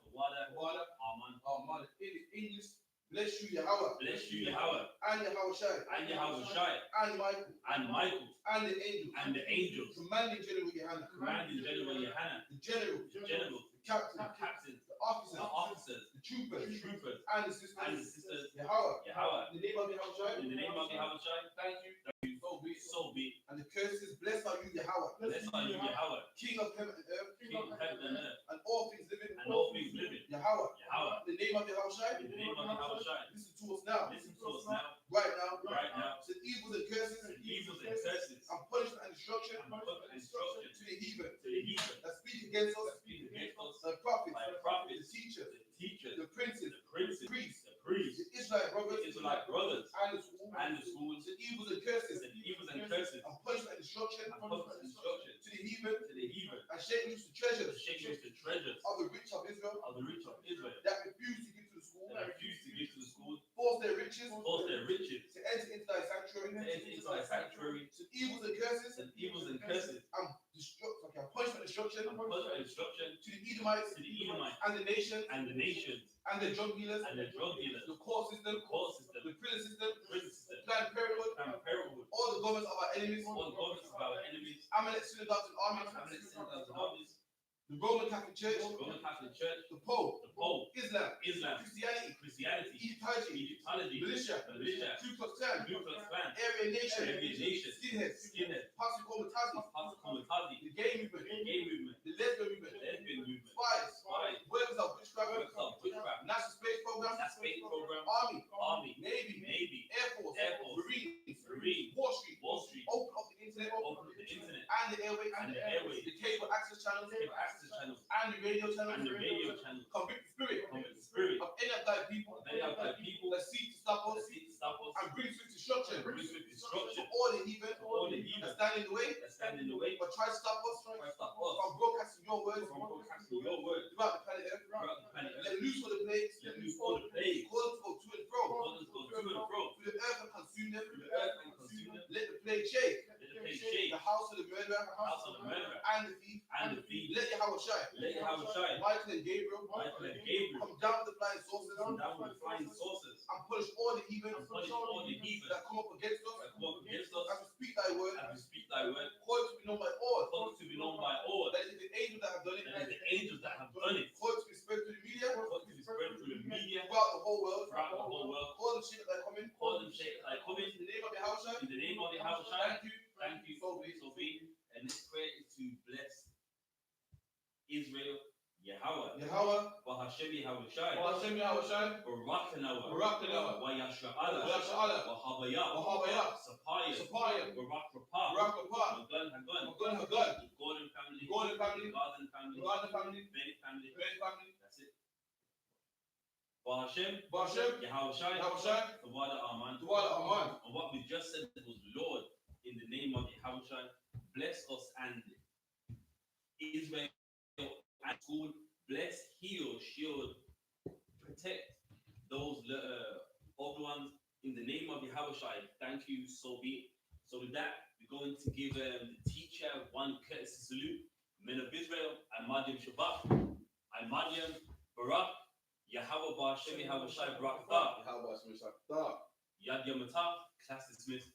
the water, Aman. In English, bless you, Yahawah. And Yahweh Shai. And Michael. And the angels. Commanding General Yahanna. The general. The captain. The officers. The troopers. And the sisters. Yahawah. In the name of Yahweh Shai. Thank you. So be it. And the curses, blessed are you, Yahawah. King of heaven and earth. And all things living. Yahawah. In the name of Yahweh Shai. Listen to us now. Right now. Said evils and curses. And punishment and destruction. To the heathen. That speak against us. The prophets. The teachers. The princes. The priests. The Israelite brothers. And the schools. Said evils and curses. And punishment and destruction. To the heathen. And shake loose the treasures. Of the rich of Israel. That refuse to give to the school. Force their riches. To enter into thy sanctuary. To evils and curses. And punishment and destruction. To the Edomites. And the nations. And the drug dealers. The court system. The prison system. Planned Parenthood. All the governments of our enemies. Amalek synagogues and armies. The Roman Catholic Church. The Pope. Islam. Christianity. Egyptology. Militia. Ku Klux Klan. Aryan Nation. Skinheads. Pastor Komatazi. The gay movement. The lesbian movement. Spies. Army, Navy, Air Force, Marines, Wall Street, open up the internet, and the airways, the cable access channels, and the radio channels, convict the spirit of any of thy people that seek to stop us and bring swift destruction to all the heathen that stand in the way, but try to stop us from broadcasting your words throughout the planet Earth. Let loose all the plagues, cause them to go to and fro, to the earth and consume them. Let the plague shake the house of the murderer and the thief. Let Yahweh shine. Michael and Gabriel come down with the flying saucers and punish all the heathen that come up against us as we speak thy word. Call it to be known by all that it is the angels that have done it. Call it to be spread through the media throughout the whole world. Call them shit that are coming. In the name of Yahushua. Thank you. So be. And this prayer is to bless Israel, Yahweh, Bahashem Yahushai, Barakanawa, Wayasha'ala, Wahabaya, Sapaya, Barak, Magun Hagan, Gordon family, Garden family, Bennett family. That's it. Bahashem, Yahushai, Tawada Aman. And what we just said was, Lord, in the name of Yahushai, bless us and Israel and school, bless, heal, shield, protect those other ones in the name of Yahushai. Thank you, so be it. So with that, we're going to give the teacher one courtesy salute. Men of Israel, I'm Madiam Shabbat, I'm Madiam Barak, Yahweh Ba'Shem Yahushai Barak Tha, Yad Yamatah, class dismissed.